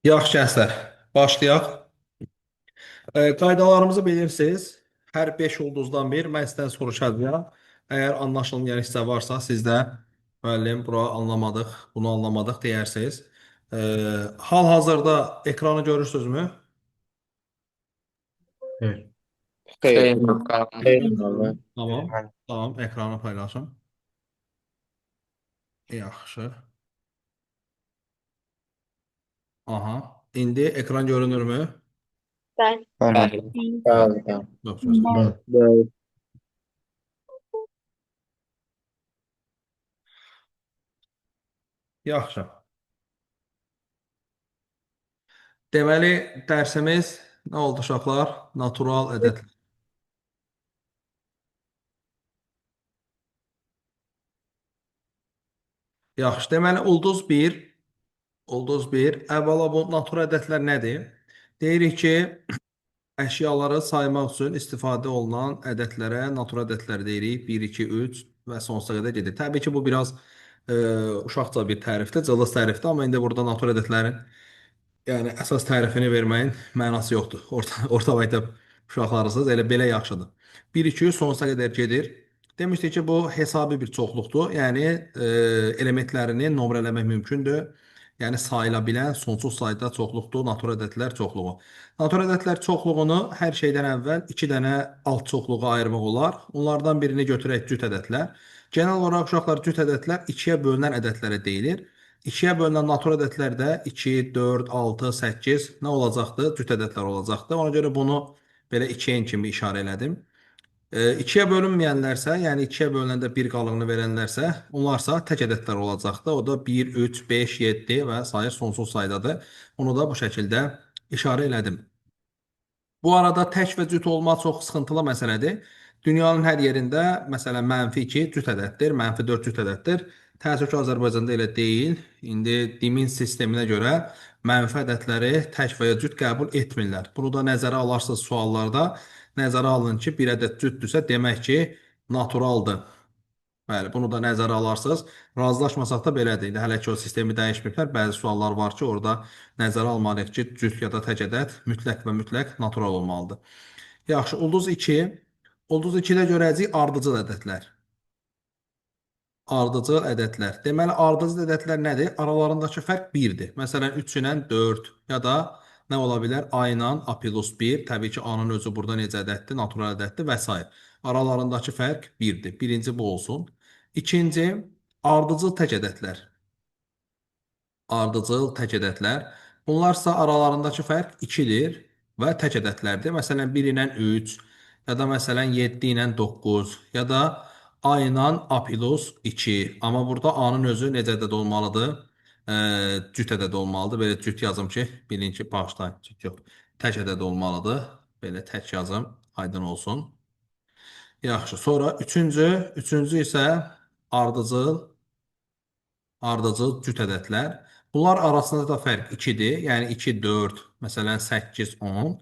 Yaxşı gənclər, başlayaq. Qaydalarımızı bilirsiniz. Hər 5 ulduzdan bir mən sizdən soruşacağam. Əgər anlaşılmayan hissə varsa, siz də müəllim, bura anlamadıq, bunu anlamadıq deyərsiniz. E, Hal-hazırda ekranı görürsünüzmü? Evet. Xeyr, Xeyr, yox, xeyr, qaranlıqdır. müəllim. Tamam. Tamam, ekranı paylaşın. Yaxşı. Aha. İndi ekran görünürmü? Ben Bəli. Bəli. Bəli, bəli. Yox, gözlə. Ben. Bəli. Yaxşı. Deməli, dərsimiz nə oldu uşaqlar? Natural ədədlər. Yaxşı, deməli ulduz bir, əvvəla bu natural ədədlər nədir? Deyirik ki, əşyaları saymaq üçün istifadə olunan ədədlərə natural ədədlər deyirik. 1, 2, 3 və sonsuza qədər gedir. Təbii ki, bu biraz uşaqca bir tərifdir, cılız tərifdir, amma indi burada natural ədədlərin yəni əsas tərifini verməyin mənası yoxdur. Orta məktəb uşaqlarısınız, elə belə yaxşıdır. 1 2 sonsuza qədər gedir. Demişdik ki, bu hesabi bir çoxluqdur. Yəni elementlərini nömrələmək mümkündür. Yəni sayıla bilən sonsuz sayda çoxluqdur natural ədədlər çoxluğu. Natural ədədlər çoxluğunu hər şeydən əvvəl 2 dənə alt çoxluğa ayırmaq olar. Onlardan birini götürək cüt ədədlər. Genel olaraq uşaqlar cüt ədədlər 2-yə bölünən ədədlərə deyilir. 2-yə bölünən natural ədədlərdə 2, 4, 6, 8 nə olacaqdır? Cüt ədədlər olacaqdır. Ona görə bunu belə 2-yə kimi işarə elədim. 2-yə bölünməyənlərsə, yəni 2-yə bölünəndə 1 qalığını verənlərsə, onlarsa tək ədədlər olacaqdır. O da 1, 3, 5, 7 və sair sonsuz saydadır. Onu da bu şəkildə işarə elədim. Bu arada tək və cüt olma çox sıxıntılı məsələdir. Dünyanın hər yerində, məsələn, -2 cüt ədəddir, -4 cüt ədəddir. Təəssüf ki, Azərbaycanda elə deyil. İndi dimin sisteminə görə mənfi ədədləri tək və ya cüt qəbul etmirlər. Bunu da nəzərə alarsınız suallarda. Nəzərə alın ki, bir ədəd cütdürsə, demək ki, naturaldır. Bəli, bunu da nəzərə alarsınız. Razılaşmasaq da belədir. İndi hələ ki o sistemi dəyişməyiblər. Bəzi suallar var ki, orada nəzərə almalıyıq ki, cüt ya da tək ədəd mütləq və mütləq natural olmalıdır. Yaxşı, ulduz 2. Ulduz 2-də görəcəyik ardıcıl ədədlər. Ardıcıl ədədlər. Deməli, ardıcıl ədədlər nədir? Aralarındakı fərq 1-dir. Məsələn, 3 ilə 4 ya da nə ola bilər? A ilə A plus 1. Təbii ki, A-nın özü burada necə ədəddir? Natural ədəddir və s. Aralarındakı fərq 1-dir. Birinci bu olsun. İkinci, ardıcıl tək ədədlər. Ardıcıl tək ədədlər. Bunlarsa aralarındakı fərq 2-dir və tək ədədlərdir. Məsələn, 1 ilə 3 ya da məsələn 7 ilə 9 ya da A ilə A plus 2. Amma burada A-nın özü necə ədəd olmalıdır? Cüt ədəd olmalıdır. Belə cüt yazım ki, bilin ki, bağışlayın. Cüt yox. Tək ədəd olmalıdır. Belə tək yazım, aydın olsun. Yaxşı, sonra üçüncü isə ardıcıl ardıcıl cüt ədədlər. Bunlar arasında da fərq 2-dir. Yəni 2, 4, məsələn 8, 10.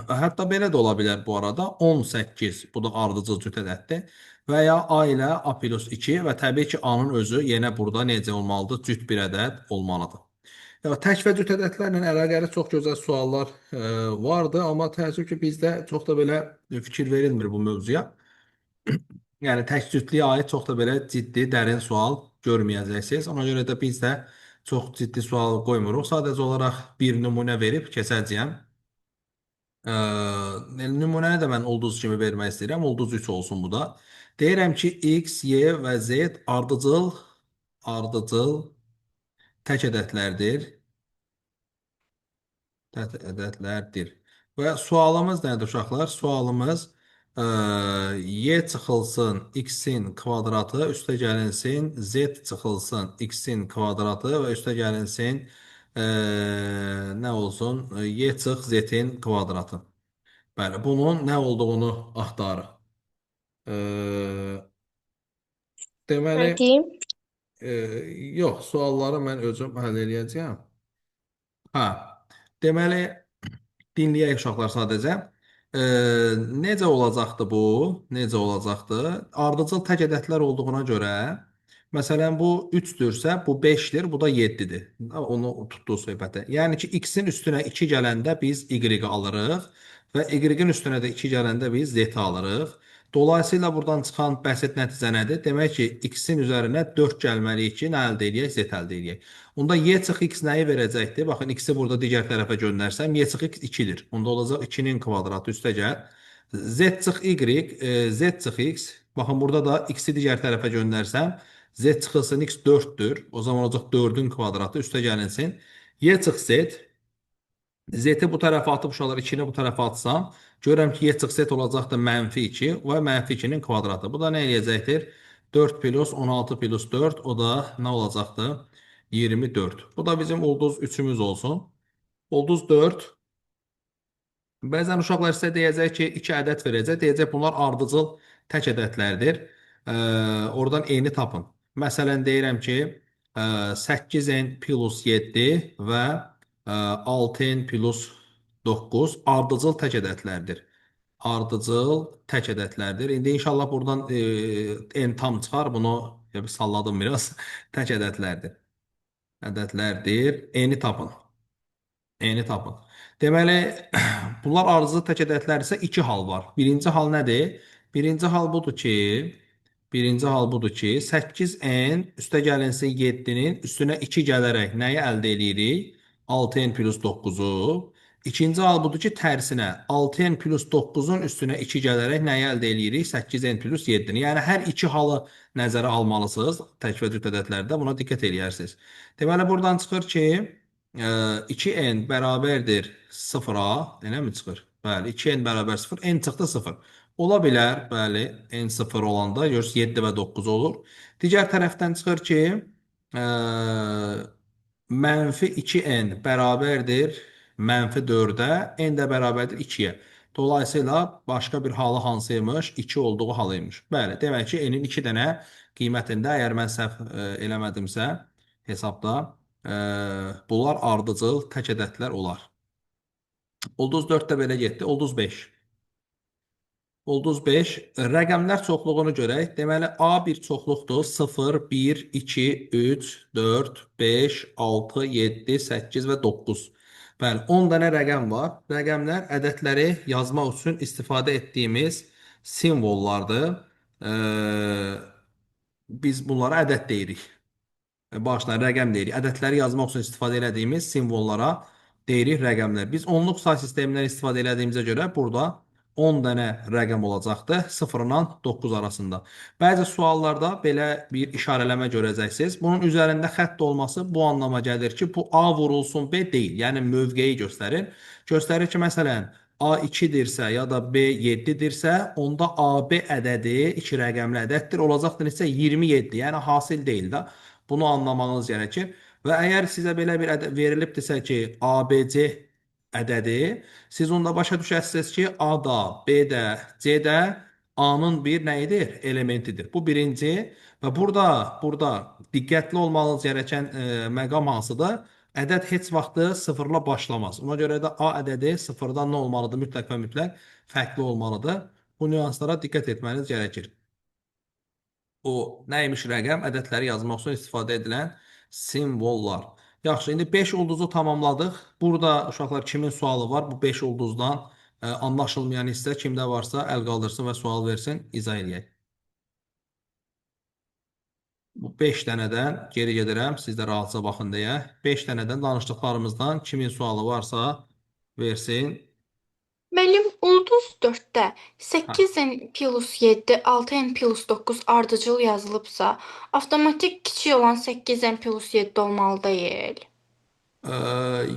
Hətta belə də ola bilər bu arada. 18, bu da ardıcıl cüt ədəddir. Və ya A ilə A plus 2 və təbii ki, A-nın özü yenə burada necə olmalıdır? Cüt bir ədəd olmalıdır. Ya, tək və cüt ədədlərlə əlaqəli çox gözəl suallar vardı, amma təəssüf ki, bizdə çox da belə fikir verilmir bu mövzuya. Yəni tək cütlüyə aid çox da belə ciddi, dərin sual görməyəcəksiniz. Ona görə də biz də çox ciddi sual qoymuruq. Sadəcə olaraq bir nümunə verib keçəcəyəm. Nümunəni də mən ulduz kimi vermək istəyirəm. Ulduz 3 olsun bu da. Deyirəm ki, X, Y və Z ardıcıl tək ədədlərdir. Ədədlərdir. Və sualımız nədir uşaqlar? Sualımız y çıxılsın x-in kvadratı üstə gəlinsin z çıxılsın x-in kvadratı və üstə gəlinsin nə olsun? Y çıx z-in kvadratı. Bəli, bunun nə olduğunu axtarırıq. E, deməli, ben diyeyim. e, yox, sualları mən özüm həll edəcəyəm. Hə, deməli, dinləyək uşaqlar sadəcə. Necə olacaqdı bu? Necə olacaqdı? Ardıcıl tək ədədlər olduğuna görə Məsələn, bu 3-dürsə, bu 5-dir, bu da 7-dir. Onu tutduğu söhbətə. Yəni ki, x-in üstünə 2 gələndə biz y-i alırıq və y-in üstünə də 2 gələndə biz z-i alırıq. Dolayısıyla buradan çıxan bəsit nəticə nədir? Demək ki, x-in üzərinə 4 gəlməliyik ki, nə əldə edək? Z əldə edək. Onda y çıx x nəyi verəcəkdir? Baxın, x-i burada digər tərəfə göndərsəm, y çıx x 2-dir. Onda olacaq 2-nin kvadratı üstə gəl. Z çıx y, z çıx x. Baxın, burada da x-i digər tərəfə göndərsəm, z çıxılsın x 4'tür. O zaman olacaq 4'ün kvadratı üstə gəlinsin. Y çıx z. Z-i bu tərəfə atıb uşaqlar 2-ni bu tərəfə atsam, görürəm ki, y çıx z olacaqdır mənfi 2 və mənfi 2-nin kvadratı. Bu da nə eləyəcəkdir? 4 plus 16 plus 4, o da nə olacaqdır? 24. Bu da bizim ulduz 3'ümüz olsun. Ulduz 4. Bəzən uşaqlar sizə deyəcək ki, 2 ədəd verəcək. Deyəcək bunlar ardıcıl tək ədədlərdir. Oradan eni tapın. Məsələn, deyirəm ki, 8n plus 7 və 6n plus 9 ardıcıl tək ədədlərdir. Ardıcıl tək ədədlərdir. İndi inşallah buradan n tam çıxar. Bunu salladım biraz. Tək ədədlərdir. Ədədlərdir. Eni tapın. Eni tapın. Deməli, bunlar ardıcıl tək ədədlərsə iki hal var. Birinci hal nədir? Birinci hal budur ki, birinci hal budur ki, 8n üstə gəlinsin 7-nin üstünə 2 gələrək nəyi əldə edirik? 6n plus 9-u. İkinci hal budur ki, tərsinə 6n plus 9-un üstünə 2 gələrək nəyi əldə edirik? 8n plus 7-ni. Yəni, hər iki halı nəzərə almalısınız tək və cüt ədədlərdə. Buna diqqət edirsiniz. Deməli, buradan çıxır ki, 2n bərabərdir 0-a, eləmi çıxır? Bəli, 2n bərabər 0, n çıxdı 0. Ola bilər, bəli, n 0 olanda görürsünüz 7 və 9 olur. Digər tərəfdən çıxır ki, ə, mənfi 2n bərabərdir mənfi 4-ə, n də bərabərdir 2-yə. Dolayısıyla başqa bir halı hansıymış? 2 olduğu halıymış. Bəli, demək ki, n-in 2 dənə qiymətində, əgər mən səhv eləmədimsə hesabda, bunlar ardıcıl tək ədədlər olar. Ulduz 4 də belə getdi. Ulduz 5. Ulduz 5. Rəqəmlər çoxluğunu görək. Deməli, A bir çoxluqdur. 0, 1, 2, 3, 4, 5, 6, 7, 8 və 9. Bəli, 10 dənə rəqəm var. Rəqəmlər ədədləri yazmaq üçün istifadə etdiyimiz simvollardır. Biz bunlara ədəd deyirik. Başına rəqəm deyirik. Ədədləri yazmaq üçün istifadə etdiyimiz simvollara deyirik rəqəmlər. Biz onluq say sistemindən istifadə etdiyimizə görə burada 10 dənə rəqəm olacaqdır 0 ilə 9 arasında. Bəzi suallarda belə bir işarələmə görəcəksiniz. Bunun üzərində xətt olması bu anlama gəlir ki, bu A vurulsun B deyil. Yəni mövqeyi göstərir. Göstərir ki, məsələn, A 2-dirsə ya da B 7-dirsə, onda AB ədədi 2 rəqəmli ədəddir. Olacaqdır neçə? 27. Yəni hasil deyil də. Bunu anlamanız gərəkir. Və əgər sizə belə bir ədəd verilibdirsə ki, ABC ədədi, siz onda başa düşəsiniz ki, A da, B də, C də A-nın bir nəyidir? Elementidir. Bu birinci və burada diqqətli olmanız gərəkən məqam hansıdır? Ədəd heç vaxtı sıfırla başlamaz. Ona görə də A ədədi sıfırdan nə olmalıdır? Mütləq və mütləq fərqli olmalıdır. Bu nüanslara diqqət etməniz gərəkir. O nəymiş rəqəm? Ədədləri yazmaq üçün istifadə edilən simvollar. Yaxşı, indi 5 ulduzu tamamladıq. Burada uşaqlar kimin sualı var? Bu 5 ulduzdan anlaşılmayan hissə kimdə varsa əl qaldırsın və sual versin, izah eləyək. Bu 5 dənədən geri gedirəm, siz də rahatca baxın deyə. 5 dənədən danışdıqlarımızdan kimin sualı varsa versin. Müəllim, ulduz 4-də Hə. 8n plus 7, 6n plus 9 ardıcıl yazılıbsa, avtomatik kiçik olan 8n plus 7 olmalı deyil.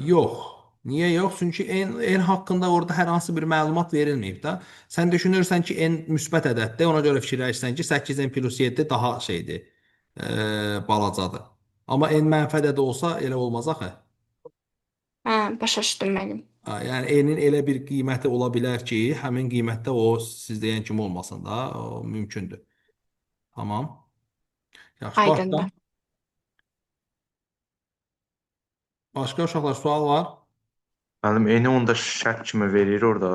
Yox. Niyə yox? Çünki n haqqında orada hər hansı bir məlumat verilməyib də. Sən düşünürsən ki, n müsbət ədəddir, ona görə fikirləşirsən ki, 8n plus 7 daha şeydir, balacadır. Amma n mənfi ədədi olsa elə olmaz axı. Hə, başa düşdüm müəllim. Yəni n-in elə bir qiyməti ola bilər ki, həmin qiymətdə o siz deyən kimi olmasın da, o mümkündür. Tamam. Yaxşı, başqa? Aydındır. Başqa uşaqlar sual var? Müəllim, eni onda şərt kimi verir orada,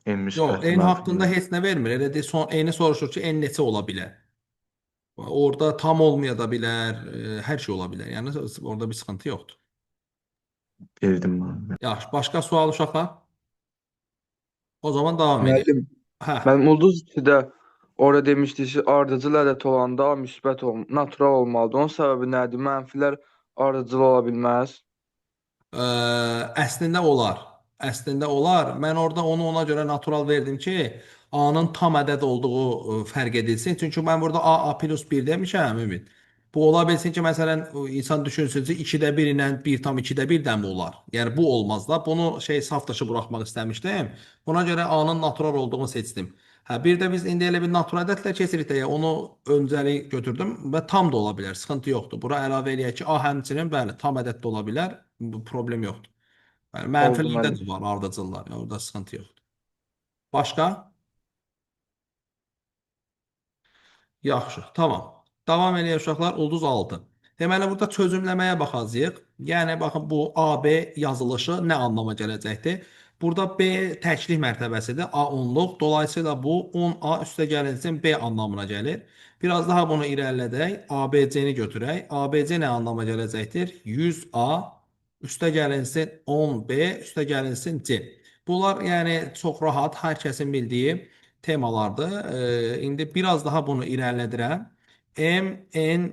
en Yox, müsbəti n mənfi. haqqında heç nə vermir. Elə de son n-i soruşur ki, n neçə ola bilər? Orada tam olmaya da bilər, hər şey ola bilər. Yəni orada bir sıxıntı yoxdur. Bildim müəllim. Yaxşı, başqa sual uşaqlar? O zaman davam edək. Müəllim, Hə. müəllim ulduz 2-də orada demişdiniz ki, ardıcıl ədəd olanda A müsbət natural olmalıdır. Onun səbəbi nədir? Mənfilər ardıcıl ola bilməz. Ə, əslində olar. Əslində olar. Mən orada onu ona görə natural verdim ki, A-nın tam ədəd olduğu fərq edilsin. Çünki mən burada A plus 1 demişəm, Ümid. Bu ola bilsin ki, məsələn, insan düşünsün ki, 2-də 1 ilə 1,2-də 1-dən mi olar? Yəni bu olmaz da. Bunu saf dışı buraxmaq istəmişdim. Buna görə A-nın natural olduğunu seçdim. Hə, bir də biz indi elə bir natural ədədlə keçirik deyə onu öncəlik götürdüm və tam da ola bilər, sıxıntı yoxdur. Bura əlavə eləyək ki, A həmçinin bəli, tam ədəd də ola bilər. Bu problem yoxdur. Yəni Oldu mənfilərdə müəllim. də var ardıcıllar. Yəni orada sıxıntı yoxdur. Başqa? Yaxşı, tamam. Davam eləyək uşaqlar, ulduz 6. Deməli, burada çözümləməyə baxacağıq. Yəni, baxın, bu AB yazılışı nə anlama gələcəkdir? Burada B təklik mərtəbəsidir, A onluq. Dolayısıyla bu 10A üstəgəlinsin B anlamına gəlir. Biraz daha bunu irəlilədək, ABC-ni götürək. ABC nə anlama gələcəkdir? 100A üstəgəlinsin 10B üstəgəlinsin C. Bunlar, yəni, çox rahat, hər kəsin bildiyi temalardır. İndi biraz daha bunu irəlilədirəm. M, N,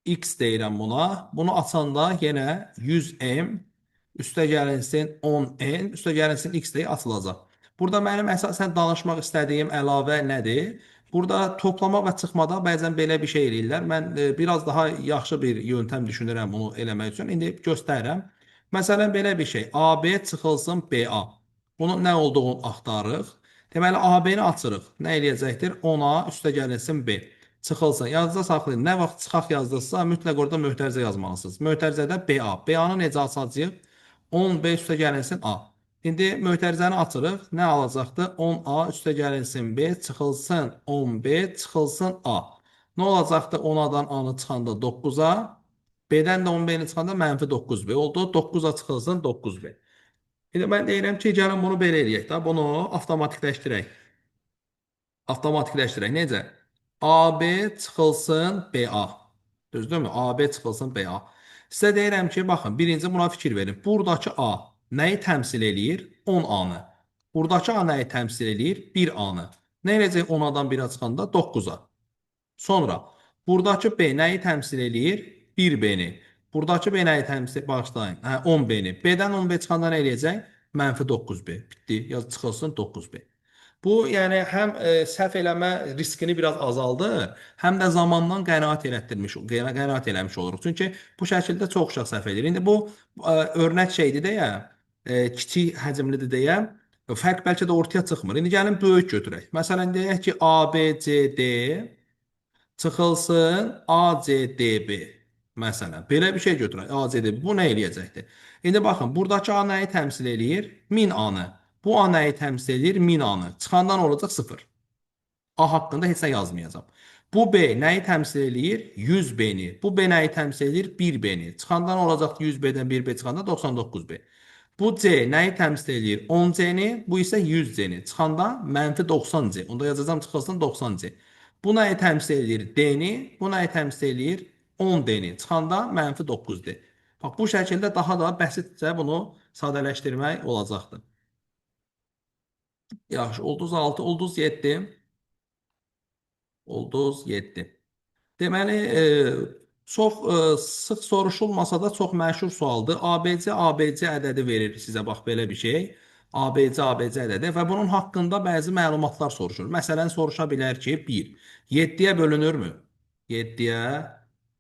X deyirəm buna. Bunu açanda yenə 100M üstəgəlinsin 10N üstəgəlinsin X deyə açılacaq. Burada mənim əsasən danışmaq istədiyim əlavə nədir? Burada toplama və çıxmada bəzən belə bir şey eləyirlər. Mən biraz daha yaxşı bir yöntəm düşünürəm bunu eləmək üçün. İndi göstərirəm. Məsələn, belə bir şey. AB çıxılsın BA. Bunun nə olduğunu axtarırıq. Deməli, AB-ni açırıq. Nə eləyəcəkdir? 10A üstəgəlinsin B. Çıxılsın. Yazıda saxlayın. Nə vaxt çıxaq yazdınızsa, mütləq orada mötərizə yazmalısınız. Mötərizədə BA. BA-nı necə açacağıq? 10B üstəgəlinsin A. İndi mötərizəni açırıq. Nə alacaqdır? 10A üstəgəlinsin B çıxılsın 10B çıxılsın A. Nə olacaqdır? 10-dan A-nı çıxanda 9-a. B-dən də 10B-ni çıxanda mənfi 9B oldu. 9-a çıxılsın 9B. İndi mən deyirəm ki, gəlin bunu belə eləyək də. Bunu avtomatikləşdirək. Avtomatikləşdirək. Necə? AB çıxılsın BA. Düzdürmü? AB çıxılsın BA. Sizə deyirəm ki, baxın, birinci buna fikir verin. Buradakı A nəyi təmsil eləyir? 10A-nı. Buradakı A nəyi təmsil eləyir? 1A-nı. Nə eləyəcək 10-dan 1-ə çıxanda? 9-a. Sonra, buradakı B nəyi təmsil eləyir? 1B-ni. Buradakı B nəyi təmsil, bağışlayın, 10B-ni. B-dən 10B çıxanda nə eləyəcək? Mənfi 9B. Bitdi. Yaz çıxılsın 9B. Bu, yəni həm səhv eləmə riskini biraz azaldır, həm də zamandan qənaət eləmiş oluruq. Çünki bu şəkildə çox uşaq səhv edir. İndi bu örnək şeydir deyə, kiçik həcmlidir deyə, fərq bəlkə də ortaya çıxmır. İndi gəlin böyük götürək. Məsələn, deyək ki, ABCD çıxılsın ACDB. Məsələn, belə bir şey götürək. ACDB. Bu nə eləyəcəkdir? İndi baxın, buradakı A nəyi təmsil eləyir? 1000 A-nı. Bu A nəyi təmsil eləyir? 1000 A-nı. Çıxandan olacaq 0. A haqqında heç nə yazmayacağam. Bu B nəyi təmsil eləyir? 100B-ni. Bu B nəyi təmsil eləyir? 1B-ni. Çıxandan olacaq 100B-dən 1B çıxanda 99B. Bu C nəyi təmsil eləyir? 10C-ni. Bu isə 100C-ni. Çıxanda mənfi 90C. Onda yazacağam çıxılsın 90C. Bu nəyi təmsil eləyir? D-ni. Bu nəyi təmsil eləyir? 10D-ni. Çıxanda mənfi 9D. Bax, bu şəkildə daha da bəsitcə bunu sadələşdirmək olacaqdır. Yaxşı, ulduz 6, ulduz 7. Ulduz 7. Deməli, çox sıx soruşulmasa da çox məşhur sualdır. ABC, ABC ədədi verir sizə, bax, belə bir şey. ABC, ABC ədədi və bunun haqqında bəzi məlumatlar soruşur. Məsələn, soruşa bilər ki, 1. 7-yə bölünürmü? 7-yə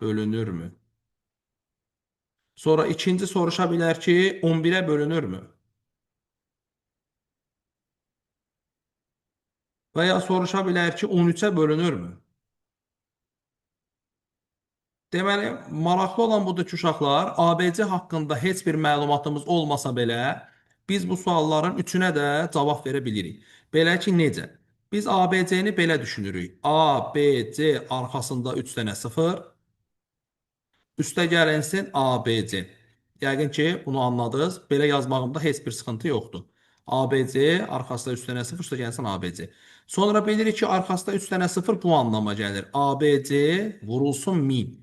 bölünürmü? Sonra ikinci soruşa bilər ki, 11-ə bölünürmü? Və ya soruşa bilər ki, 13-ə bölünürmü? Deməli, maraqlı olan budur ki, uşaqlar, ABC haqqında heç bir məlumatımız olmasa belə, biz bu sualların üçünə də cavab verə bilirik. Belə ki, necə? Biz ABC-ni belə düşünürük. A, B, C arxasında 3 dənə 0, üstə gəlinsin ABC. Yəqin ki, bunu anladınız. Belə yazmağımda heç bir sıxıntı yoxdur. ABC, arxasında 3 dənə 0, üstə gəlsin ABC. Sonra bilirik ki, arxasında 3 dənə 0 bu anlama gəlir. ABC vurulsun 1000.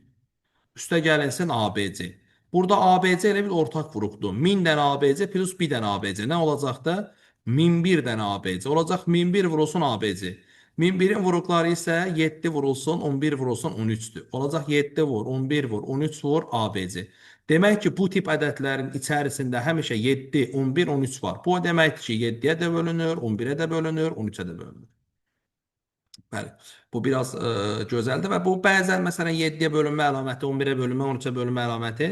Üstə gəlinsin ABC. Burada ABC elə bir ortaq vuruqdur. 1000 dənə ABC plus 1 dənə ABC. Nə olacaqdı? 1001 dənə ABC. Olacaq 1001 vurulsun ABC. 1001-in vuruqları isə 7 vurulsun, 11 vurulsun, 13-dür. Olacaq 7 vur, 11 vur, 13 vur ABC. Demək ki, bu tip ədədlərin içərisində həmişə 7, 11, 13 var. Bu o deməkdir ki, 7-yə də bölünür, 11-ə də bölünür, 13-ə də bölünür. Bəli. Bu biraz gözəldir və bu bəzən məsələn 7-yə bölünmə əlaməti, 11-ə bölünmə, 13-ə bölünmə əlaməti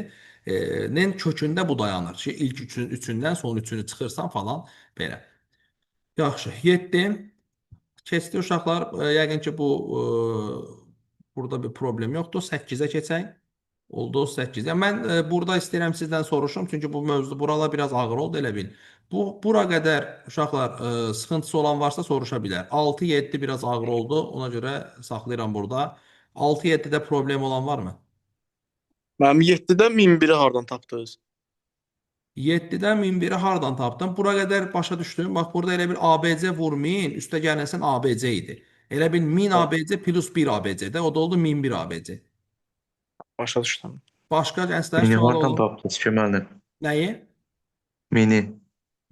nin kökündə bu dayanır ki, ilk üçündən son üçünü çıxırsan falan belə. Yaxşı, 7 keçdi uşaqlar. Yəqin ki bu burada bir problem yoxdur. 8-ə keçək. Oldu 8. Yəni mən burada istəyirəm sizdən soruşum, çünki bu mövzu buralar biraz ağır oldu elə bil. Bura qədər uşaqlar sıxıntısı olan varsa soruşa bilər. 6-7 biraz ağır oldu. Ona görə saxlayıram burada. 6-7-də problem olan varmı? Mənim 7-dən 1001-i hardan tapdınız? 7-dən 1001-i hardan tapdım? Bura qədər başa düşdüm. Bax burada elə bir ABC vurmayın, üstə gəlməsin ABC idi. Elə bir 1000 ABC plus 1 ABC-də, o da oldu 1001 ABC. Başa düşdüm. Başqa gənclər Mini sual hardan olur. tapdınız ki müəllim? Nəyi? Mini.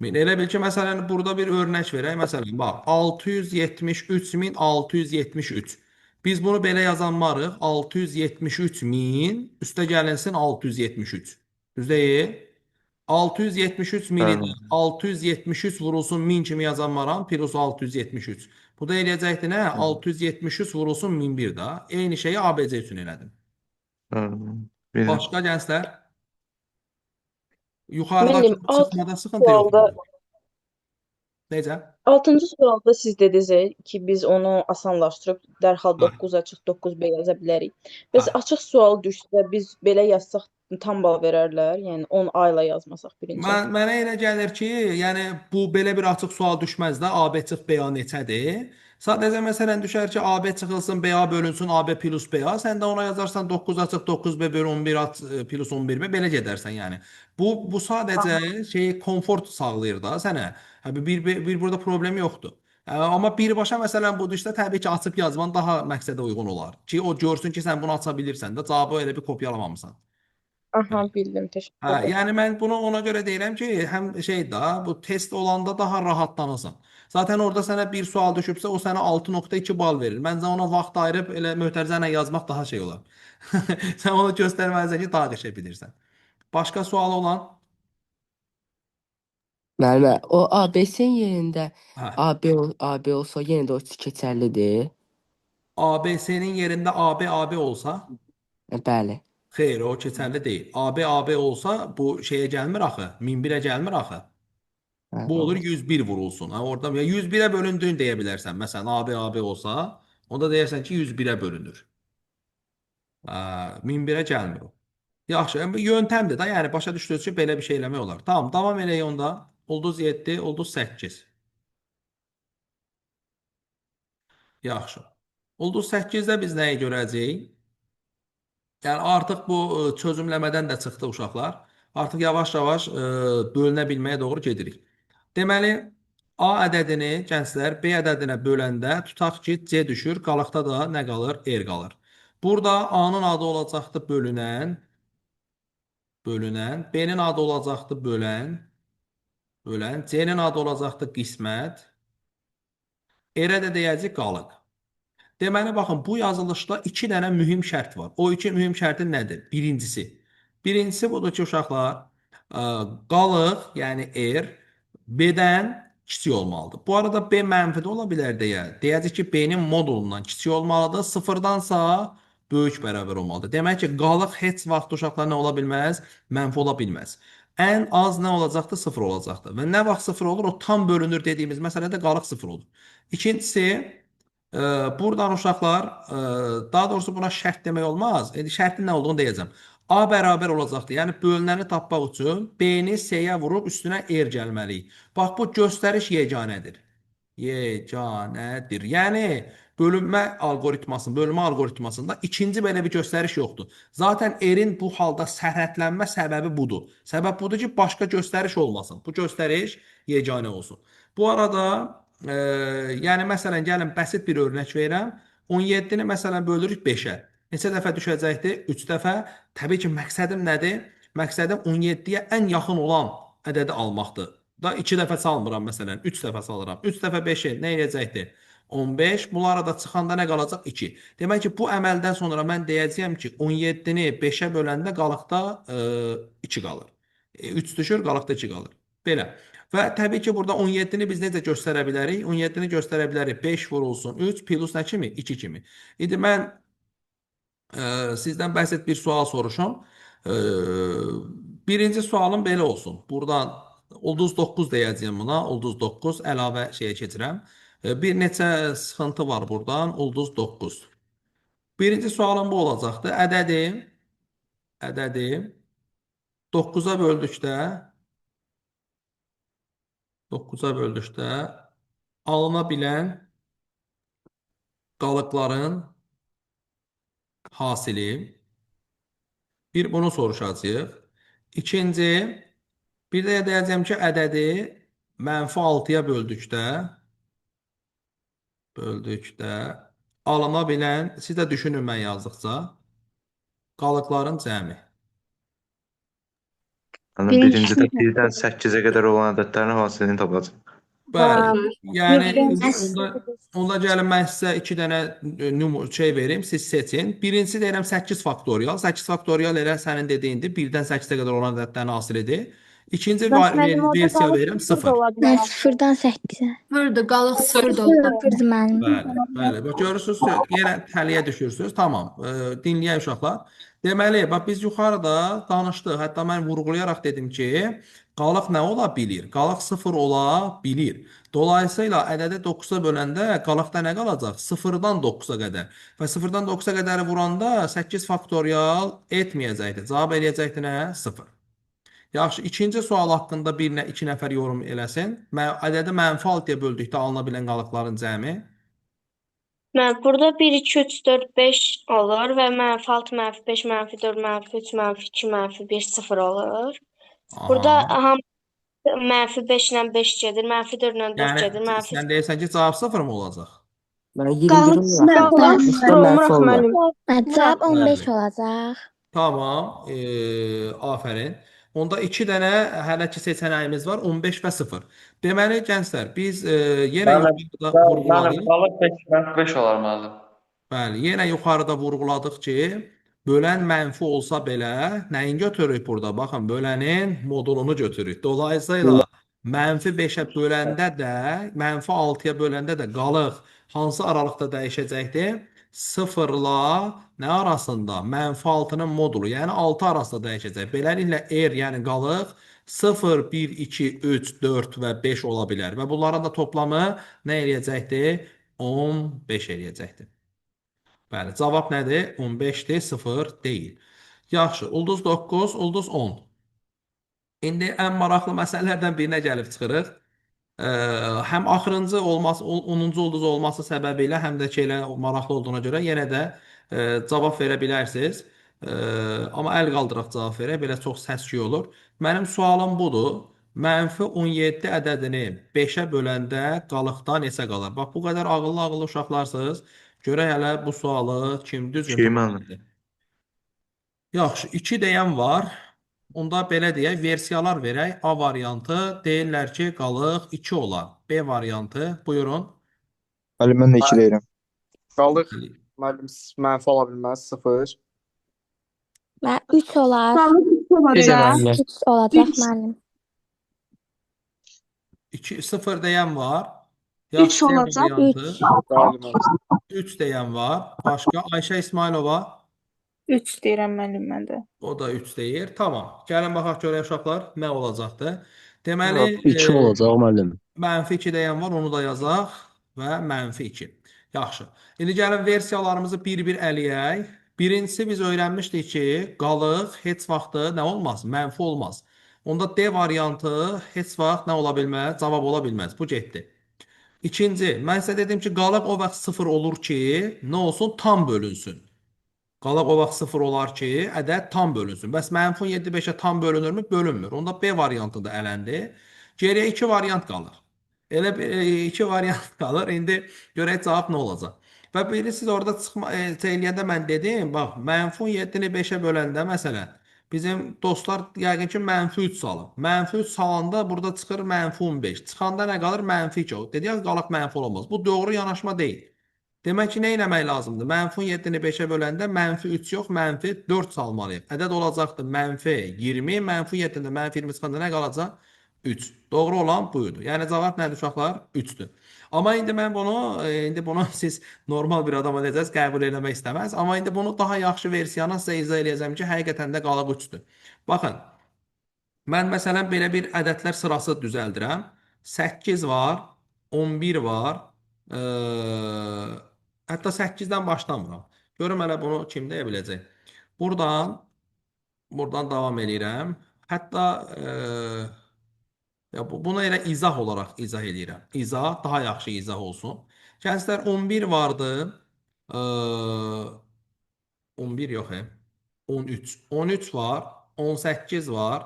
Elə bil ki, məsələn, burada bir örnək verək. Məsələn, bax, 673.673. Biz bunu belə yazanmarıq. 673.000 üstə gəlinsin 673. Düz deyil? 673 mini Bəli. 673 vurulsun 1000 kimi yazanmaram. Plus 673. Bu da eləyəcəkdir nə? 673 vurulsun 1001 da. Eyni şeyi ABC üçün elədim. Bir Başqa gənclər? Yuxarıda Müəllim, çıxmada sıxıntı sualda yoxdur. Necə? 6-cı sualda siz dediniz ki, biz onu asanlaşdırıb dərhal Hə. 9 açıq 9B yaza bilərik. Bəs Hə. açıq sual düşsə biz belə yazsaq tam bal verərlər? Yəni 10 ayla yazmasaq birinci. Mənə elə gəlir ki, yəni bu belə bir açıq sual düşməz də. AB çıx BA neçədir? Sadəcə məsələn düşər ki, AB çıxılsın, BA bölünsün, AB plus BA. Sən də ona yazarsan 9 açıq 9B bölü 11 plus 11B belə gedərsən yəni. Bu sadəcə şey komfort sağlayır da sənə. Bir burada problem yoxdur. Amma birbaşa məsələn bu düşsə təbii ki, açıb yazman daha məqsədə uyğun olar. Ki o görsün ki, sən bunu aça bilirsən də, cavabı elə bir kopyalamamısan. Aha, bildim. Təşəkkür Hə, edirəm. yəni mən bunu ona görə deyirəm ki, həm şey da, bu test olanda daha rahatlanırsan. Zaten orada sənə bir sual düşübsə, o sənə 6.2 bal verir. Məncə ona vaxt ayırıb elə mötərizə ilə yazmaq daha şey olar. Sən onu göstərməlisən ki, daha qəşəng bilirsən. Başqa sual olan? Müəllimə, o ABC-nin yerində Hə. AB olsa yenə də o keçərlidir. ABC-nin yerində AB olsa, Bəli. xeyr, o keçərli deyil. AB olsa bu şeyə gəlmir axı, 1001-ə gəlmir axı. Hə, Bu olur doğru. 101 vurulsun. Ha, orada 101'e bölündüğünü deyə bilərsən. Məsələn, AB olsa, onda deyərsən ki 101'e bölünür. 1001'e gəlmir o. Yaxşı, yöntemdir da, yəni başa düşdünüz ki, belə bir şey eləmək olar. Tamam, davam eləyək onda. Ulduz 7, ulduz 8. Yaxşı. Ulduz 8-də biz nəyi görəcəyik? Yəni artıq bu çözümləmədən də çıxdı uşaqlar. Artıq yavaş-yavaş bölünə bilməyə doğru gedirik. Deməli, A ədədini gənclər B ədədinə böləndə tutaq ki, C düşür, qalıqda da nə qalır? R qalır. Burada A-nın adı olacaqdı bölünən, B-nin adı olacaqdı bölən, C-nin adı olacaqdı qismət, R-ə də deyəcək qalıq. Deməli, baxın, bu yazılışda iki dənə mühüm şərt var. O iki mühüm şərtin nədir? Birincisi budur ki, uşaqlar, qalıq, yəni R, B-dən kiçik olmalıdır. Bu arada B mənfi də ola bilər deyə. Deyəcək ki, B-nin modulundan kiçik olmalıdır. Sıfırdansa böyük bərabər olmalıdır. Demək ki, qalıq heç vaxt uşaqlar nə ola bilməz? Mənfi ola bilməz. Ən az nə olacaqdır? Sıfır olacaqdır. Və nə vaxt sıfır olur? O tam bölünür dediyimiz məsələdə qalıq sıfır olur. İkincisi, buradan uşaqlar, daha doğrusu buna şərt demək olmaz. Şərtin nə olduğunu deyəcəm. A bərabər olacaqdır. Yəni bölünəni tapmaq üçün B-ni C-yə vurub üstünə R gəlməliyik. Bax bu göstəriş yeganədir. yeganədir. Yəni bölünmə alqoritmasında ikinci belə bir göstəriş yoxdur. Zaten erin bu halda sərhədlənmə səbəbi budur. Səbəb budur ki, başqa göstəriş olmasın. Bu göstəriş yeganə olsun. Bu arada, yəni məsələn gəlin bəsit bir örnək verirəm. 17-ni məsələn bölürük 5-ə. Neçə dəfə düşəcəkdir? 3 dəfə. Təbii ki, məqsədim nədir? Məqsədim 17-yə ən yaxın olan ədədi almaqdır. Da 2 dəfə salmıram məsələn, 3 dəfə salıram. 3 dəfə 5-i nə edəcəkdir? 15. Bunlar arada çıxanda nə qalacaq? 2. Demək ki, bu əməldən sonra mən deyəcəyəm ki, 17-ni 5-ə böləndə qalıqda 2 qalır. 3 düşür, qalıqda 2 qalır. Belə. Və təbii ki, burada 17-ni biz necə göstərə bilərik? 17-ni göstərə bilərik 5 vurulsun 3 plus nə kimi? 2 kimi. İndi mən sizdən bəsit bir sual soruşum. Birinci sualım belə olsun. Buradan ulduz 9 deyəcəyim buna. Ulduz 9 əlavə şeyə keçirəm. Bir neçə sıxıntı var buradan. Ulduz 9. Birinci sualım bu olacaqdı. Ədədi 9-a böldükdə alına bilən qalıqların hasili. Bir bunu soruşacağıq. İkinci, bir də deyəcəm ki, ədədi -6-ya böldükdə alına bilən, siz də düşünün mən yazdıqca, qalıqların cəmi. Yəni birincidə 1-dən 8-ə qədər olan ədədlərin hasilini tapacaq. Bəli. Yəni birdən onda gəlin mən sizə 2 dənə şey verim, siz seçin. Birincisi deyirəm 8 faktorial. 8 faktorial elə sənin dediyindir. 1-dən 8-ə qədər olan ədədlərin hasilidir. İkinci versiya verirəm 0. Mən 0-dan 8-ə. Sıfırdır, qalıq sıfırdır orada. 0-dır mənim. Bəli. Bax görürsüz, yenə təliyə düşürsüz. Tamam. Dinləyək uşaqlar. Deməli, bax biz yuxarıda danışdıq. Hətta mən vurğulayaraq dedim ki, qalıq nə ola bilir? Qalıq 0 ola bilir. Dolayısıyla ədədi 9-a böləndə qalıqda nə qalacaq? 0-dan 9-a qədər. Və 0-dan 9-a qədəri vuranda 8 faktorial etməyəcəkdir. Cavab eləyəcəkdir nə? 0. Yaxşı, ikinci sual haqqında 2 nəfər yorum eləsin. Ədədi -6-ya böldükdə alına bilən qalıqların cəmi. Burada 1, 2, 3, 4, 5 olur və -6, -5, -4, -3, -2, -1, 0 olur. Burada Aha. -5 ilə 5 gedir, -4 ilə 4 Yəni gedir, sən deyirsən ki, cavab 0 mı olacaq? Mən 21 olmur. Cavab 15 olacaq. Tamam, aferin. Onda 2 dənə hələ ki seçənəyimiz var, 15 və 0. Deməli, gənclər, biz yenə yuxarıda vurğuladıq. Qalıq 5 olar müəllim. Bəli, yenə yuxarıda vurğuladıq ki, bölən mənfi olsa belə, nəyin götürürük burada? Baxın, bölənin modulunu götürürük. Dolayısıyla -5-ə böləndə də, -6-ya böləndə də qalıq hansı aralıqda dəyişəcəkdir? 0 ilə nə arasında? -6-nın modulu, yəni 6 arasında dəyişəcək. Beləliklə R, yəni qalıq 0, 1, 2, 3, 4 və 5 ola bilər. Və bunların da toplamı nə eləyəcəkdir? 15 eləyəcəkdir. Bəli, cavab nədir? 15-dir, 0 deyil. Yaxşı, ulduz 9, ulduz 10. İndi ən maraqlı məsələlərdən birinə gəlib çıxırıq. Həm axırıncı olması, 10-cu ulduz olması səbəbilə, həm də ki elə maraqlı olduğuna görə yenə də cavab verə bilərsiniz. Amma əl qaldıraq cavab verək, belə çox səs-küy olur. Mənim sualım budur. -17 ədədini 5-ə böləndə qalıqda neçə qalır? Bax, bu qədər ağıllı uşaqlarsınız. Görək hələ bu sualı kim düzgün Şeyman. tapdı. Yaxşı, 2 deyən var. Onda belə deyək, versiyalar verək. A variantı deyirlər ki, qalıq 2 olar. B variantı, buyurun. Müəllim, mən də 2 deyirəm. Qalıq müəllim mənfi ola bilməz 0. Və 3 olar. 3 olacaq müəllim. 2, 0 deyən var. Yaxşı, C variantı. 3 deyən var. Başqa Ayşə İsmailova. 3 deyirəm müəllim mən də. O da 3 deyir. Tamam. Gəlin baxaq görək uşaqlar nə olacaqdı. Deməli, 2 olacaq müəllim. -2 deyən var, onu da yazaq və -2. Yaxşı. İndi gəlin versiyalarımızı bir-bir eləyək. Birincisi biz öyrənmişdik ki, qalıq heç vaxt nə olmaz? Mənfi olmaz. Onda D variantı heç vaxt nə ola bilməz? Cavab ola bilməz. Bu getdi. İkinci, mən sizə dedim ki, qalıq o vaxt 0 olur ki, nə olsun? Tam bölünsün. Qalaq o vaxt 0 olar ki, ədəd tam bölünsün. Bəs -10 7 5-ə tam bölünürmü? Bölünmür. Onda B variantı da elendi. Geriyə 2 variant qalır. Elə bir 2 variant qalır. İndi görək cavab nə olacaq. Və biri siz orada çıxma eləyəndə mən dedim, bax, -7-ni 5-ə böləndə məsələn, bizim dostlar yəqin ki, -3 salıb. -3 salanda burada çıxır -15. Çıxanda nə qalır? -2. Dedi ya, qalaq mənfi olamaz. Bu doğru yanaşma deyil. Demək ki, nə etmək lazımdır? -7-ni 5-ə böləndə -3 yox, -4 salmalıyıq. Ədəd olacaqdır -20, -7-də -20 çıxanda nə qalacaq? 3. Doğru olan buydu. Yəni cavab nədir uşaqlar? 3-dür. Amma indi mən bunu, indi bunu siz normal bir adama deyəcəksiniz, qəbul eləmək istəməz. Amma indi bunu daha yaxşı versiyana sizə izah eləyəcəm ki, həqiqətən də qalıb 3-dür. Baxın, mən məsələn belə bir ədədlər sırası düzəldirəm. 8 var, 11 var, hətta 8-dən başlamıram. Görüm hələ bunu kim deyə biləcək. Buradan davam edirəm. Hətta ya bunu elə izah olaraq izah edirəm. İzah daha yaxşı izah olsun. Gənclər 11 vardı. 11 yox, 13. 13 var, 18 var,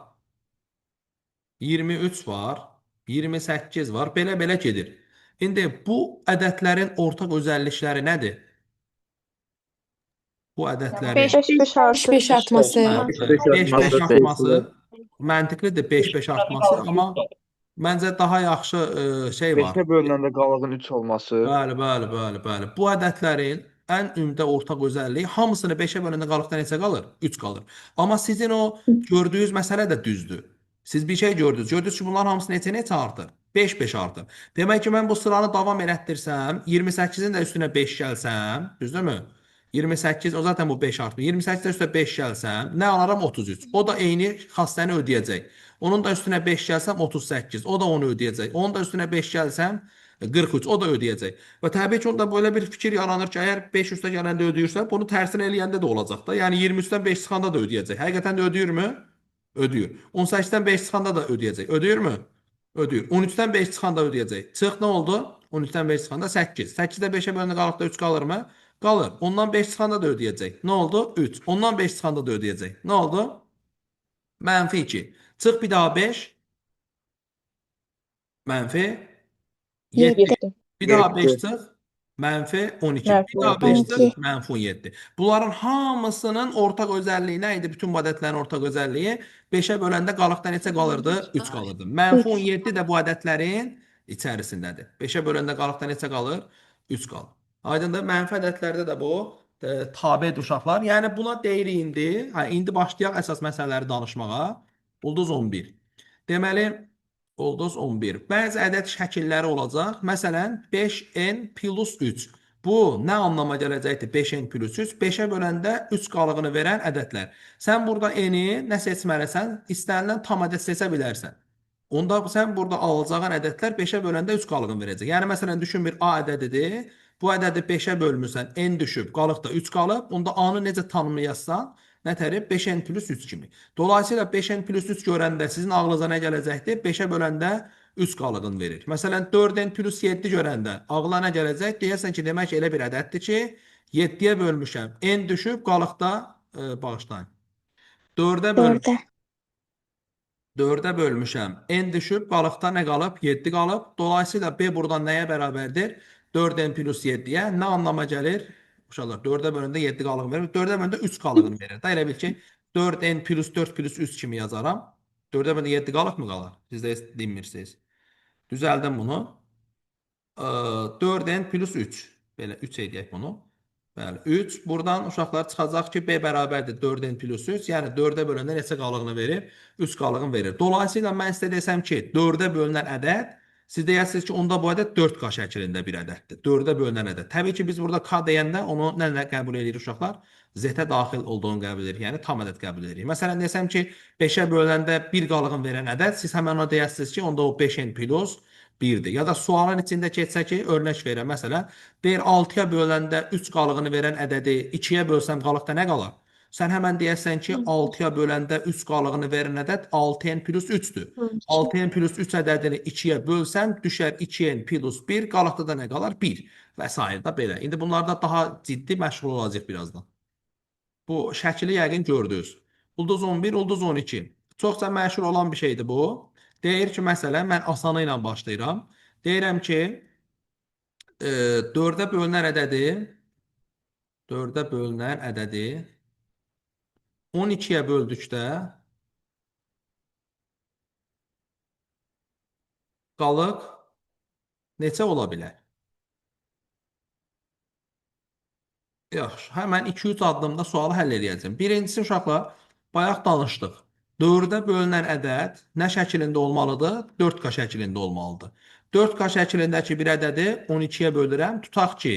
23 var, 28 var. Belə gedir. İndi bu ədədlərin ortaq özəllikləri nədir? Bu ədədlərin 5-5 artı 5 artması. 5-5 artması məntiqlidir 5-5 artması, amma məncə daha yaxşı şey var. 5-ə bölünəndə qalığın 3 olması. Bəli. Bu ədədlərin ən ümdə ortaq özəlliyi hamısını 5-ə böləndə qalıqda neçə qalır? 3 qalır. Amma sizin o gördüyünüz məsələ də düzdür. Siz bir şey gördünüz. Gördünüz ki, bunların hamısı neçə artır? 5-5 artır. Demək ki, mən bu sıranı davam elətdirsəm, 28-in də üstünə 5 gəlsəm, düzdürmü? 28, o zaten bu 5 artır. 28-də üstünə 5 gəlsəm, nə alaram? 33. O da eyni xassəni ödəyəcək. Onun da üstünə 5 gəlsəm 38. O da onu ödəyəcək. Onun da üstünə 5 gəlsəm 43. O da ödəyəcək. Və təbii ki, onda belə bir fikir yaranır ki, əgər 5 üstə gələndə ödəyirsə, bunu tərsinə eləyəndə də olacaq da. Yəni 23-dən 5 çıxanda da ödəyəcək. Həqiqətən də ödəyirmi? Ödəyir. 18-dən 5 çıxanda da ödəyəcək. Ödəyirmi? Ödəyir. 13-dən 5 çıxanda ödəyəcək. Çıx nə oldu? 13-dən 5 çıxanda 8. 8-də 5-ə bölündə qalıqda 3 qalırmı? Qalır. Ondan 5 çıxanda da ödəyəcək. Nə oldu? 3. Ondan 5 çıxanda da ödəyəcək. Nə oldu? -2. Çıx bir daha 5. -7. 7. Bir daha 5 çıx. -12. Bir daha 5 çıx. -17. Bunların hamısının ortaq özəlliyi nə idi? Bütün bu ədədlərin ortaq özəlliyi 5-ə böləndə qalıqda neçə qalırdı? 3 qalırdı. -17 də bu ədədlərin içərisindədir. 5-ə böləndə qalıqda neçə qalır? 3 qalır. Aydındır? Mənfi ədədlərdə də bu tabedir uşaqlar. Yəni buna deyirik indi. İndi başlayaq əsas məsələləri danışmağa. Ulduz 11. Deməli, ulduz 11. Bəzi ədəd şəkilləri olacaq. Məsələn, 5n plus 3. Bu nə anlama gələcəkdir? 5n plus 3. 5-ə böləndə 3 qalığını verən ədədlər. Sən burada n-i nə seçməlisən? İstənilən tam ədəd seçə bilərsən. Onda sən burada alacağın ədədlər 5-ə böləndə 3 qalığını verəcək. Yəni, məsələn, düşün bir A ədədidir. Bu ədədi 5-ə bölmüsən, n düşüb, qalıqda 3 qalıb. Onda A-nı necə tanımlayassan, nətəri 5n plus 3 kimi. Dolayısıyla 5n plus 3 görəndə sizin ağlınıza nə gələcəkdir? 5-ə böləndə 3 qalığını verir. Məsələn, 4n plus 7 görəndə ağla nə gələcək? Deyəsən ki, demək elə bir ədəddir ki, 7-yə bölmüşəm, n düşüb, qalıqda, bağışlayın, 4-ə bölmüşəm. 4-ə bölmüşəm, n düşüb, qalıqda nə qalıb? 7 qalıb. Dolayısıyla B buradan nəyə bərabərdir? 4n plus 7-yə nə anlama gəlir? Uşaqlar, 4-ə bölündə 7 qalığını verir. 4-ə bölündə 3 qalığını verir. Da elə bil ki, 4n plus 4 plus 3 kimi yazaram. 4-ə bölündə 7 qalıq mı qalır? Siz də dinmirsiniz. Düzəldim bunu. 4n plus 3. Belə 3 edək bunu. Bəli, 3. Buradan uşaqlar çıxacaq ki, B bərabərdir 4n plus 3. Yəni 4-ə bölündə neçə qalığını verir? 3 qalığını verir. Dolayısıyla mən sizə desəm ki, 4-ə bölünən ədəd, siz deyərsiniz ki, onda bu ədəd 4K şəklində bir ədəddir. 4-ə bölünən ədəd. Təbii ki, biz burada K deyəndə onu nə qəbul edirik uşaqlar? Z-ə daxil olduğunu qəbul edirik. Yəni tam ədəd qəbul edirik. Məsələn, desəm ki, 5-ə böləndə 1 qalığını verən ədəd, siz həmən ona deyərsiniz ki, onda o 5n plus 1-dir. Ya da sualın içində keçsə ki, örnək verəm. Məsələn, deyir 6-ya böləndə 3 qalığını verən ədədi 2-yə bölsəm qalıqda nə qalır? Sən həmən deyəsən ki, 6-ya böləndə 3 qalığını verən ədəd 6n plus 3-dür. 6n plus 3 ədədini 2-yə bölsən, düşər 2n plus 1, qalıqda da nə qalar? 1 və s. da belə. İndi bunlarda daha ciddi məşğul olacaq birazdan. Bu şəkili yəqin gördünüz. Ulduz 11, ulduz 12. Çoxca məşhur olan bir şeydir bu. Deyir ki, məsələn, mən asanı ilə başlayıram. Deyirəm ki, 4-ə bölünən ədədi 12-yə böldükdə qalıq neçə ola bilər? Yaxşı, həmən 2-3 addımda sualı həll edəcəm. Birincisi, uşaqlar, bayaq danışdıq. 4-ə bölünən ədəd nə şəklində olmalıdır? 4K şəklində olmalıdır. 4K şəklindəki bir ədədi 12-yə bölürəm. Tutaq ki,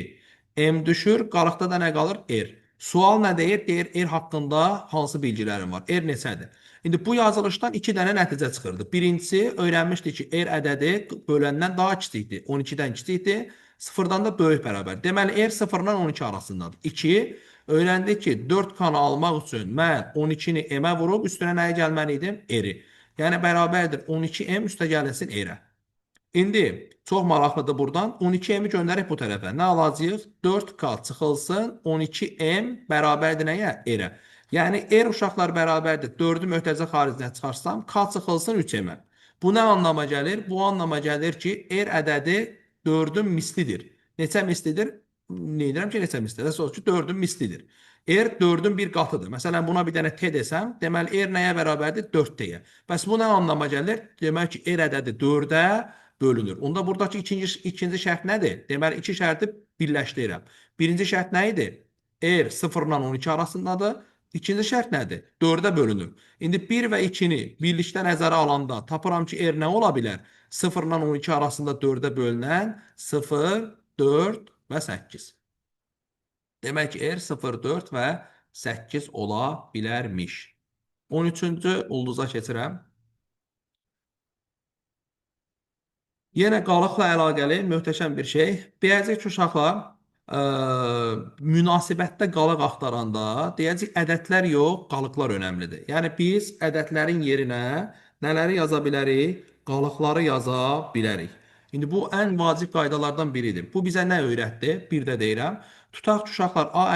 M düşür, qalıqda da nə qalır? R. Sual nə deyir? Deyir, R haqqında hansı bilgilərim var? R neçədir? İndi bu yazılışdan 2 dənə nəticə çıxırdı. Birincisi, öyrənmişdik ki, R ədədi böləndən daha kiçikdir. 12-dən kiçikdir. Sıfırdan da böyük bərabər. Deməli, R 0-dan 12 arasındadır. 2, öyrəndik ki, 4K-nı almaq üçün mən 12-ni M-ə vurub, üstünə nəyə gəlməli idim? R-i. Yəni, bərabərdir 12M üstə gəlinsin R-ə. İndi, çox maraqlıdır buradan. 12M-i göndərək bu tərəfə. Nə alacağıq? 4K çıxılsın, 12M bərabərdir nəyə? R-ə. Yəni, R uşaqlar bərabərdir. 4-ü möhtəzə xaricinə çıxarsam, K çıxılsın 3M-ə. Bu nə anlama gəlir? Bu anlama gəlir ki, R ədədi 4-ün mislidir. Neçə mislidir? Neydirəm ki, neçə mislidir? Sonra ki, 4-ün mislidir. R 4-ün bir qatıdır. Məsələn, buna bir dənə T desəm, deməli, R nəyə bərabərdir? 4T-yə. Bəs bu nə anlama gəlir? Demək ki, R ədədi 4-ə bölünür. Onda buradakı ikinci şərt nədir? Deməli, iki şərti birləşdirirəm. Birinci şərt nə idi? R 0-dan 12 arasındadır. İkinci şərt nədir? 4-ə bölünür. İndi 1 və 2-ni birlikdə nəzərə alanda tapıram ki, R nə ola bilər? 0-dan 12 arasında 4-ə bölünən 0, 4 və 8. Demək ki, R 0, 4 və 8 ola bilərmiş. 13-cü ulduza keçirəm. Yenə qalıqla əlaqəli möhtəşəm bir şey. Deyəcək ki, uşaqlar, münasibətdə qalıq axtaranda deyəcək ədədlər yox, qalıqlar önəmlidir. Yəni biz ədədlərin yerinə nələri yaza bilərik? Qalıqları yaza bilərik. İndi bu ən vacib qaydalardan biridir. Bu bizə nə öyrətdi? Bir də deyirəm. Tutaq ki, uşaqlar A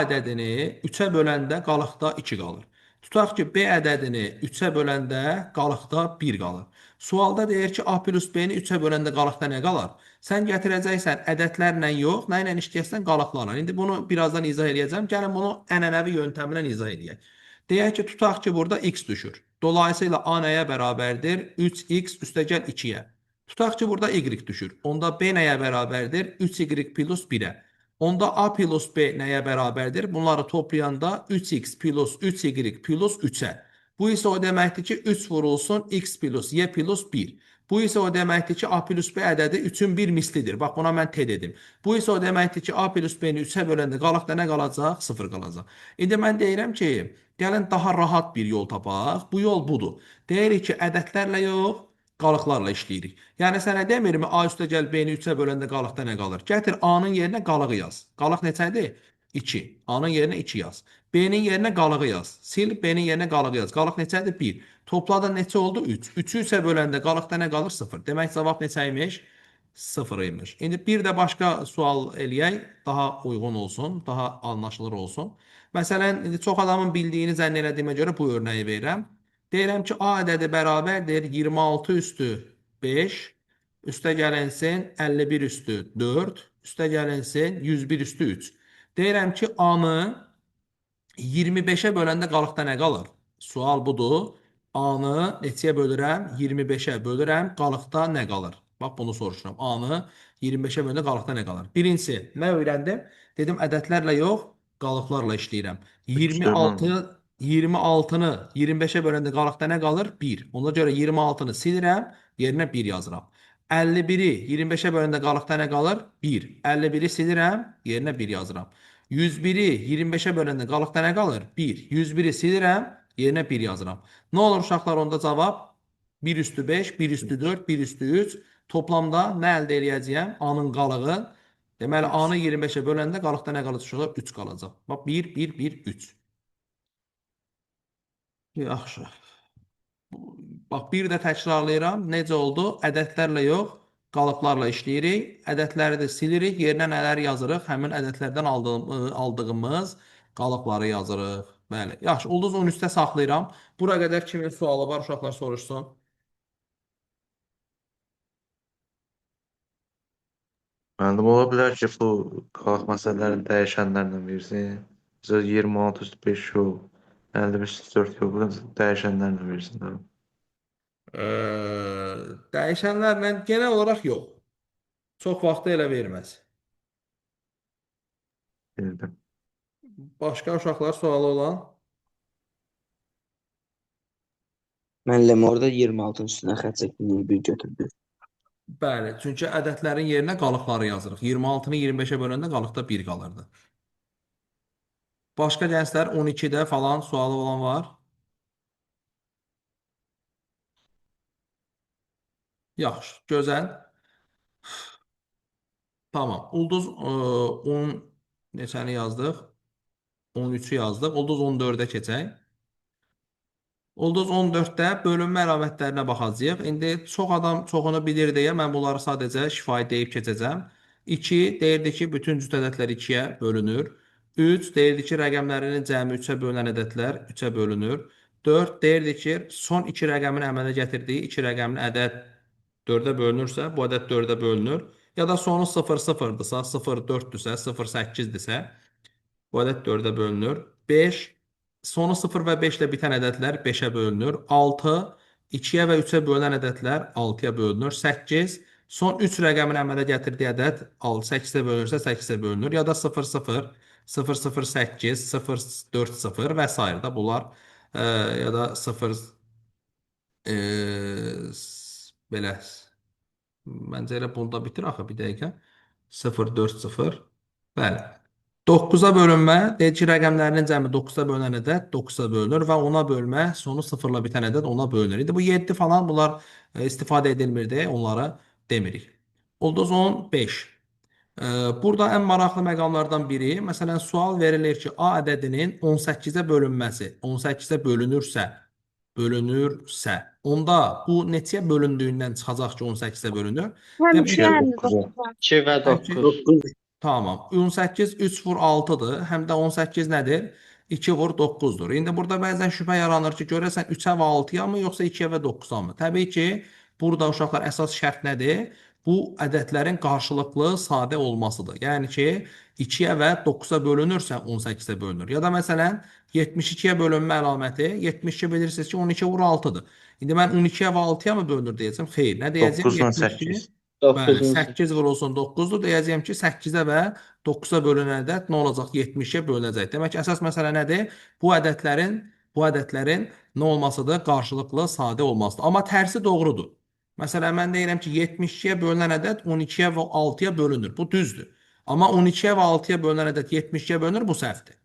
ədədini 3-ə böləndə qalıqda 2 qalır. Tutaq ki, B ədədini 3-ə böləndə qalıqda 1 qalır. Sualda deyir ki, A plus B-ni 3-ə böləndə qalıqda nə qalar? Sən gətirəcəksən ədədlərlə yox, nə ilə işləyəcəksən? Qalıqlarla. İndi bunu birazdan izah edəcəm. Gəlin bunu ənənəvi yöntəmlə izah edək. Deyək ki, tutaq ki, burada x düşür. Dolayısıyla A nəyə bərabərdir? 3x üstəgəl 2-yə. Tutaq ki, burada y düşür. Onda B nəyə bərabərdir? 3y plus 1-ə. Onda A plus B nəyə bərabərdir? Bunları toplayanda 3x plus 3y plus 3-ə. Bu isə o deməkdir ki, 3 vurulsun x plus y plus 1. Bu isə o deməkdir ki, A plus B ədədi 3-ün bir mislidir. Bax, buna mən T dedim. Bu isə o deməkdir ki, A plus B-ni 3-ə böləndə qalıqda nə qalacaq? 0 qalacaq. İndi mən deyirəm ki, gəlin daha rahat bir yol tapaq. Bu yol budur. Deyirik ki, ədədlərlə yox, qalıqlarla işləyirik. Yəni, sənə demirmi, A üstə gəl B-ni 3-ə böləndə qalıqda nə qalır? Gətir, A-nın yerinə qalığı yaz. Qalıq neçədir? 2. A-nın yerinə 2 yaz. B-nin yerinə qalığı yaz. Sil, B-nin yerinə qalığı yaz. Qalıq neçədir? 1. Toplada neçə oldu? 3. 3-ü 3-ə böləndə qalıqda nə qalır? 0. Demək, cavab neçə imiş? 0 imiş. İndi bir də başqa sual eləyək. Daha uyğun olsun, daha anlaşılır olsun. Məsələn, çox adamın bildiyini zənn elədiyimə görə bu örnəyi verirəm. Deyirəm ki, A ədədi bərabərdir 26 üstü 5, üstə gəlinsin 51 üstü 4, üstə gəlinsin 101 üstü 3. Deyirəm ki, A-nı 25-ə böləndə qalıqda nə qalır? Sual budur. A-nı neçəyə bölürəm? 25-ə bölürəm, qalıqda nə qalır? Bax, bunu soruşuram. A-nı 25-ə böləndə qalıqda nə qalır? Birincisi, nə öyrəndim? Dedim, ədədlərlə yox, qalıqlarla işləyirəm. 26-nı 25-ə böləndə qalıqda nə qalır? 1. Ona görə 26-nı silirəm, yerinə 1 yazıram. 51-i 25-ə böləndə qalıqda nə qalır? 1. 51-i silirəm, yerinə 1 yazıram. 101-i 25-ə böləndə qalıqda nə qalır? 1. 101-i silirəm, yerinə 1 yazıram. Nə olur uşaqlar, onda cavab 1 üstü 5, 1 üstü 4, 1 üstü 3. Toplamda nə əldə eləyəcəyəm? A-nın qalığı Deməli, Üç. A-nı 25-ə böləndə qalıqda nə qalacaq olar? 3 qalacaq. Bax, 1, 1, 1, 3. Yaxşı. Bax, bir də təkrarlayıram. Necə oldu? Ədədlərlə yox, qalıqlarla işləyirik. Ədədləri də silirik. Yerinə nələr yazırıq? Həmin ədədlərdən aldığımız qalıqları yazırıq. Bəli. Yaxşı, ulduz 13-də saxlayıram. Bura qədər kimin sualı var? Uşaqlar soruşsun. Müəllim, ola bilər ki, bu qalaq məsələlərini dəyişənlərlə versin. Bizə 26 üstü 5 yox. 55 üstü 4 yox. Bu dəyişənlərlə versin. Tamam. Dəyişənlərlə genel olaraq yox. Çox vaxtı elə verməz. Bildim. Başqa uşaqlar sualı olan? Müəllim, orada 26-ın üstünə xətt çəkdiyini bir götürdü. Bəli, çünki ədədlərin yerinə qalıqları yazırıq. 26-nı 25-ə böləndə qalıqda 1 qalırdı. Başqa gənclər 12-də falan sualı olan var? Yaxşı, gözəl. Tamam. Ulduz 10 neçəni yazdıq? 13-ü yazdıq. Ulduz 14-ə keçək. Ulduz 14-də bölünmə əlamətlərinə baxacağıq. İndi çox adam çoxunu bilir deyə mən bunları sadəcə şifahi deyib keçəcəm. 2 deyirdi ki, bütün cüt ədədlər 2-yə bölünür. 3 deyirdi ki, rəqəmlərinin cəmi 3-ə bölünən ədədlər 3-ə bölünür. 4 deyirdi ki, son 2 rəqəmin əmələ gətirdiyi 2 rəqəmin ədəd 4-ə bölünürsə, bu ədəd 4-ə bölünür. Ya da sonu 0-0-dırsa, 0-4-dürsə, 0-8-dirsə, bu ədəd 4-ə bölünür. 5 sonu 0 və 5 ilə bitən ədədlər 5-ə bölünür. 6 2-yə və 3-ə bölünən ədədlər 6-ya bölünür. 8 son 3 rəqəmin əmələ gətirdiyi ədəd 8-ə bölünürsə 8-ə bölünür. Ya da 0-0, 0-0-8, 0-4-0 və s. da bunlar ya da 0 belə məncə elə bunda bitir axı bir dəqiqə. 0-4-0. Bəli. 9-a bölünmə, deyir ki, rəqəmlərinin cəmi 9-a bölünən ədəd 9-a bölünür və 10-a bölmə sonu 0-la bitən ədəd 10-a bölünür. İndi bu 7 falan bunlar istifadə edilmir deyə onlara demirik. Ulduz 15. Burada ən maraqlı məqamlardan biri, məsələn, sual verilir ki, A ədədinin 18-ə bölünməsi 18-ə bölünürsə, onda bu neçəyə bölündüyündən çıxacaq ki, 18-ə bölünür? Demək 2-yə ki, 9-a. 2 və 9. Tamam. 18 3 vur 6-dır. Həm də 18 nədir? 2 vur 9-dur. İndi burada bəzən şübhə yaranır ki, görəsən 3-ə və 6-ya mı, yoxsa 2-yə və 9-a mı? Təbii ki, burada uşaqlar əsas şərt nədir? Bu ədədlərin qarşılıqlı sadə olmasıdır. Yəni ki, 2-yə və 9-a bölünürsə 18-ə bölünür. Ya da məsələn 72-yə bölünmə əlaməti 72 bilirsiniz ki, 12 vur 6-dır. İndi mən 12-yə və 6-ya mı bölünür deyəcəm? Xeyr. Nə deyəcəm? 9-dan 72. 8. Bəli, 8 vurulsun 9-dur. Deyəcəyəm ki, 8-ə və 9-a bölünən ədəd nə olacaq? 70-ə bölünəcək. Demək ki, əsas məsələ nədir? Bu ədədlərin nə olmasıdır? Qarşılıqlı sadə olmasıdır. Amma tərsi doğrudur. Məsələn, mən deyirəm ki, 72-yə bölünən ədəd 12-yə və 6-ya bölünür. Bu düzdür. Amma 12-yə və 6-ya bölünən ədəd 72-yə bölünür, bu səhvdir.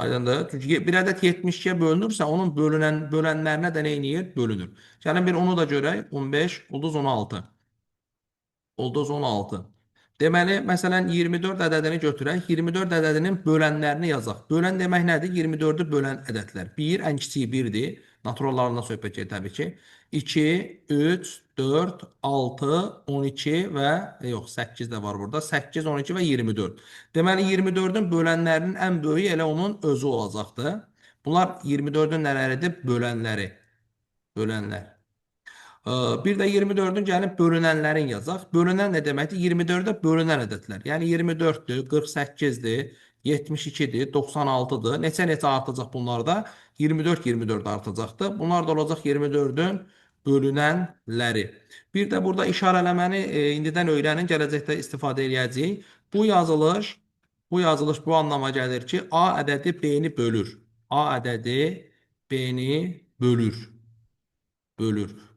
Aydındır. Çünki bir ədəd 72-yə bölünürsə, onun bölənlərinə də nə eləyir? Bölünür. Gəlin bir onu da görək. 15, ulduz 16. Ulduz 16. Deməli, məsələn, 24 ədədini götürək. 24 ədədinin bölənlərini yazaq. Bölən demək nədir? 24-ü bölən ədədlər. 1, ən kiçiyi 1-dir. Naturallarından söhbət gedir təbii ki. 2, 3, 4, 6, 12 və yox, 8 də var burada. 8, 12 və 24. Deməli, 24-ün bölənlərinin ən böyüyü elə onun özü olacaqdır. Bunlar 24-ün nələridir? Bölənləri. Bölənlər. Bir də 24-ün gəlib bölünənlərin yazaq. Bölünən nə deməkdir? 24-də bölünən ədədlər. Yəni 24-dür, 48-dir, 72-dir, 96-dır. Neçə artacaq bunlarda? 24 artacaqdır. Bunlar da olacaq 24-ün bölünənləri. Bir də burada işarələməni indidən öyrənin, gələcəkdə istifadə edəcəyik. Bu yazılış bu anlama gəlir ki, A ədədi B-ni bölür. A ədədi B-ni bölür.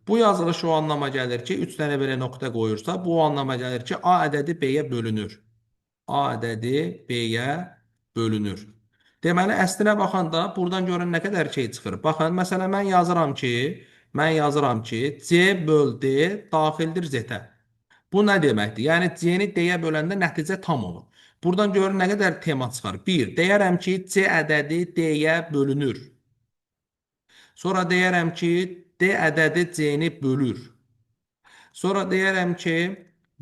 Bu yazılış o anlama gəlir ki, 3 dənə belə nöqtə qoyursa, bu anlama gəlir ki, A ədədi B-yə bölünür. A ədədi B-yə bölünür. Deməli, əslinə baxanda buradan görün nə qədər şey çıxır. Baxın, məsələn, mən yazıram ki, C böl D daxildir Z-ə. Bu nə deməkdir? Yəni C-ni D-yə böləndə nəticə tam olur. Buradan görün nə qədər tema çıxar. 1. Deyərəm ki, C ədədi D-yə bölünür. Sonra deyərəm ki, D ədədi C-ni bölür. Sonra deyərəm ki,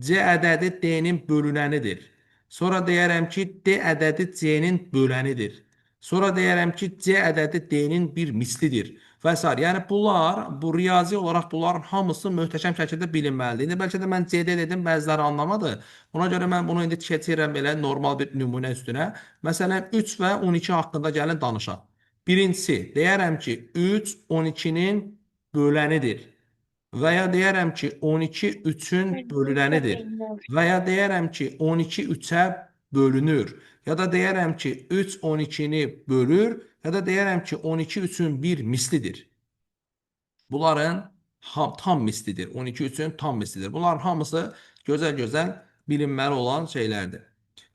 C ədədi D-nin bölünənidir. Sonra deyərəm ki, D ədədi C-nin bölənidir. Sonra deyərəm ki, C ədədi D-nin bir mislidir və s. Yəni bunlar, bu riyazi olaraq bunların hamısı möhtəşəm şəkildə bilinməlidir. İndi bəlkə də mən CD dedim, bəziləri anlamadı. Ona görə mən bunu indi keçirəm belə normal bir nümunə üstünə. Məsələn, 3 və 12 haqqında gəlin danışaq. Birincisi, deyərəm ki, 3 12-nin bölənidir. Və ya deyərəm ki, 12 3-ün bölünənidir. Və ya deyərəm ki, 12 3-ə bölünür. Ya da deyərəm ki, 3 12-ni bölür. Ya da deyərəm ki, 12 3-ün bir mislidir. Bunların tam mislidir. 12 3-ün tam mislidir. Bunların hamısı gözəl-gözəl bilinməli olan şeylərdir.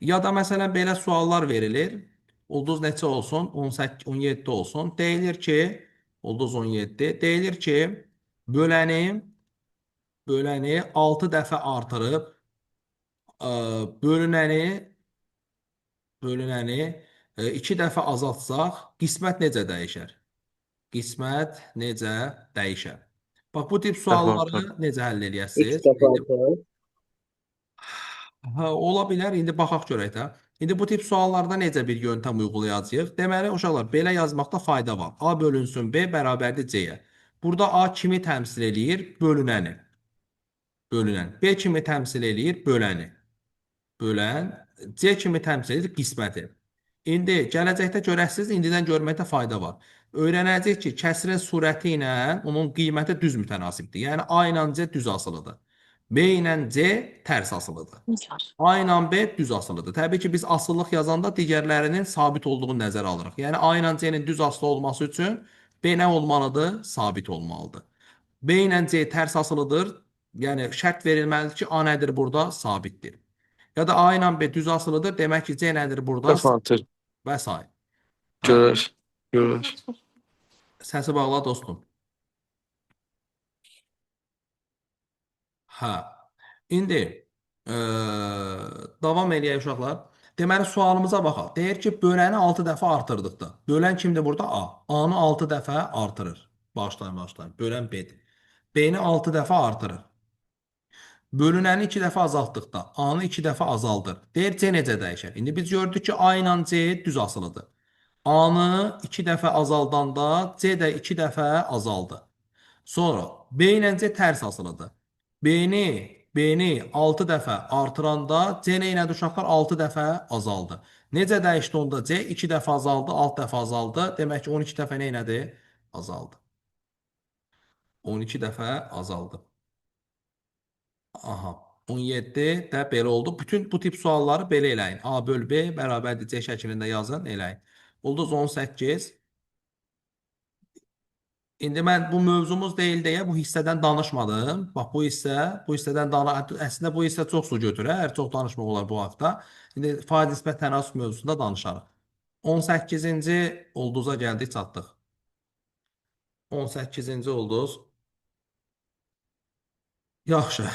Ya da məsələn belə suallar verilir. Ulduz neçə olsun? 18, 17 olsun. Deyilir ki, ulduz 17. Deyilir ki, böləni 6 dəfə artırıb bölünəni 2 dəfə azaltsaq qismət necə dəyişər? Qismət necə dəyişər? Bax, bu tip sualları necə həll edəsiniz? 3 dəfə artır. Ola bilər. İndi baxaq görək də. İndi bu tip suallarda necə bir yöntəm uyğulayacağıq? Deməli, uşaqlar, belə yazmaqda fayda var. A bölünsün B bərabərdir C-yə. Burada A kimi təmsil eləyir? Bölünəni. Bölünən. B kimi təmsil eləyir? Böləni. Bölən. C kimi təmsil edir? Qisməti. İndi gələcəkdə görəsiniz, indidən görməkdə fayda var. Öyrənəcək ki, kəsrin surəti ilə onun qiyməti düz mütənasibdir. Yəni A ilə C düz asılıdır. B ilə C tərs asılıdır. A ilə B düz asılıdır. Təbii ki, biz asıllıq yazanda digərlərinin sabit olduğunu nəzərə alırıq. Yəni A ilə C-nin düz asılı olması üçün B nə olmalıdır? Sabit olmalıdır. B ilə C tərs asılıdır. Yəni şərt verilməlidir ki, A nədir burada? Sabitdir. Ya da A ilə B düz asılıdır. Demək ki, C nədir burada? Dəfə artır. Və s. Görür. Səsi bağla dostum. Hə. İndi davam eləyək uşaqlar. Deməli, sualımıza baxaq. Deyir ki, böləni 6 dəfə artırdıqda. Bölən kimdir burada? A. A-nı 6 dəfə artırır. Başlayın. Bölən B-dir. B-ni 6 dəfə artırır. Bölünəni 2 dəfə azaltdıqda A-nı 2 dəfə azaldır. Deyir C necə dəyişər? İndi biz gördük ki, A ilə C düz asılıdır. A-nı 2 dəfə azaldanda C də 2 dəfə azaldı. Sonra B ilə C tərs asılıdır. B-ni 6 dəfə artıranda C nə elədi uşaqlar? 6 dəfə azaldı. Necə dəyişdi onda C? 2 dəfə azaldı, 6 dəfə azaldı. Demək ki, 12 dəfə nə elədi? Azaldı. 12 dəfə azaldı. Aha. 17 də belə oldu. Bütün bu tip sualları belə eləyin. A böl B bərabərdir C şəklində yazın, eləyin. Ulduz 18. İndi mən bu mövzumuz deyil deyə bu hissədən danışmadım. Bax, bu hissədən əslində bu hissə çox su götürər. Çox danışmaq olar bu haqda. İndi faiz nisbət tənasüb mövzusunda danışarıq. 18-ci ulduza gəldik, çatdıq. 18-ci ulduz. Yaxşı.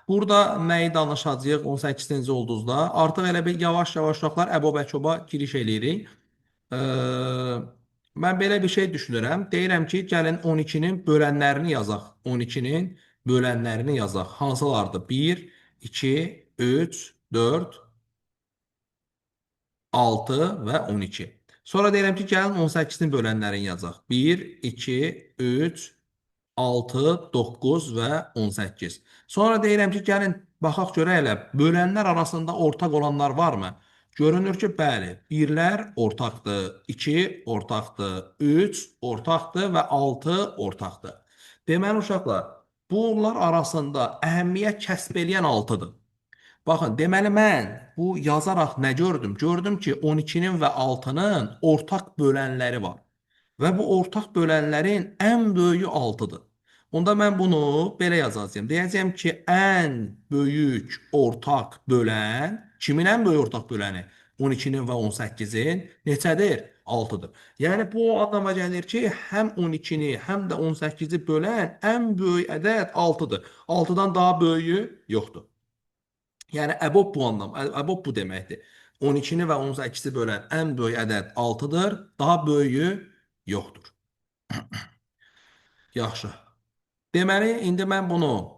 Burada nəyi danışacağıq 18-ci ulduzda? Artıq elə bir yavaş-yavaş uşaqlar əbob-əkoba giriş eləyirik. Mən belə bir şey düşünürəm. Deyirəm ki, gəlin 12-nin bölənlərini yazaq. 12-nin bölənlərini yazaq. Hansılardır? 1, 2, 3, 4, 6 və 12. Sonra deyirəm ki, gəlin 18-nin bölənlərini yazaq. 1, 2, 3, 6, 9 və 18. Sonra deyirəm ki, gəlin baxaq görək elə bölənlər arasında ortaq olanlar varmı? Görünür ki, bəli, 1-lər ortaqdır, 2 ortaqdır, 3 ortaqdır və 6 ortaqdır. Deməli uşaqlar, bunlar arasında əhəmiyyət kəsb eləyən 6-dır. Baxın, deməli mən bu yazaraq nə gördüm? Gördüm ki, 12-nin və 6-nın ortaq bölənləri var. Və bu ortaq bölənlərin ən böyüyü 6-dır. Onda mən bunu belə yazacağım. Deyəcəyəm ki, ən böyük ortaq bölən, kimin ən böyük ortaq böləni? 12-nin və 18-in neçədir? 6-dır. Yəni bu anlama gəlir ki, həm 12-ni, həm də 18-i bölən ən böyük ədəd 6-dır. 6-dan daha böyüyü yoxdur. Yəni əbob bu anlam, əbob bu deməkdir. 12-ni və 18-i bölən ən böyük ədəd 6-dır, daha böyüyü yoxdur. Yaxşı. Deməli, indi mən bunu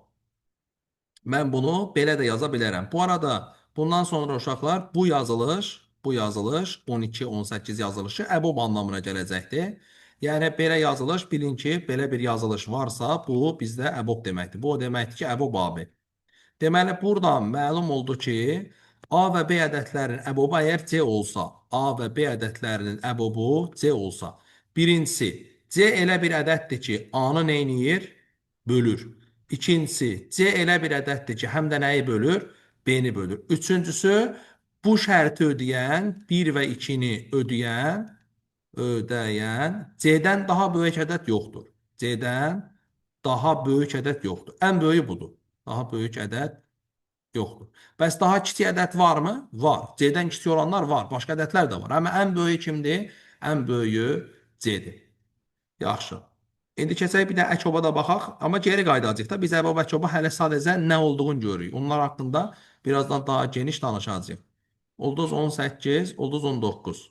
belə də yaza bilərəm. Bu arada bundan sonra uşaqlar bu yazılış 12-18 yazılışı əbob anlamına gələcəkdir. Yəni belə yazılış bilin ki, belə bir yazılış varsa, bu bizdə əbob deməkdir. Bu o deməkdir ki, əbob abi. Deməli, buradan məlum oldu ki, A və B ədədlərinin əbobu əgər C olsa, A və B ədədlərinin əbobu C olsa, birincisi, C elə bir ədəddir ki, A-nı neyniyir? Bölür. İkincisi, C elə bir ədəddir ki, həm də nəyi bölür? B-ni bölür. Üçüncüsü, bu şərti ödəyən, 1 və 2-ni ödəyən C-dən daha böyük ədəd yoxdur. C-dən daha böyük ədəd yoxdur. Ən böyüyü budur. Daha böyük ədəd yoxdur. Bəs daha kiçik ədəd varmı? Var. C-dən kiçik olanlar var. Başqa ədədlər də var. Amma ən böyüyü kimdir? Ən böyüyü C-dir. Yaxşı. İndi keçək bir də əkoba da baxaq. Amma geri qayıdacaq da. Biz əbob əkoba hələ sadəcə nə olduğunu görürük. Onlar haqqında birazdan daha geniş danışacağıq. Ulduz 18, ulduz 19.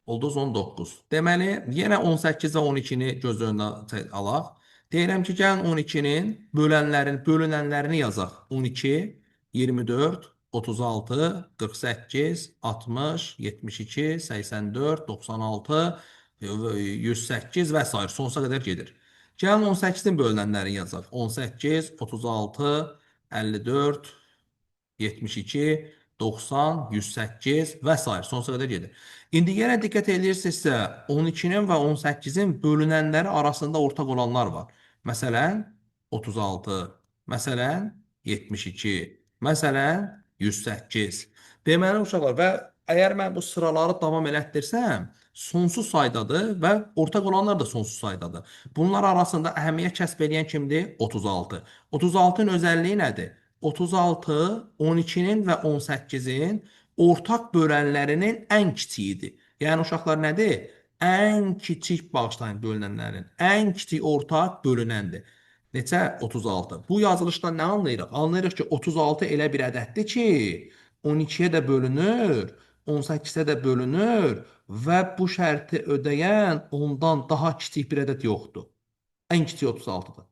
Ulduz 19. Deməli, yenə 18 və 12-ni göz önünə alaq. Deyirəm ki, gəlin 12-nin bölünənlərini yazaq. 12, 24, 36, 48, 60, 72, 84, 96, 108 və s. Sonsuza qədər gedir. Gəlin 18-in bölünənlərini yazaq. 18, 36, 54, 72, 90, 108 və s. Sonsuza qədər gedir. İndi yenə diqqət edirsinizsə, 12-nin və 18-in bölünənləri arasında ortaq olanlar var. Məsələn, 36, məsələn, 72, məsələn, 108. Deməli, uşaqlar, və əgər mən bu sıraları davam elətdirsəm, sonsuz saydadır və ortaq olanlar da sonsuz saydadır. Bunlar arasında əhəmiyyət kəsb edən kimdir? 36. 36-ın özəlliyi nədir? 36, 12-nin və 18-in ortaq bölənlərinin ən kiçiyidir. Yəni, uşaqlar nədir? Ən kiçik bağışlayın bölünənlərin. Ən kiçik ortaq bölünəndir. Neçə? 36. Bu yazılışdan nə anlayırıq? Anlayırıq ki, 36 elə bir ədəddir ki, 12-yə də bölünür, 18-ə də bölünür və bu şərti ödəyən ondan daha kiçik bir ədəd yoxdur. Ən kiçik 36-dır.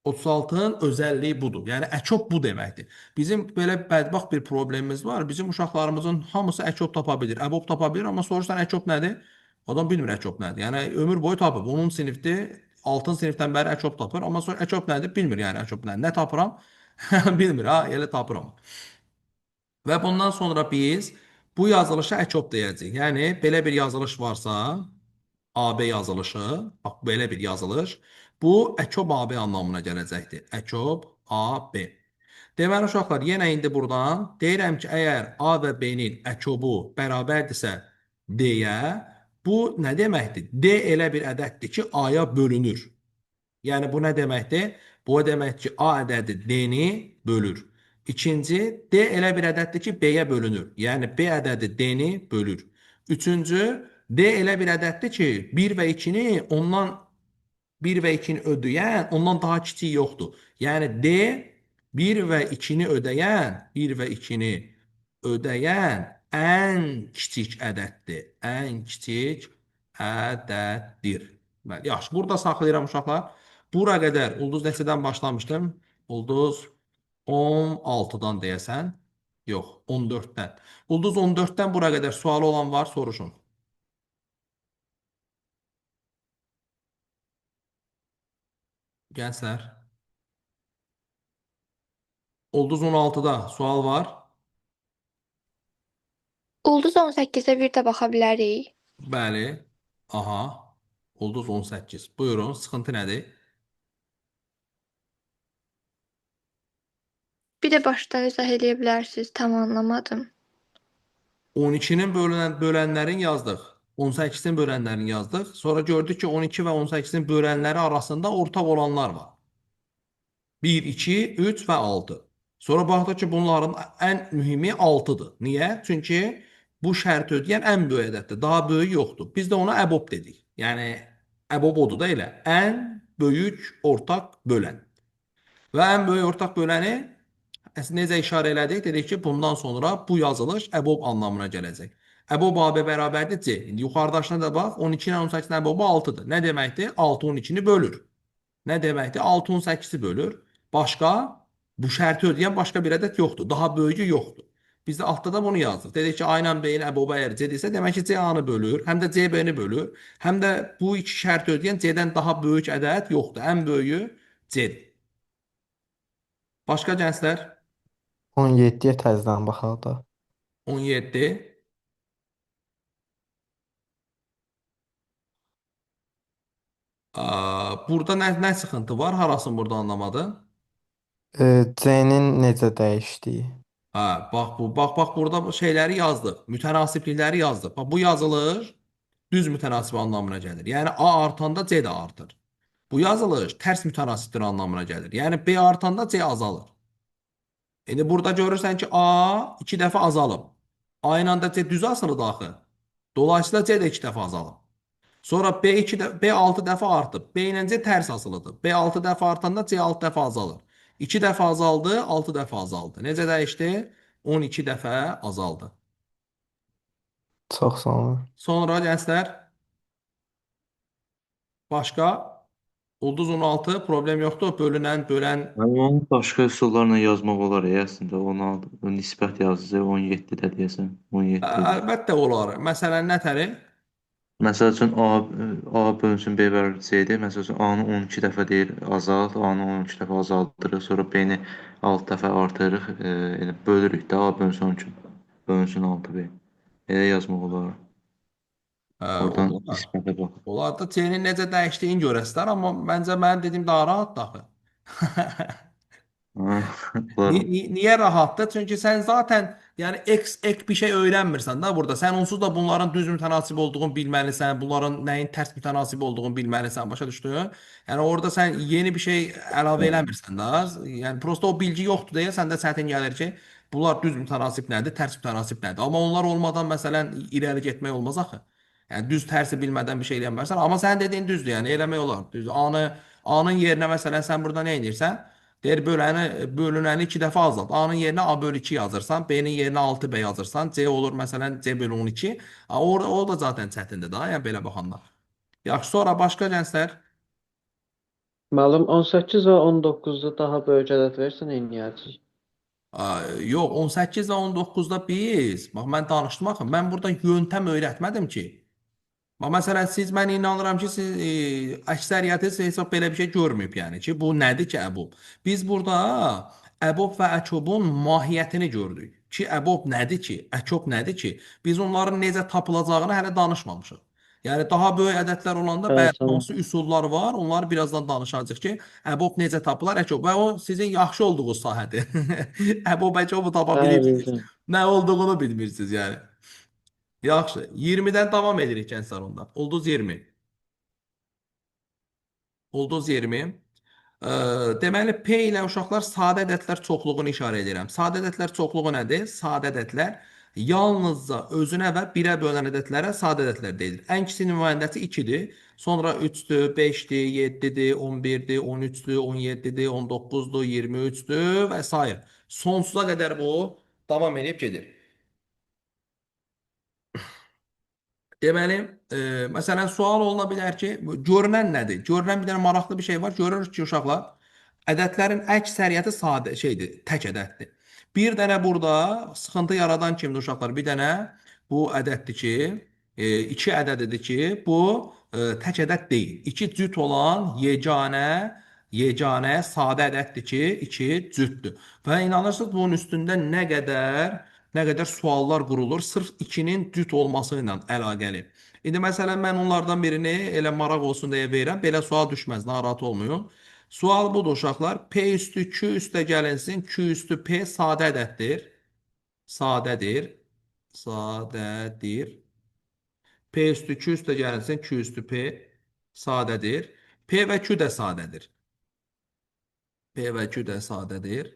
36-nın özəlliyi budur. Yəni, əkob bu deməkdir. Bizim belə bədbaxt bir problemimiz var. Bizim uşaqlarımızın hamısı əkob tapa bilir, əbob tapa bilir, amma soruşsan əkob nədir? Adam bilmir əkob nədir. Yəni, ömür boyu tapıb. Onun sinifdir, 6 sinifdən bəri əkob tapır, amma sonra əkob nədir? Bilmir yəni əkob nədir. Nə tapıram? Bilmir, ha, elə tapıram. Və bundan sonra biz bu yazılışa əkob deyəcəyik. Yəni, belə bir yazılış varsa, AB yazılışı, bax, belə bir yazılış, bu əkob AB anlamına gələcəkdir. Əkob AB. Deməli, uşaqlar, yenə indi buradan deyirəm ki, əgər A və B-nin əkobu bərabərdirsə D-yə, bu nə deməkdir? D elə bir ədəddir ki, A-ya bölünür. Yəni, bu nə deməkdir? Bu o deməkdir ki, A ədədi D-ni bölür. İkinci, D elə bir ədəddir ki, B-yə bölünür. Yəni, B ədədi D-ni bölür. Üçüncü, D elə bir ədəddir ki, 1 və 2-ni ondan 1 və 2-ni ödəyən ondan daha kiçik yoxdur. Yəni, D 1 və 2-ni ödəyən ən kiçik ədəddir. Ən kiçik ədəddir. Bəli, yaxşı. Burada saxlayıram uşaqlar. Bura qədər ulduz neçədən başlamışdım? Ulduz 16-dan deyəsən. Yox, 14-dən. Ulduz 14-dən bura qədər sualı olan var, soruşun. Gənclər. Ulduz 16-da sual var. Ulduz 18-ə bir də baxa bilərik. Bəli. Aha. Ulduz 18. Buyurun, sıxıntı nədir? Bir də başdan izah edə bilərsiniz, tam anlamadım. 12-nin bölənlərini yazdıq. 18-in bölənlərini yazdıq. Sonra gördük ki, 12 və 18-in bölənləri arasında ortaq olanlar var. 1, 2, 3 və 6. Sonra baxdıq ki, bunların ən mühimi 6-dır. Niyə? Çünki bu şərti ödəyən ən böyük ədəddir. Daha böyük yoxdur. Biz də ona əbob dedik. Yəni, əbob odur da elə. Ən böyük ortaq bölən. Və ən böyük ortaq böləni necə işarə elədik? Dedik ki, bundan sonra bu yazılış EBOB anlamına gələcək. EBOB AB bərabərdir C. İndi yuxarıdakına da bax, 12 ilə 18-in EBOB-u 6-dır. Nə deməkdir? 6 12-ni bölür. Nə deməkdir? 6 18-i bölür. Başqa bu şərti ödəyən başqa bir ədəd yoxdur. Daha böyüyü yoxdur. Biz də altda da bunu yazdıq. Dedik ki, A ilə B-nin əbobu əgər C desə, demək ki, C A-nı bölür, həm də C B-ni bölür, həm də bu iki şərti ödəyən C-dən daha böyük ədəd yoxdur. Ən böyüyü C-dir. Başqa gənclər? 17-yə təzədən baxaq da. 17. Burada nə sıxıntı var? Harasını burada anlamadın? C-nin necə dəyişdiyi. Hə, bax burada bu şeyləri yazdıq. Mütənasiblikləri yazdıq. Bax bu yazılır düz mütənasib anlamına gəlir. Yəni A artanda C də artır. Bu yazılış tərs mütənasibdir anlamına gəlir. Yəni B artanda C azalır. İndi burada görürsən ki, A 2 dəfə azalıb. A ilə də C düz asılıdır axı. Dolayısıyla C də 2 dəfə azalıb. Sonra B 6 dəfə artıb. B ilə C tərs asılıdır. B 6 dəfə artanda C 6 dəfə azalır. 2 dəfə azaldı, 6 dəfə azaldı. Necə dəyişdi? 12 dəfə azaldı. Çox sağ olun. Sonra gənclər başqa ulduz 16 problem yoxdur. Bölən Yəni onu başqa üsullarla yazmaq olar əslində. Ona nisbət yazıcı 17 də deyəsən. 17. əlbəttə olar. Məsələn, nətəri? Məsəl üçün A bölünsün B bərabər C-dir. Məsəl üçün A-nı 12 dəfə deyir azalt, A-nı 12 dəfə azaltdırıq, sonra B-ni 6 dəfə artırırıq, elə bölürük də A bölünsün 12, bölünsün 6B. Elə yazmaq olar. Oradan Olar. nisbətə bax. Onlar da C-nin necə dəyişdiyini görəslər, amma məncə mənim dediyim daha rahatdır axı. Niyə rahatdır? Çünki sən zaten yəni ek bir şey öyrənmirsən də burada. Sən onsuz da bunların düz mütənasib olduğunu bilməlisən, bunların nəyin tərs mütənasib olduğunu bilməlisən, başa düşdün? Yəni orada sən yeni bir şey əlavə eləmirsən də. Yəni prosta o bilgi yoxdur deyə səndə çətin gəlir ki, bunlar düz mütənasib nədir, tərs mütənasib nədir? Amma onlar olmadan məsələn irəli getmək olmaz axı. Yəni düz tərsi bilmədən bir şey eləmirsən, amma sənin dediyin düzdür, yəni eləmək olar. Düz A-nın yerinə məsələn sən burada nə edirsən? Deyir bölünəni 2 dəfə azalt. A-nın yerinə A bölü 2 yazırsan, B-nin yerinə 6B yazırsan, C olur məsələn C bölü 12. O da zaten çətindir da, yəni belə baxanda. Yaxşı, sonra başqa gənclər? Müəllim 18 və 19-da daha böyük ədəd versən eləyəcəyik. Yox, 18 və 19-da biz, bax mən danışdım axı, mən burada yöntəm öyrətmədim ki. Məsələn, mən inanıram ki, siz əksəriyyəti heç vaxt belə bir şey görməyib, yəni ki, bu nədir ki, əbob? Biz burada əbob və əkobun mahiyyətini gördük. Ki, əbob nədir ki, əkob nədir ki? Biz onların necə tapılacağını hələ danışmamışıq. Yəni, daha böyük ədədlər olanda bəzi hansı üsullar var, onları birazdan danışacağıq ki, əbob necə tapılar, əkob. Və o sizin yaxşı olduğunuz sahədir. Əbob, əkobu tapa bilirsiniz. Nə olduğunu bilmirsiniz, yəni. Yaxşı, 20-dən davam edirik gənclər onda. Ulduz 20. Ulduz 20. Deməli, P ilə uşaqlar sadə ədədlər çoxluğunu işarə edirəm. Sadə ədədlər çoxluğu nədir? Sadə ədədlər yalnızca özünə və birə bölünən ədədlərə sadə ədədlər deyilir. Ən kiçik nümayəndəsi 2-dir. Sonra 3-dür, 5-dir, 7-dir, 11-dir, 13-dür, 17-dir, 19-dur, 23-dür və s. Sonsuza qədər bu davam edib gedir. Deməli, məsələn, sual oluna bilər ki, görünən nədir? Görünən bir dənə maraqlı bir şey var. Görürük ki, uşaqlar, ədədlərin əksəriyyəti sadə şeydir, tək ədəddir. Bir dənə burada sıxıntı yaradan kimdir uşaqlar? Bir dənə bu ədəddir ki, 2 ədədidir ki, bu tək ədəd deyil. 2 cüt olan yeganə sadə ədəddir ki, 2 cütdür. Və inanırsınız bunun üstündə nə qədər suallar qurulur sırf 2-nin cüt olması ilə əlaqəli. İndi məsələn mən onlardan birini elə maraq olsun deyə verirəm. Belə sual düşməz, narahat olmayın. Sual budur uşaqlar. P üstü Q üstə gəlinsin. Q üstü P sadə ədəddir. Sadədir. P üstü Q üstə gəlinsin. Q üstü P sadədir. P və Q də sadədir. P və Q də sadədir.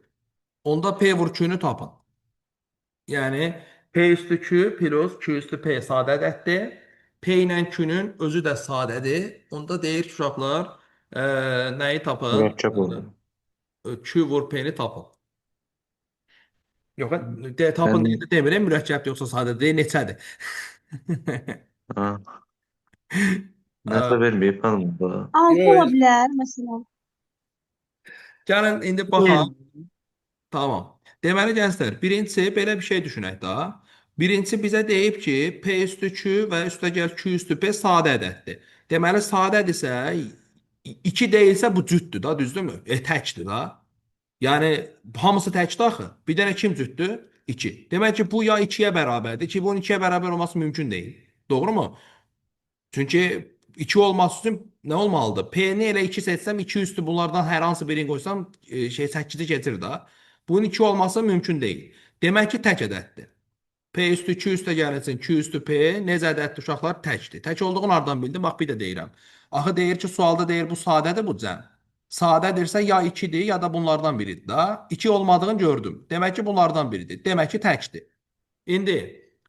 Onda P vur Q-nü tapın. Yəni P üstü Q plus Q üstü P sadə ədəddir. P ilə Q-nün özü də sadədir. Onda deyir ki, uşaqlar, nəyi tapın? Mürəkkəb olur. Q vur P-ni tapın. Yox, tapın Sən deyəndə demirəm mürəkkəbdir yoxsa sadədir, deyir neçədir. ha, Ə, nəsə verməyib xanım da. 6 ola yox, bilər məsələn. gəlin indi baxaq. Tamam. Deməli gənclər, birincisi belə bir şey düşünək də. Birincisi bizə deyib ki, P üstü Q və üstəgəl Q üstü P sadə ədəddir. Deməli sadədirsə 2 deyilsə bu cütdür da, düzdürmü? Təkdir da. Yəni hamısı təkdir axı. Bir dənə kim cütdür? 2. Demək ki, bu ya 2-yə bərabərdir ki, bunun 2-yə bərabər olması mümkün deyil. Doğrumu? Çünki 2 olması üçün nə olmalıdır? P-ni elə 2 seçsəm 2 üstü bunlardan hər hansı birini qoysam 8-i keçir də. Bunun 2 olması mümkün deyil. Demək ki, tək ədəddir. P üstü Q üstə gəlinsin, Q üstü P necə ədəddir uşaqlar? Təkdir. Tək olduğunu hardan bildim? Bax bir də deyirəm. Axı deyir ki, sualda deyir bu sadədir bu cəm. Sadədirsə ya 2-dir ya da bunlardan biridir da. 2 olmadığını gördüm. Demək ki, bunlardan biridir. Demək ki, təkdir. İndi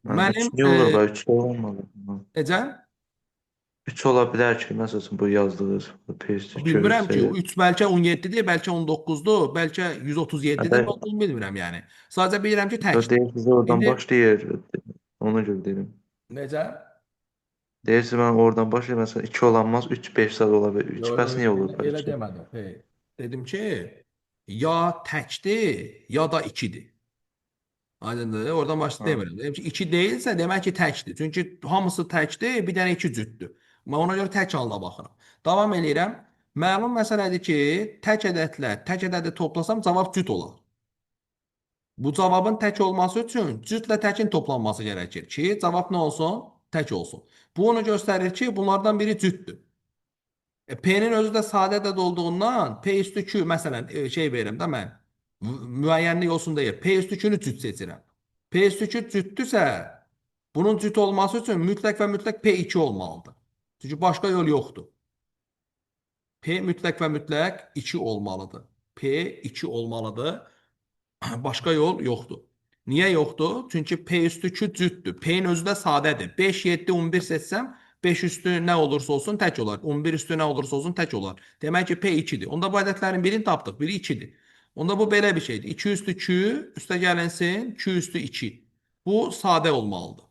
Yəni mənim 3 olur da 3 olmalı. necə? 3 ola bilər ki, məsələn bu yazdığınız paste Bilmirəm ki, görürsə. 3 bəlkə 17-dir, bəlkə 19-dur, bəlkə 137-dir, mən bunu bilmirəm yəni. Sadəcə bilirəm ki, təkdir. Deyirsiniz oradan İndi başlayır. Ona görə dedim. necə? Deyirsiniz mən oradan başlayır. Məsələn 2 olanmaz 3 5 sad ola bilər. 3 bəs niyə olur Elə bəlkə? demədim. Dedim ki, ya təkdir, ya da 2-dir. Aydındır. Oradan başlayıb demirəm. Dedim ki, 2 deyilsə demək ki, təkdir. Çünki hamısı təkdir, bir dənə 2 cütdür. Mən ona görə tək halda baxıram. Davam eləyirəm. Məlum məsələdir ki, tək ədədi toplasam cavab cüt olar. Bu cavabın tək olması üçün cütlə təkin toplanması gərəkir ki, cavab nə olsun? Tək olsun. Bu onu göstərir ki, bunlardan biri cütdür. P-nin özü də sadə ədəd olduğundan P üstü Q məsələn şey verirəm də mən müəyyənlik olsun deyə P üstü Q-nü cüt seçirəm. P üstü Q cütdürsə bunun cüt olması üçün mütləq və mütləq P2 olmalıdır. Çünki başqa yol yoxdur. P mütləq və mütləq 2 olmalıdır. P2 olmalıdır. Başqa yol yoxdur. Niyə yoxdur? Çünki P üstü 2 cütdür. P-nin özü də sadədir. 5, 7, 11 seçsəm 5 üstü nə olursa olsun tək olar. 11 üstü nə olursa olsun tək olar. Demək ki, P 2-dir. Onda bu ədədlərin birini tapdıq. Biri 2-dir. Onda bu belə bir şeydir. 2 üstü 2 üstə gəlinsin 2 üstü 2. Bu sadə olmalıdır.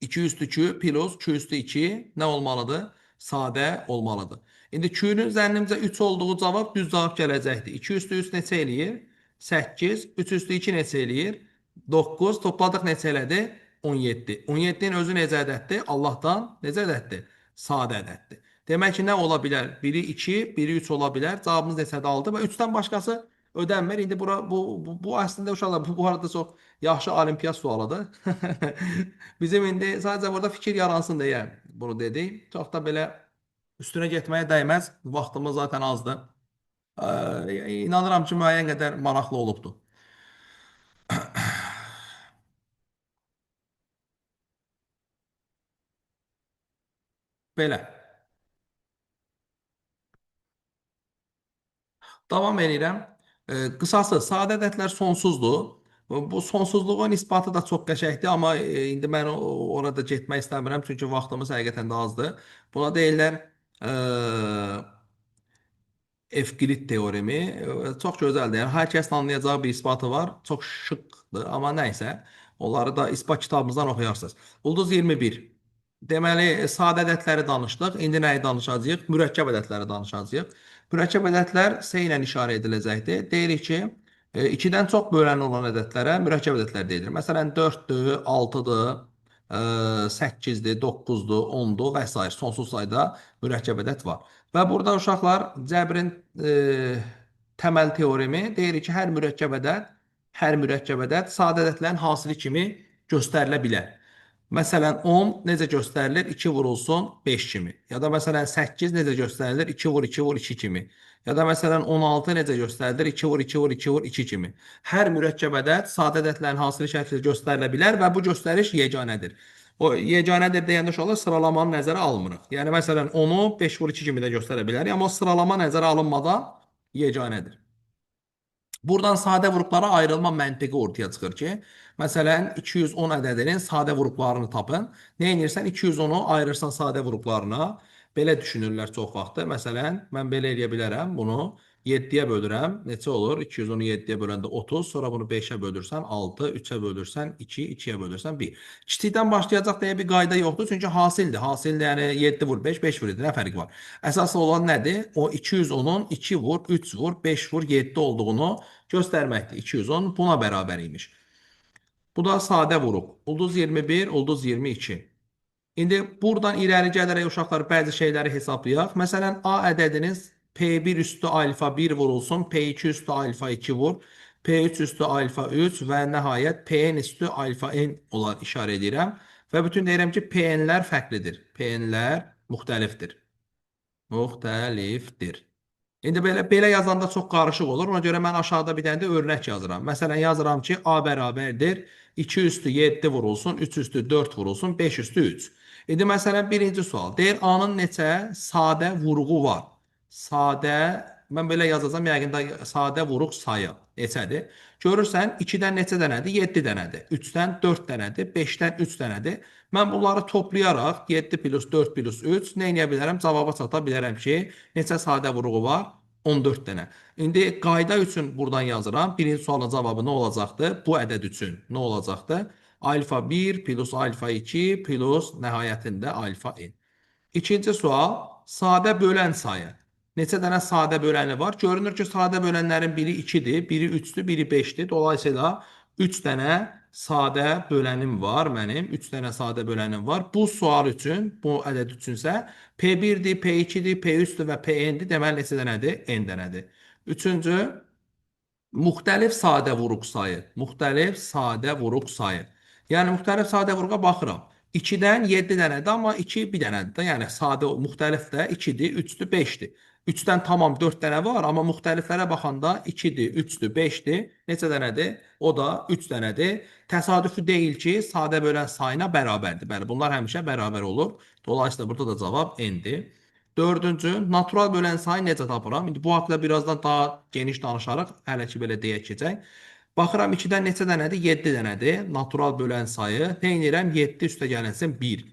2 üstü 2 plus 2 üstü 2 nə olmalıdır? Sadə olmalıdır. İndi Q-nun zənnimcə 3 olduğu cavab düz cavab gələcəkdir. 2 üstü 3 neçə eləyir? 8. 3 üstü 2 neçə eləyir? 9. Topladıq neçə elədi? 17. 17-nin özü necə ədəddir? Allahdan necə ədəddir? Sadə ədəddir. Demək ki, nə ola bilər? Biri 2, biri 3 ola bilər. Cavabımız neçədə 6 və 3-dən başqası ödənmir. İndi bu əslində uşaqlar bu arada çox yaxşı olimpiyat sualıdır. Bizim indi sadəcə burada fikir yaransın deyə bunu dedik. Çox da belə üstünə getməyə dəyməz. Vaxtımız zaten azdır. İnanıram ki, müəyyən qədər maraqlı olubdur. Belə. Davam edirəm. Qısası, sadə ədədlər sonsuzdur. Bu sonsuzluğun isbatı da çox qəşəngdir, amma indi mən orada getmək istəmirəm, çünki vaxtımız həqiqətən də azdır. Buna deyirlər Evklid teoremi. Çox gözəldir. Yəni hər kəsin anlayacağı bir isbatı var. Çox şıqdır, amma nəysə, onları da isbat kitabımızdan oxuyarsınız. Ulduz 21. Deməli, sadə ədədləri danışdıq. İndi nəyi danışacağıq? Mürəkkəb ədədləri danışacağıq. Mürəkkəb ədədlər S ilə işarə ediləcəkdir. Deyirik ki, 2-dən çox böləni olan ədədlərə mürəkkəb ədədlər deyilir. Məsələn, 4-dür, 6-dır, 8-dir, 9-dur, 10-dur və s. Sonsuz sayda mürəkkəb ədəd var. Və burada uşaqlar cəbrin təməl teoremi deyir ki, hər mürəkkəb ədəd sadə ədədlərin hasili kimi göstərilə bilər. Məsələn, 10 necə göstərilir? 2 vurulsun 5 kimi. Ya da məsələn 8 necə göstərilir? 2 vur 2 vur 2 kimi. Ya da məsələn 16 necə göstərilir? 2 vur 2 vur 2 vur 2 kimi. Hər mürəkkəb ədəd sadə ədədlərin hasili şəkildə göstərilə bilər və bu göstəriş yeganədir. O yeganədir deyəndə uşaqlar sıralamanı nəzərə almırıq. Yəni məsələn 10-u 5 vur 2 kimi də göstərə bilər, amma o sıralama nəzərə alınmadan yeganədir. Buradan sadə vuruplara ayrılma məntiqi ortaya çıxır ki, məsələn 210 ədədinin sadə vuruplarını tapın. Nə edirsən? 210-u ayırırsan sadə vuruplarına. Belə düşünürlər çox vaxtı. Məsələn, mən belə eləyə bilərəm bunu. 7-yə bölürəm. Neçə olur? 210-u 7-yə böləndə 30. Sonra bunu 5-ə bölürsən 6. 3-ə bölürsən 2. 2-yə bölürsən 1. Kiçikdən başlayacaq deyə bir qayda yoxdur. Çünki hasildir. Hasildir, yəni 7 vur 5, 5 vur 7. Nə fərqi var? Əsas olan nədir? O 210-un 2 vur, 3 vur, 5 vur, 7 olduğunu göstərməkdir. 210 buna bərabər imiş. Bu da sadə vuruq. Ulduz 21, ulduz 22. İndi buradan irəli gələrək uşaqlar bəzi şeyləri hesablayaq. Məsələn, A ədədiniz P1 üstü alfa 1 vurulsun, P2 üstü alfa 2 vur, P3 üstü alfa 3 və nəhayət Pn üstü alfa n olar işarə edirəm. Və bütün deyirəm ki, Pnlər fərqlidir. Pnlər müxtəlifdir. Müxtəlifdir. İndi belə yazanda çox qarışıq olur. Ona görə mən aşağıda bir dənə də örnək yazıram. Məsələn, yazıram ki, A bərabərdir 2 üstü 7 vurulsun, 3 üstü 4 vurulsun, 5 üstü 3. İndi məsələn, birinci sual. Deyir, A-nın neçə sadə vuruğu var? Sadə, mən belə yazacağım, yəqin də sadə vuruq sayı neçədir? Görürsən, 2-dən neçə dənədir? 7 dənədir. 3-dən 4 dənədir. 5-dən 3 dənədir. Mən bunları toplayaraq 7 plus 4 plus 3 nə edə bilərəm? Cavaba çata bilərəm ki, neçə sadə vuruğu var? 14 dənə. İndi qayda üçün buradan yazıram. Birinci sualın cavabı nə olacaqdır? Bu ədəd üçün nə olacaqdır? Alfa 1 plus alfa 2 plus nəhayətində alfa n. İkinci sual, sadə bölən sayı. Neçə dənə sadə böləni var? Görünür ki, sadə bölənlərin biri 2-dir, biri 3-dür, biri 5-dir. Dolayısıyla 3 dənə sadə bölənim var mənim. 3 dənə sadə bölənim var. Bu sual üçün, bu ədəd üçünsə P1-dir, P2-dir, P3-dür və Pn-dir. Deməli, neçə dənədir? N dənədir. Üçüncü, müxtəlif sadə vuruq sayı. Müxtəlif sadə vuruq sayı. Yəni, müxtəlif sadə vuruğa baxıram. 2-dən 7 dənədir, amma 2 bir dənədir. Yəni, sadə müxtəlif də 2-dir, 3-dür, 5-dir. 3-dən tamam 4 dənə var, amma müxtəliflərə baxanda 2-dir, 3-dür, 5-dir. Neçə dənədir? O da 3 dənədir. Təsadüfi deyil ki, sadə bölən sayına bərabərdir. Bəli, bunlar həmişə bərabər olur. Dolayısıyla burada da cavab n-dir. Dördüncü, natural bölən sayı necə tapıram? İndi bu haqda birazdan daha geniş danışarıq. Hələ ki, belə deyək keçək. Baxıram 2-dən neçə dənədir? 7 dənədir. Natural bölən sayı. Nə edirəm? 7 üstə gəlinsin 1.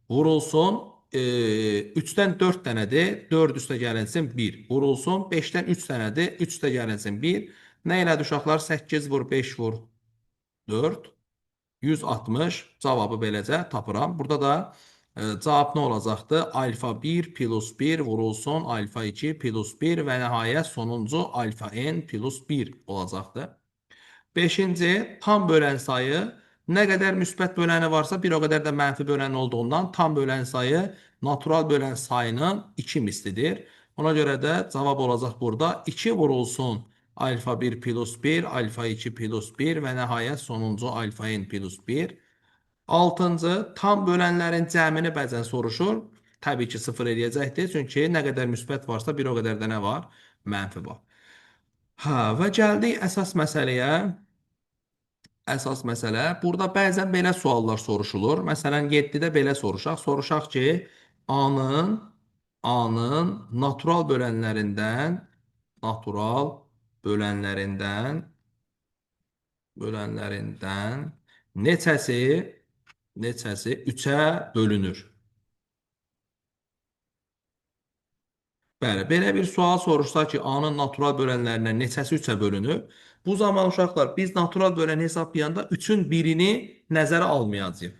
Vurulsun. 3-dən 4 dənədir. 4 üstə gəlinsin 1. Vurulsun. 5-dən 3 dənədir. 3 üstə gəlinsin 1. Nə elədi uşaqlar? 8 vur, 5 vur, 4. 160. Cavabı beləcə tapıram. Burada da cavab nə olacaqdır? Alfa 1 plus 1 vurulsun. Alfa 2 plus 1 və nəhayət sonuncu alfa n plus 1 olacaqdır. 5-ci, tam bölən sayı. Nə qədər müsbət böləni varsa, bir o qədər də mənfi böləni olduğundan tam bölən sayı natural bölən sayının 2 mislidir. Ona görə də cavab olacaq burada 2 vurulsun alfa 1 plus 1, alfa 2 plus 1 və nəhayət sonuncu alfa n plus 1. 6-cı, tam bölənlərin cəmini bəzən soruşur. Təbii ki, 0 eləyəcəkdir. Çünki nə qədər müsbət varsa, bir o qədər də nə var? Mənfi var. Və gəldik əsas məsələyə. Əsas məsələ. Burada bəzən belə suallar soruşulur. Məsələn, 7-də belə soruşaq. Soruşaq ki, A-nın natural bölənlərindən neçəsi 3-ə bölünür? Bəli, belə bir sual soruşsa ki, A-nın natural bölənlərindən neçəsi 3-ə bölünür? Bu zaman uşaqlar, biz natural böləni hesablayanda 3-ün birini nəzərə almayacağıq.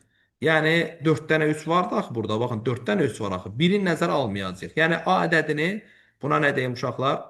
Yəni, 4 dənə 3 var da axı burada. Baxın, 4 dənə 3 var axı. Birini nəzərə almayacağıq. Yəni, A ədədini, buna nə deyim uşaqlar?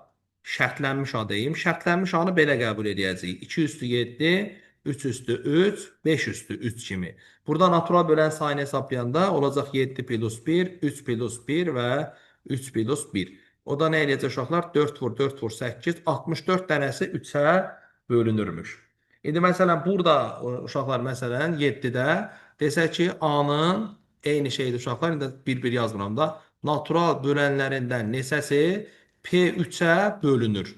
Şərtlənmiş A deyim. Şərtlənmiş A-nı belə qəbul edəcəyik. 2 üstü 7, 3 üstü 3, 5 üstü 3 kimi. Burada natural bölən sayını hesablayanda olacaq 7 plus 1, 3 plus 1 və 3 plus 1. O da nə eləyəcək uşaqlar? 4 vur, 4 vur, 8, 64 dənəsi 3-ə bölünürmüş. İndi məsələn, burada uşaqlar, məsələn, 7-də desək ki, A-nın eyni şeydir uşaqlar, indi bir-bir yazmıram da, natural bölənlərindən neçəsi P3-ə bölünür.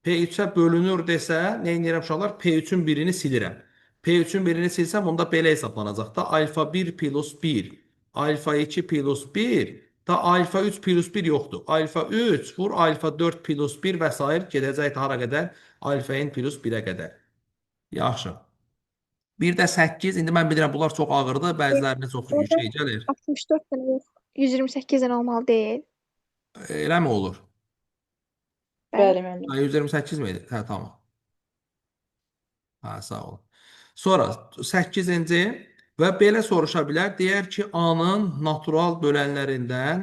P3-ə bölünür desə, nə edirəm uşaqlar? P3-ün birini silirəm. P3-ün birini silsəm, onda belə hesablanacaq da, alfa 1 plus 1, alfa 2 plus 1, da alfa 3 plus 1 yoxdur. Alfa 3 vur, alfa 4 plus 1 və s. gedəcək hara qədər? Alfa n plus 1-ə qədər. Yaxşı. Bir də 8. İndi mən bilirəm, bunlar çox ağırdır. Bəzilərinə çox şey gəlir. 64 dənə yox. 128 dənə olmalı deyil. Elə mi olur? Bəli, müəllim. Ha, 128 miydi? Hə, tamam. Hə, sağ ol. Sonra 8-ci və belə soruşa bilər. Deyər ki, A-nın natural bölənlərindən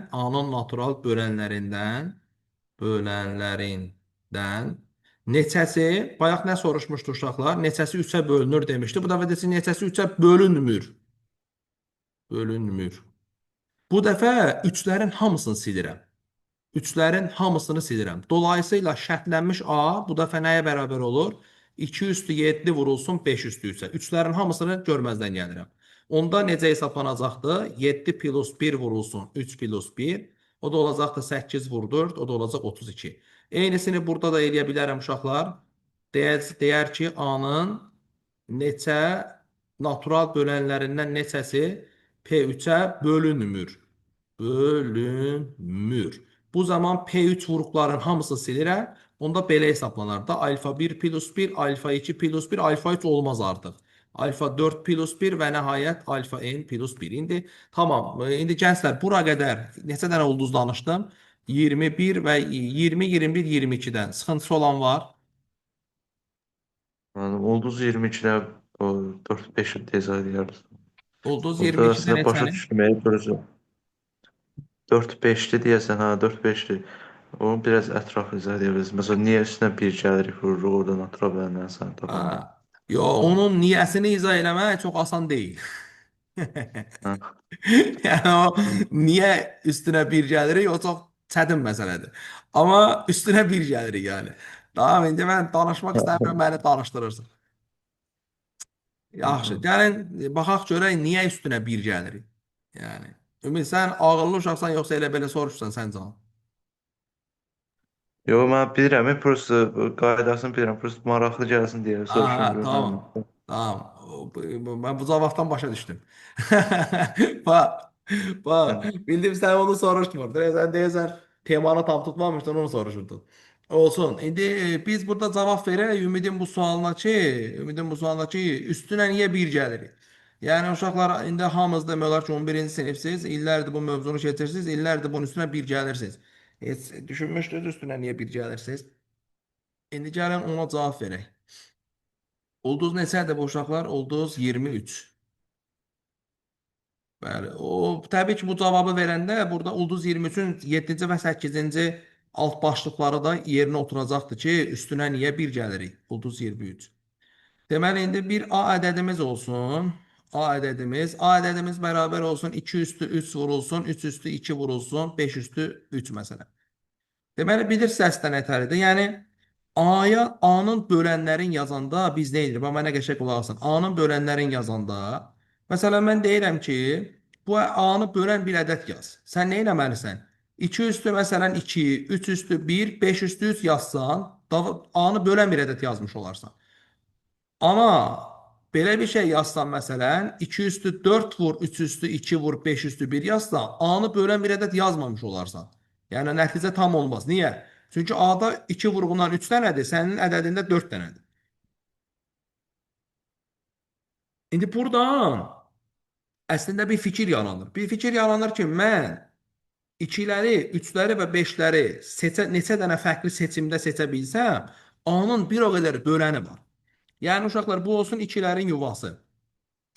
neçəsi, bayaq nə soruşmuşdu uşaqlar? Neçəsi 3-ə bölünür demişdi. Bu dəfə desin neçəsi 3-ə bölünmür. Bölünmür. Bu dəfə 3-lərin hamısını silirəm. 3-lərin hamısını silirəm. Dolayısıyla şərtlənmiş A bu dəfə nəyə bərabər olur? 2 üstü 7 vurulsun 5 üstü 3-ə. 3-lərin hamısını görməzdən gəlirəm. Onda necə hesablanacaqdı? 7 plus 1 vurulsun 3 plus 1. O da olacaqdı 8 vur 4. O da olacaq 32. Eynisini burada da eləyə bilərəm uşaqlar. Deyər ki, A-nın neçə natural bölənlərindən neçəsi P3-ə bölünmür. Bölünmür. Bu zaman P3 vuruqların hamısını silirəm. Onda belə hesablanar da alfa 1 plus 1, alfa 2 plus 1, alfa 3 olmaz artıq. Alfa 4 plus 1 və nəhayət alfa n plus 1. İndi tamam. İndi gənclər bura qədər neçə dənə ulduz danışdım? 21 və 20, 21, 22-dən. Sıxıntısı olan var? Ulduz 22-də o 4-5 tez ayırırız. Ulduz Burada 22-də sizə başa neçədir? düşməyə görəcəm. 4-5-li deyəsən, ha 4-5-li. Onu biraz ətraflı izah edə bilirsiniz. Məsələn, niyə üstünə bir gəlirik, vururuq, oradan natural bölənlərini sayını tapanda. Yo, onun niyəsini izah eləmək çox asan deyil. Hə. Yəni o niyə üstünə bir gəlirik, o çox çətin məsələdir. Amma üstünə bir gəlirik yəni. Tamam, indi mən danışmaq istəmirəm, məni danışdırırsın. Yaxşı, gəlin baxaq görək niyə üstünə bir gəlirik. Yəni, Ümid sən ağıllı uşaqsan yoxsa elə belə soruşsan sən can? Yox, mən bilirəm, prosta qaydasını bilirəm, prosta maraqlı gəlsin deyə Aha, soruşuram. tamam. Tamam. Ben bu cevaptan başa düştüm. Bak, bildim sen onu soruşturdun. Sen deyirsən temanı tam tutmamışdın, onu soruşurdun. Olsun. İndi biz burada cavab verək Ümidin bu sualına ki, üstünə niyə bir gəlirik? Yəni uşaqlar indi hamınız demək olar ki 11-ci sinifsiz, illərdir bu mövzunu keçirsiniz, illərdir bunun üstünə bir gəlirsiniz. Heç düşünmüşdünüz üstünə niyə bir gəlirsiniz? İndi gəlin ona cavab verək. Ulduz neçədir bu uşaqlar? Ulduz 23. Bəli. Təbii ki, bu cavabı verəndə burada ulduz 23-ün 7-ci və 8-ci alt başlıqları da yerinə oturacaqdır ki, üstünə niyə bir gəlirik? Ulduz 23. Deməli, indi bir A ədədimiz olsun. A ədədimiz bərabər olsun. 2 üstü 3 vurulsun. 3 üstü 2 vurulsun. 5 üstü 3 məsələn. Deməli, bilirsiniz əslində nətəridir. Yəni, A-nın bölənlərin yazanda biz nə edirik? Bax, mənə qəşəng qulaq asın. A-nın bölənlərin yazanda, məsələn, mən deyirəm ki, bu A-nı bölən bir ədəd yaz. Sən nə eləməlisən? 2 üstü, məsələn, 2, 3 üstü 1, 5 üstü 3 yazsan, A-nı bölən bir ədəd yazmış olarsan. Amma belə bir şey yazsan, məsələn, 2 üstü 4 vur, 3 üstü 2 vur, 5 üstü 1 yazsan, A-nı bölən bir ədəd yazmamış olarsan. Yəni, nəticə tam olmaz. Niyə? Çünki A-da 2 vurğundan 3 dənədir, sənin ədədində 4 dənədir. İndi buradan əslində bir fikir yaranır. Bir fikir yaranır ki, mən 2-ləri, 3-ləri və 5-ləri neçə dənə fərqli seçimdə seçə bilsəm, A-nın bir o qədər böləni var. Yəni, uşaqlar, bu olsun 2-lərin yuvası,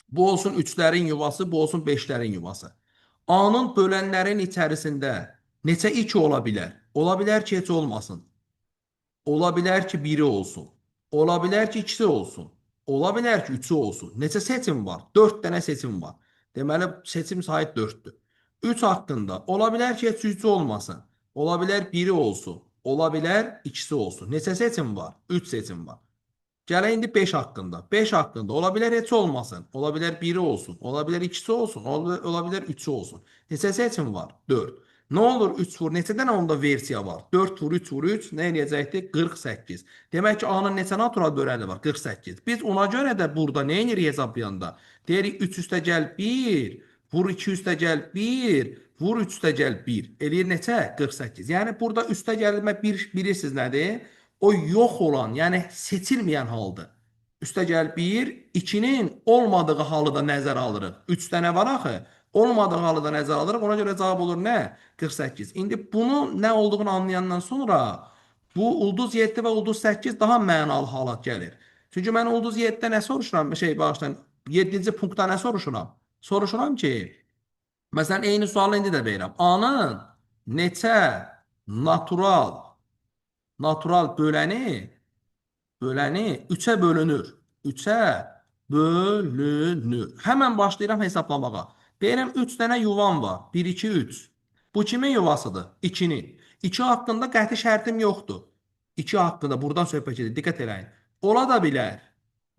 bu olsun 3-lərin yuvası, bu olsun 5-lərin yuvası. A-nın bölənlərin içərisində neçə 2 ola bilər? Ola bilər ki, heç olmasın. Ola bilər ki, biri olsun. Ola bilər ki, ikisi olsun. Ola bilər ki, üçü olsun. Neçə seçim var? 4 dənə seçim var. Deməli, seçim sayı 4-dür. 3 haqqında ola bilər ki, heç üçü olmasın. Ola bilər biri olsun. Ola bilər ikisi olsun. Neçə seçim var? 3 seçim var. Gələk indi 5 haqqında. 5 haqqında ola bilər heç olmasın. Ola bilər biri olsun. Ola bilər ikisi olsun. Ola bilər üçü olsun. Neçə seçim var? 4. Nə olur 3 vur? Neçə dənə onda versiya var? 4 vur, 3 vur, 3. Nə eləyəcəkdir? 48. Demək ki, A-nın neçə natural böləni var? 48. Biz ona görə də burada nə edirik hesablayanda? Deyirik 3 üstə gəl 1, vur 2 üstə gəl 1, vur 3 üstə gəl 1. Eləyir neçə? 48. Yəni burada üstə gəlmə bilirsiniz nədir? O yox olan, yəni seçilməyən haldır. Üstə gəl 1, 2-nin olmadığı halı da nəzərə alırıq. 3 dənə var axı. Olmadığı halı da nəzərə alırıq. Ona görə cavab olur nə? 48. İndi bunu nə olduğunu anlayandan sonra Bu ulduz 7 və ulduz 8 daha mənalı hala gəlir. Çünki mən ulduz 7-də nə soruşuram? Bağışlayın, 7-ci punktda nə soruşuram? Soruşuram ki, məsələn, eyni sualı indi də verirəm. A-nın neçə natural böləni 3-ə bölünür. 3-ə bölünür. Həmən başlayıram hesablamağa. Deyirəm 3 dənə yuvam var. 1, 2, 3. Bu kimin yuvasıdır? 2-nin. 2 haqqında qəti şərtim yoxdur. 2 haqqında buradan söhbət edir. Diqqət eləyin. Ola da bilər.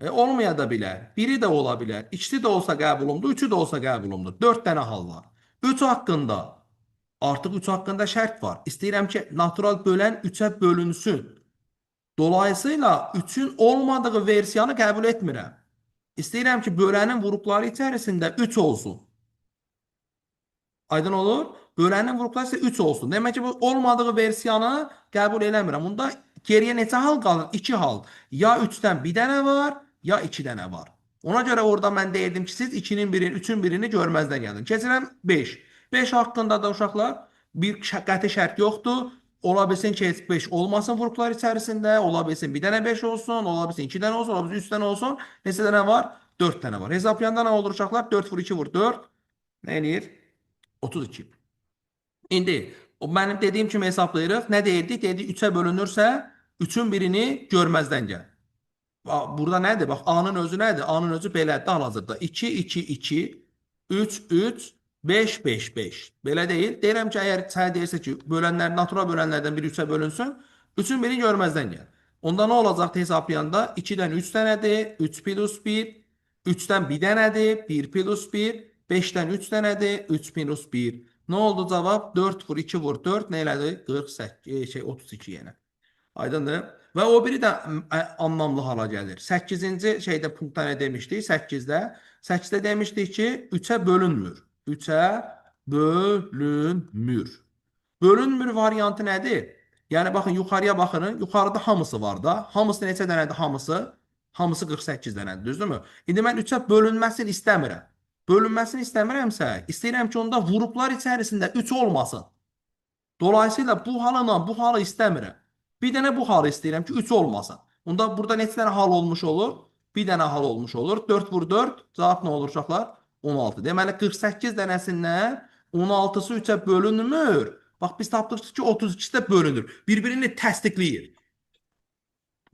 Olmaya da bilər. Biri də ola bilər. İkisi də olsa qəbulumdur. Üçü də olsa qəbulumdur. 4 dənə hal var. 3 haqqında artıq 3 haqqında şərt var. İstəyirəm ki, natural bölən 3-ə bölünsün. Dolayısıyla 3-ün olmadığı versiyanı qəbul etmirəm. İstəyirəm ki, bölənin vurukları içərisində 3 olsun. Aydın olur? Bölənin vurukları isə 3 olsun. Demək ki, bu olmadığı versiyanı qəbul eləmirəm. Bunda geriyə neçə hal qalır? 2 hal. Ya 3-dən bir dənə var, ya 2 dənə var. Ona görə orada mən deyirdim ki, siz 2-nin birini, 3-ün birini görməzdən gəlin. Keçirəm 5. 5 haqqında da uşaqlar bir qəti şərt yoxdur. Ola bilsin ki, heç 5 olmasın vuruklar içərisində, ola bilsin bir dənə 5 olsun, ola bilsin 2 dənə olsun, ola bilsin 3 dənə olsun. Neçə dənə var? 4 dənə var. Hesablayanda nə olur uşaqlar? 4 vur 2 vur 4. Nə eləyir? 32. İndi o mənim dediyim kimi hesablayırıq. Nə deyirdik? Deyirdik 3-ə bölünürsə 3-ün birini görməzdən gəl. Burada nədir? Bax, A-nın özü nədir? A-nın özü belədir hal-hazırda. 2, 2, 2, 3, 3, 5, 5, 5. Belə deyil. Deyirəm ki, əgər sənə deyirsə ki, natural bölənlərdən biri 3-ə bölünsün, 3-ün birini görməzdən gəl. Onda nə olacaqdı hesablayanda? 2-dən 3 dənədir, 3 plus 1, 3-dən 1 dənədir, 1 plus 1, 5-dən 3 dənədir, 3 plus 1. Nə oldu cavab? 4 vur 2 vur 4 nə elədi? 32 yenə. Aydındır? Və o biri də anlamlı hala gəlir. 8-ci şeydə punktda nə demişdik? 8-də demişdik ki, 3-ə bölünmür. 3-ə bölünmür. Bölünmür variantı nədir? Yəni baxın, yuxarıya baxın. Yuxarıda hamısı var da. Hamısı neçə dənədir hamısı? Hamısı 48 dənədir, düzdürmü? İndi mən 3-ə bölünməsini istəmirəm. Bölünməsini istəmirəmsə, istəyirəm ki, onda vuruklar içərisində 3 olmasın. Dolayısıyla bu halı bu halı istəmirəm. Bir dənə bu halı istəyirəm ki, 3 olmasın. Onda burada neçə dənə hal olmuş olur? Bir dənə hal olmuş olur. 4 vur 4. Cavab nə olur uşaqlar? 16. Deməli 48 dənəsindən 16-sı 3-ə bölünmür. Bax biz tapdıq ki, 32-si də bölünür. Bir-birini təsdiqləyir.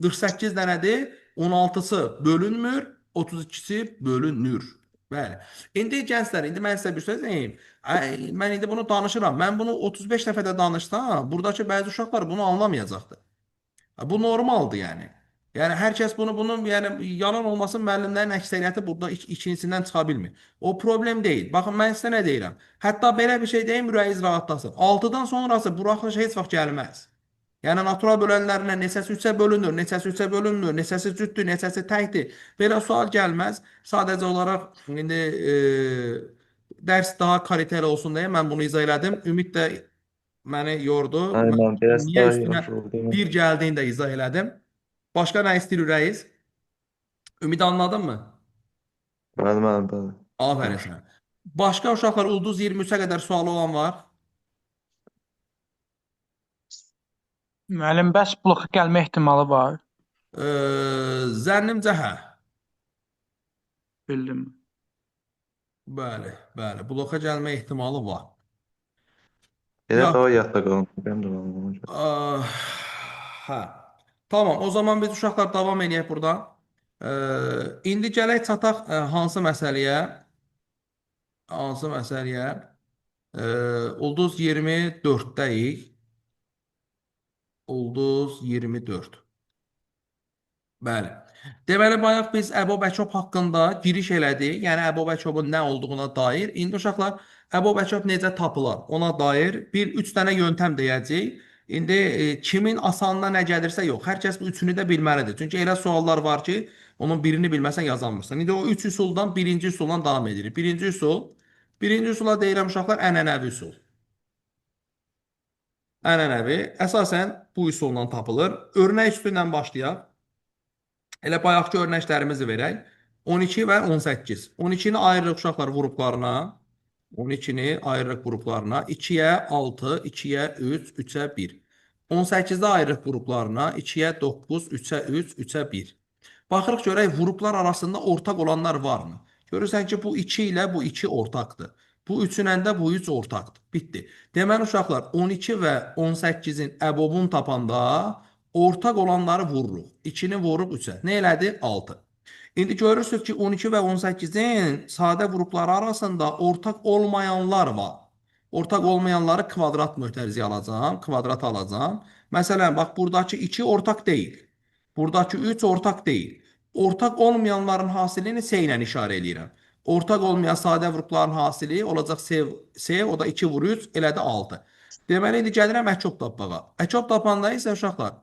48 dənədir, 16-sı bölünmür, 32-si bölünür. Bəli. İndi gənclər, indi mən sizə bir söz deyim. Mən indi bunu danışıram. Mən bunu 35 dəfə də danışsam, buradakı bəzi uşaqlar bunu anlamayacaqdır. Bu normaldır yəni. Yəni hər kəs bunu yəni yalan olmasın, müəllimlərin əksəriyyəti burada ikincisindən çıxa bilmir. O problem deyil. Baxın mən sizə nə deyirəm? Hətta belə bir şey deyim, ürəyiniz rahatlasın. 6-dan sonrası buraxılış heç vaxt gəlməz. Yəni natural bölənlərlə neçəsi 3-ə bölünür, neçəsi 3-ə bölünmür, neçəsi cütdür, neçəsi təkdir. Belə sual gəlməz. Sadəcə olaraq indi dərs daha kaliteli olsun deyə mən bunu izah elədim. Ümid də məni yordu. Aynen, biraz Niyə daha üstünə yaxşı oldu. bir gəldiyini də izah elədim. Başqa nə istəyir ürəyiz? Ümid anladın mı? Bəli. Aferin sənə. Başqa uşaqlar ulduz 23-ə qədər sualı olan var? Müəllim, bəs bloka gəlmə ehtimalı var? Zənnimcə hə. Bildim. Bəli. Bloka gəlmə ehtimalı var. Elə Yox. daha yadda qalın. Mən də qalın. Hə. Tamam, o zaman biz uşaqlar davam edək burada. İndi gələk çataq hansı məsələyə? Ulduz 24-dəyik. Ulduz 24. Bəli. Deməli, bayaq biz Əbu Bəkov haqqında giriş elədik. Yəni, Əbu Bəkovun nə olduğuna dair. İndi uşaqlar, Əbu Bəkov necə tapılar? Ona dair 3 dənə yöntəm deyəcəyik. İndi kimin asanına nə gəlirsə yox. Hər kəs bu üçünü də bilməlidir. Çünki elə suallar var ki, onun birini bilməsən yazamırsan. İndi o 3 üsuldan birinci üsuldan davam edirik. Birinci üsula deyirəm uşaqlar, ənənəvi üsul. Ənənəvi, əsasən bu üsulla tapılır. Örnək üstü ilə başlayaq. Elə bayaqki örnəklərimizi verək. 12 və 18. 12-ni ayırırıq uşaqlar vurublarına. 12-ni ayırırıq qruplarına. 2-yə 6, 2-yə 3, 3-ə 1. 18-də ayırıq qruplarına 2-yə 9, 3-ə 3, 3-ə 1. Baxırıq görək qruplar arasında ortaq olanlar varmı? Görürsən ki, bu 2 ilə bu 2 ortaqdır. Bu 3 ilə də bu 3 ortaqdır. Bitdi. Deməli uşaqlar 12 və 18-in əbobunu tapanda ortaq olanları vururuq. 2-ni vururuq 3-ə. Nə elədi? 6. İndi görürsünüz ki 12 və 18-in sadə qrupları arasında ortaq olmayanlar var. Ortaq olmayanları kvadrat mötərizəyə alacağam, kvadrat alacağam. Məsələn, bax buradakı 2 ortaq deyil. Buradakı 3 ortaq deyil. Ortaq olmayanların hasilini S ilə işarə edirəm. Ortaq olmayan sadə qrupların hasili olacaq S, o da 2 vur 3, elədi 6. Deməli, indi gəlirəm əkop tapmağa. Əkop tapanda isə uşaqlar,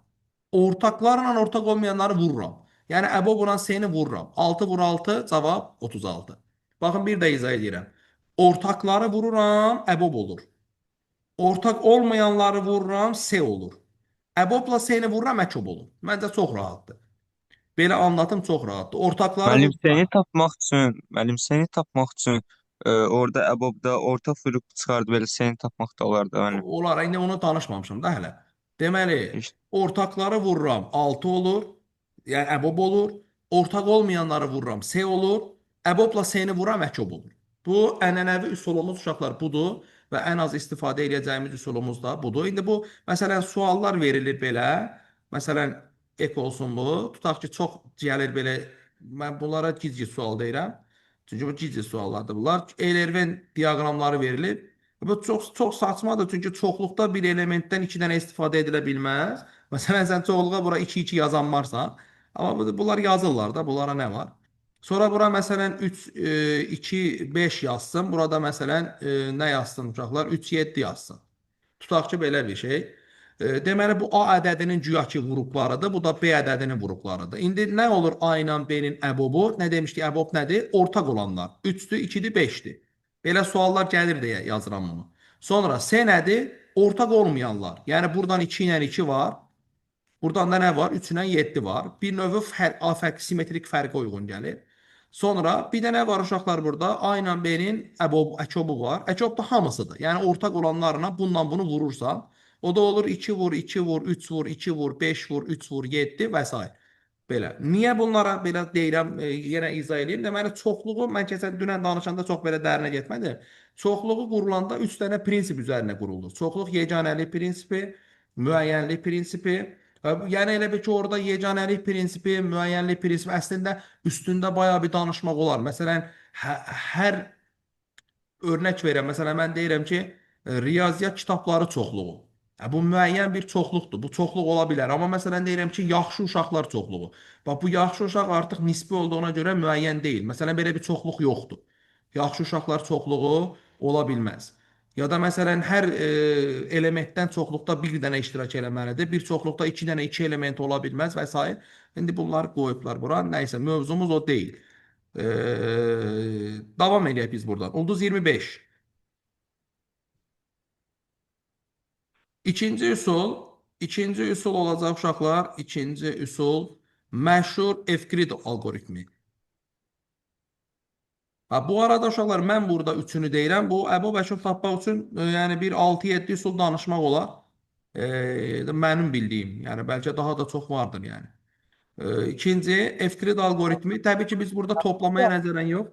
ortaqlarla ortaq olmayanları vururam. Yəni əbob olan S-ni vururam. 6 vur 6, cavab 36. Baxın, bir də izah edirəm. Ortaqları vururam, əbob olur. Ortaq olmayanları vururam, S olur. Əbobla S-ni vururam, əkop olur. Məncə çox rahatdır. Belə anlatım çox rahatdır. Ortaqları Müəllim səni tapmaq üçün orada əbobda orta fırıq çıxardı belə səni tapmaq da olar da müəllim. Olar, indi onu danışmamışam da hələ. Deməli, ortaqları vururam, 6 olur. Yəni əbob olur. Ortaq olmayanları vururam, S olur. Əbobla S-ni vururam, əkop olur. Bu ənənəvi üsulumuz uşaqlar budur və ən az istifadə edəcəyimiz üsulumuz da budur. İndi bu, məsələn, suallar verilir belə. Məsələn, ek olsun bu. Tutaq ki, çox gəlir belə. Mən bunlara gic-gic sual deyirəm. Çünki bu gic-gic suallardır bunlar. Eilerven diaqramları verilir. Bu çox saçmadır. Çünki çoxluqda bir elementdən 2 dənə istifadə edilə bilməz. Məsələn, sən çoxluğa bura 2-2 yazan varsa, amma bunlar yazırlar da, bunlara nə var? Sonra bura məsələn 3, 2, 5 yazsın. Burada məsələn nə yazsın uşaqlar? 3, 7 yazsın. Tutaq ki, belə bir şey. Deməli, bu A ədədinin güyaki qruplarıdır. Bu da B ədədinin qruplarıdır. İndi nə olur A ilə B-nin əbobu? Nə demişdik? Əbob nədir? Ortaq olanlar. 3-dür, 2-dir, 5-dir. Belə suallar gəlir deyə yazıram bunu. Sonra S nədir? Ortaq olmayanlar. Yəni, buradan 2 ilə 2 var. Buradan da nə var? 3 ilə 7 var. Bir növ simetrik fərqə uyğun gəlir. Sonra bir də nə var uşaqlar burada? A ilə B-nin əkobu var. Əkob da hamısıdır. Yəni, ortaq olanlarına bundan bunu vurursan, o da olur 2 vur, 2 vur, 3 vur, 2 vur, 5 vur, 3 vur, 7 və s. Belə. Niyə bunlara belə deyirəm, yenə izah edeyim. Deməli, çoxluğu, mən keçən dünən danışanda çox belə dərinə getmədim. Çoxluğu qurulanda 3 dənə prinsip üzərinə qurulur. Çoxluq yeganəlik prinsipi, müəyyənlik prinsipi. Yəni elə bir ki, orada yeganəlik prinsipi, müəyyənlik prinsipi əslində üstündə bayağı bir danışmaq olar. Məsələn, hər örnək verəm. Məsələn, mən deyirəm ki, riyaziyyat kitabları çoxluğu. Bu müəyyən bir çoxluqdur. Bu çoxluq ola bilər. Amma məsələn deyirəm ki, yaxşı uşaqlar çoxluğu. Bax, bu yaxşı uşaq artıq nisbi olduğuna görə müəyyən deyil. Məsələn, belə bir çoxluq yoxdur. Yaxşı uşaqlar çoxluğu ola bilməz. Ya da məsələn, hər elementdən çoxluqda bir dənə iştirak eləməlidir. Bir çoxluqda 2 dənə 2 element ola bilməz və s. İndi bunları qoyublar bura. Nəysə, mövzumuz o deyil. Davam edək biz buradan. Ulduz 25. İkinci üsul olacaq uşaqlar. İkinci üsul məşhur Evklid alqoritmi. Bu arada uşaqlar, mən burada üçünü deyirəm. Bu əbob əkop tapmaq üçün yəni bir 6-7 üsul danışmaq olar. Mənim bildiyim. Yəni bəlkə daha da çox vardır yəni. İkinci Evklid alqoritmi. Təbii ki, biz burada toplamaya nəzərən yox.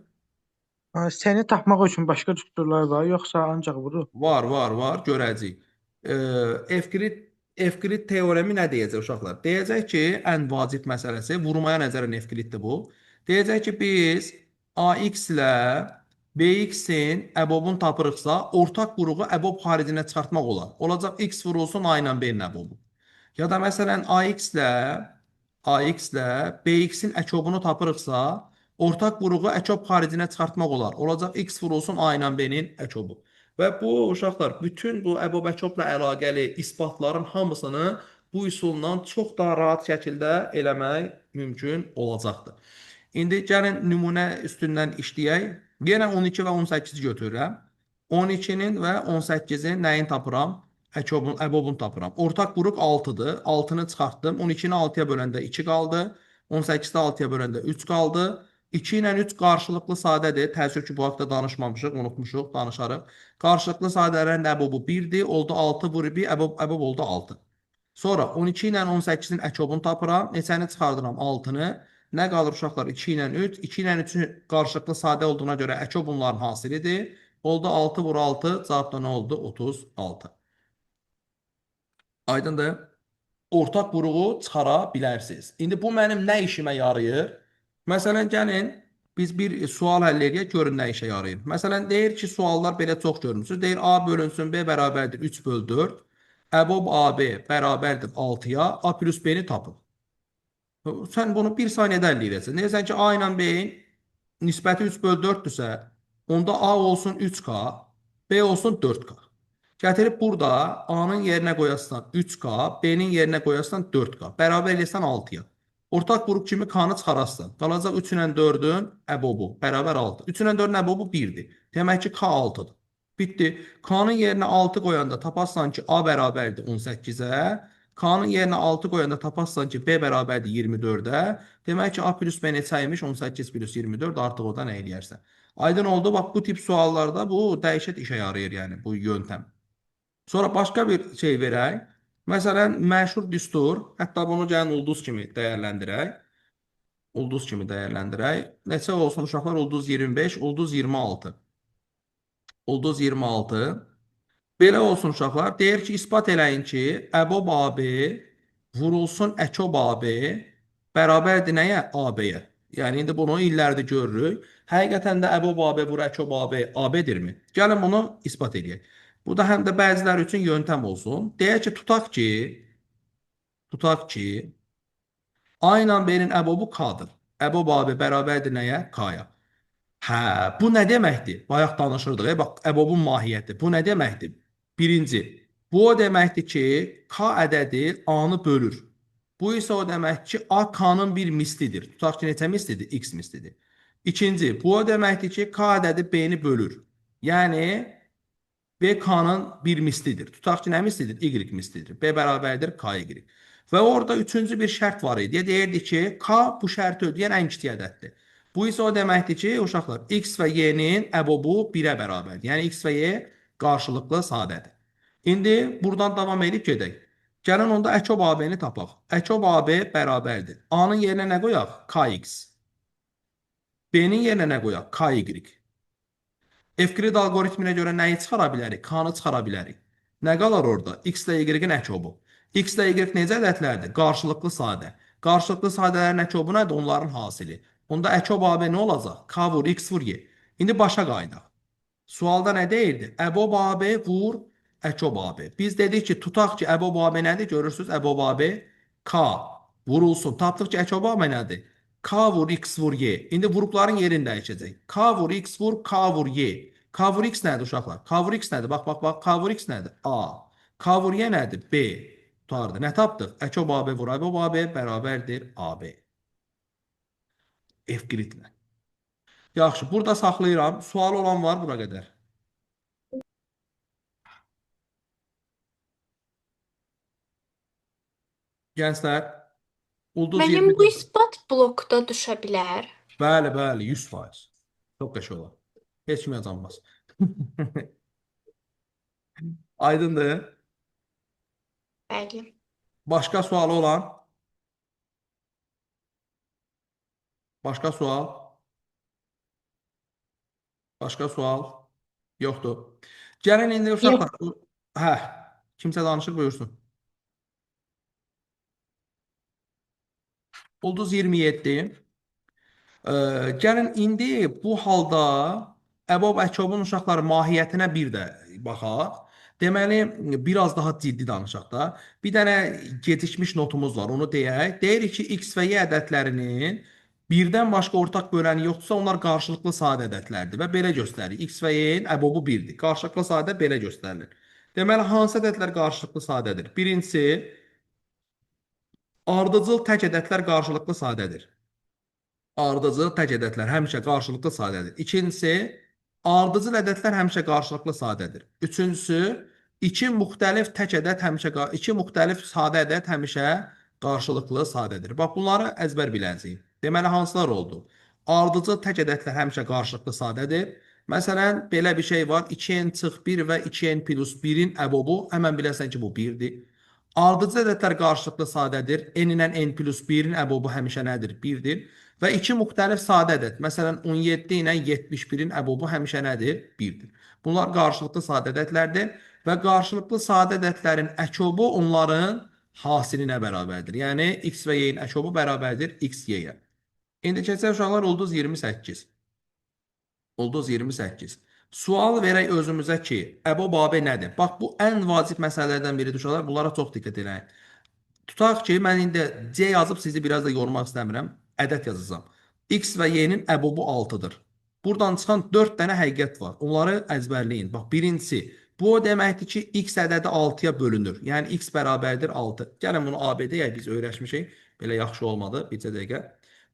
Səni tapmaq üçün başqa düsturlar var, yoxsa ancaq budur? Var, görəcəyik. Evklid teoremi nə deyəcək uşaqlar? Deyəcək ki, ən vacib məsələsi, vurmaya nəzərən Evkliddir bu. Deyəcək ki, biz AX ilə BX-in əbobunu tapırıqsa, ortaq qrupu əbob xaricinə çıxartmaq olar. Olacaq X vurulsun A ilə B-nin əbobu. Ya da məsələn AX ilə BX-in əkobunu tapırıqsa, ortaq qrupu əkob xaricinə çıxartmaq olar. Olacaq X vurulsun A ilə B-nin əkobu. Və bu uşaqlar, bütün bu əbob əkobla əlaqəli isbatların hamısını bu üsulla çox daha rahat şəkildə eləmək mümkün olacaqdır. İndi gəlin nümunə üstündən işləyək. Yenə 12 və 18-i götürürəm. 12-nin və 18-in nəyin tapıram? Əbobunu tapıram. Ortaq qrup 6-dır. 6-nı çıxartdım. 12-ni 6-ya böləndə 2 qaldı. 18-də 6-ya böləndə 3 qaldı. 2 ilə 3 qarşılıqlı sadədir. Təəssüf ki, bu haqda danışmamışıq, unutmuşuq, danışarıq. Qarşılıqlı sadələrin əbobu 1-dir. Oldu 6 vur 1, əbob oldu 6. Sonra 12 ilə 18-in əkobunu tapıram. Neçəni çıxardıram? 6-nı. Nə qalır uşaqlar? 2 ilə 3. 2 ilə 3-ün qarşılıqlı sadə olduğuna görə əkob bunların hasilidir. Oldu 6 vur 6. Cavabda nə oldu? 36. Aydındır? Ortaq vuruğu çıxara bilərsiniz. İndi bu mənim nə işimə yarayır? Məsələn, gəlin biz bir sual həll edək, görün nə işə yarayır. Məsələn, deyir ki, suallar belə çox görürsünüz. Deyir A bölünsün B bərabərdir 3 böl 4. Əbob AB bərabərdir 6-ya. A plus B-ni tapın. Sən bunu 1 saniyədə əldə edəcəksən. Deyirsən ki, A ilə B-in nisbəti 3 böl 4-dürsə, onda A olsun 3K, B olsun 4K. Gətirib burada A-nın yerinə qoyarsan 3K, B-nin yerinə qoyarsan 4K. Bərabər edirsən 6-ya. Ortaq vuruq kimi K-nı çıxararsan. Qalacaq 3 ilə 4-ün əbobu. Bərabər 6. 3 ilə 4-ün əbobu 1-dir. Demək ki, K 6-dır. Bitdi. K-nın yerinə 6 qoyanda taparsan ki, A bərabərdir 18-ə. K-nın yerinə 6 qoyanda taparsan ki, B bərabərdir 24-ə. Demək ki, A plus B neçəymiş? 18 plus 24 artıq oradan nə eləyərsən. Aydın oldu. Bax, bu tip suallarda bu dəhşət işə yarayır, yəni bu yöntəm. Sonra başqa bir şey verək. Məsələn, məşhur düstur. Hətta bunu gəlin ulduz kimi dəyərləndirək. Ulduz kimi dəyərləndirək. Neçə olsun uşaqlar? Ulduz 25, ulduz 26. Ulduz 26. Belə olsun uşaqlar. Deyir ki, isbat eləyin ki, əbob AB vurulsun əkob AB bərabərdir nəyə? AB-yə. Yəni, indi bunu illərdir görürük. Həqiqətən də əbob AB vur əkob AB AB-dirmi? Gəlin bunu isbat edək. Bu da həm də bəziləri üçün yöntəm olsun. Deyək ki, tutaq ki, A ilə B-nin əbobu K-dır. Əbob AB bərabərdir nəyə? K-ya. Hə, bu nə deməkdir? Bayaq danışırdıq. Bax, əbobun mahiyyəti. Bu nə deməkdir? Birinci, bu o deməkdir ki, K ədədi A-nı bölür. Bu isə o deməkdir ki, A K-nın bir mislidir. Tutaq ki, neçə mislidir? X mislidir. İkinci, bu o deməkdir ki, K ədədi B-ni bölür. Yəni, B K-nın bir mislidir. Tutaq ki, nə mislidir? Y mislidir. B bərabərdir KY. Və orada üçüncü bir şərt var idi. Deyirdi ki, K bu şərti ödəyən ən kiçik ədəddir. Bu isə o deməkdir ki, uşaqlar, X və Y-nin əbobu 1-ə bərabərdir. Yəni, X və Y qarşılıqlı sadədir. İndi buradan davam edib gedək. Gəlin onda əkob AB-ni tapaq. Əkob AB bərabərdir. A-nın yerinə nə qoyaq? KX. B-nin yerinə nə qoyaq? KY. Evklid algoritminə görə nəyi çıxara bilərik? K-nı çıxara bilərik. Nə qalar orada? X ilə Y-in əkobu. X ilə Y necə ədədlərdir? Qarşılıqlı sadə. Qarşılıqlı sadələrin əkobu nədir? Onların hasili. Onda əkob AB nə olacaq? K vur, X vur, Y. İndi başa qaydaq. Sualda nə deyirdi? Əbob AB vur, əkob AB. Biz dedik ki, tutaq ki, əbob AB nədir? Görürsünüz, əbob AB K vurulsun. Tapdıq ki, əkob AB nədir? K vur, X vur, Y. İndi vurukların yerini dəyişəcək. K vur, X vur, K vur, Y. K vur, X nədir uşaqlar? K vur, X nədir? Bax. K vur, X nədir? A. K vur, Y nədir? B. Tutardı. Nə tapdıq? Əkob AB vur, əbob AB bərabərdir AB. Evklidlə. Yaxşı, burada saxlayıram. Sual olan var bura qədər. Gənclər, ulduz Müəllim, 24. bu isbat blokda düşə bilər. Bəli, 100%. Çox qəşəng olar. Heç kimə canmaz. Aydındır. Bəli. Başqa sualı olan? Başqa sual? Başqa sual? Yoxdur. Gəlin indi uşaqlar. Hə, kimsə danışır, buyursun. Ulduz 27. Gəlin indi bu halda əbob əkobun uşaqları mahiyyətinə bir də baxaq. Deməli, biraz daha ciddi danışaq da. Bir dənə gecikmiş notumuz var, onu deyək. Deyirik ki, X və Y ədədlərinin birdən başqa ortaq böləni yoxdursa, onlar qarşılıqlı sadə ədədlərdir və belə göstərir. X və Y-in əbobu 1-dir. Qarşılıqlı sadə belə göstərilir. Deməli, hansı ədədlər qarşılıqlı sadədir? Birincisi, ardıcıl tək ədədlər qarşılıqlı sadədir. Ardıcıl tək ədədlər həmişə qarşılıqlı sadədir. İkincisi, ardıcıl ədədlər həmişə qarşılıqlı sadədir. Üçüncüsü, iki müxtəlif sadə ədəd həmişə qarşılıqlı sadədir. Bax, bunları əzbər biləcəyik. Deməli, hansılar oldu? Ardıcıl tək ədədlər həmişə qarşılıqlı sadədir. Məsələn, belə bir şey var. 2n çıx 1 və 2n plus 1-in əbobu, həmən biləsən ki, bu 1-dir. Ardıcıl ədədlər qarşılıqlı sadədir. N ilə n plus 1-in əbobu həmişə nədir? 1-dir. Və iki müxtəlif sadə ədəd. Məsələn, 17 ilə 71-in əbobu həmişə nədir? 1-dir. Bunlar qarşılıqlı sadə ədədlərdir və qarşılıqlı sadə ədədlərin əkobu onların hasilinə bərabərdir. Yəni, x və y-in əkobu bərabərdir x, y-yə. İndi keçək uşaqlar, ulduz 28. Ulduz 28. Sual verək özümüzə ki, əbob AB nədir? Bax, bu ən vacib məsələlərdən biridir uşaqlar. Bunlara çox diqqət edin. Tutaq ki, mən indi C yazıb sizi biraz da yormaq istəmirəm. Ədəd yazacağam. X və Y-nin əbobu 6-dır. Buradan çıxan 4 dənə həqiqət var. Onları əzbərləyin. Bax, birincisi, bu o deməkdir ki, x ədədi 6-ya bölünür. Yəni, x bərabərdir 6. Gəlin bunu AB deyək, biz öyrəşmişik. Belə yaxşı olmadı. Bircə dəqiqə.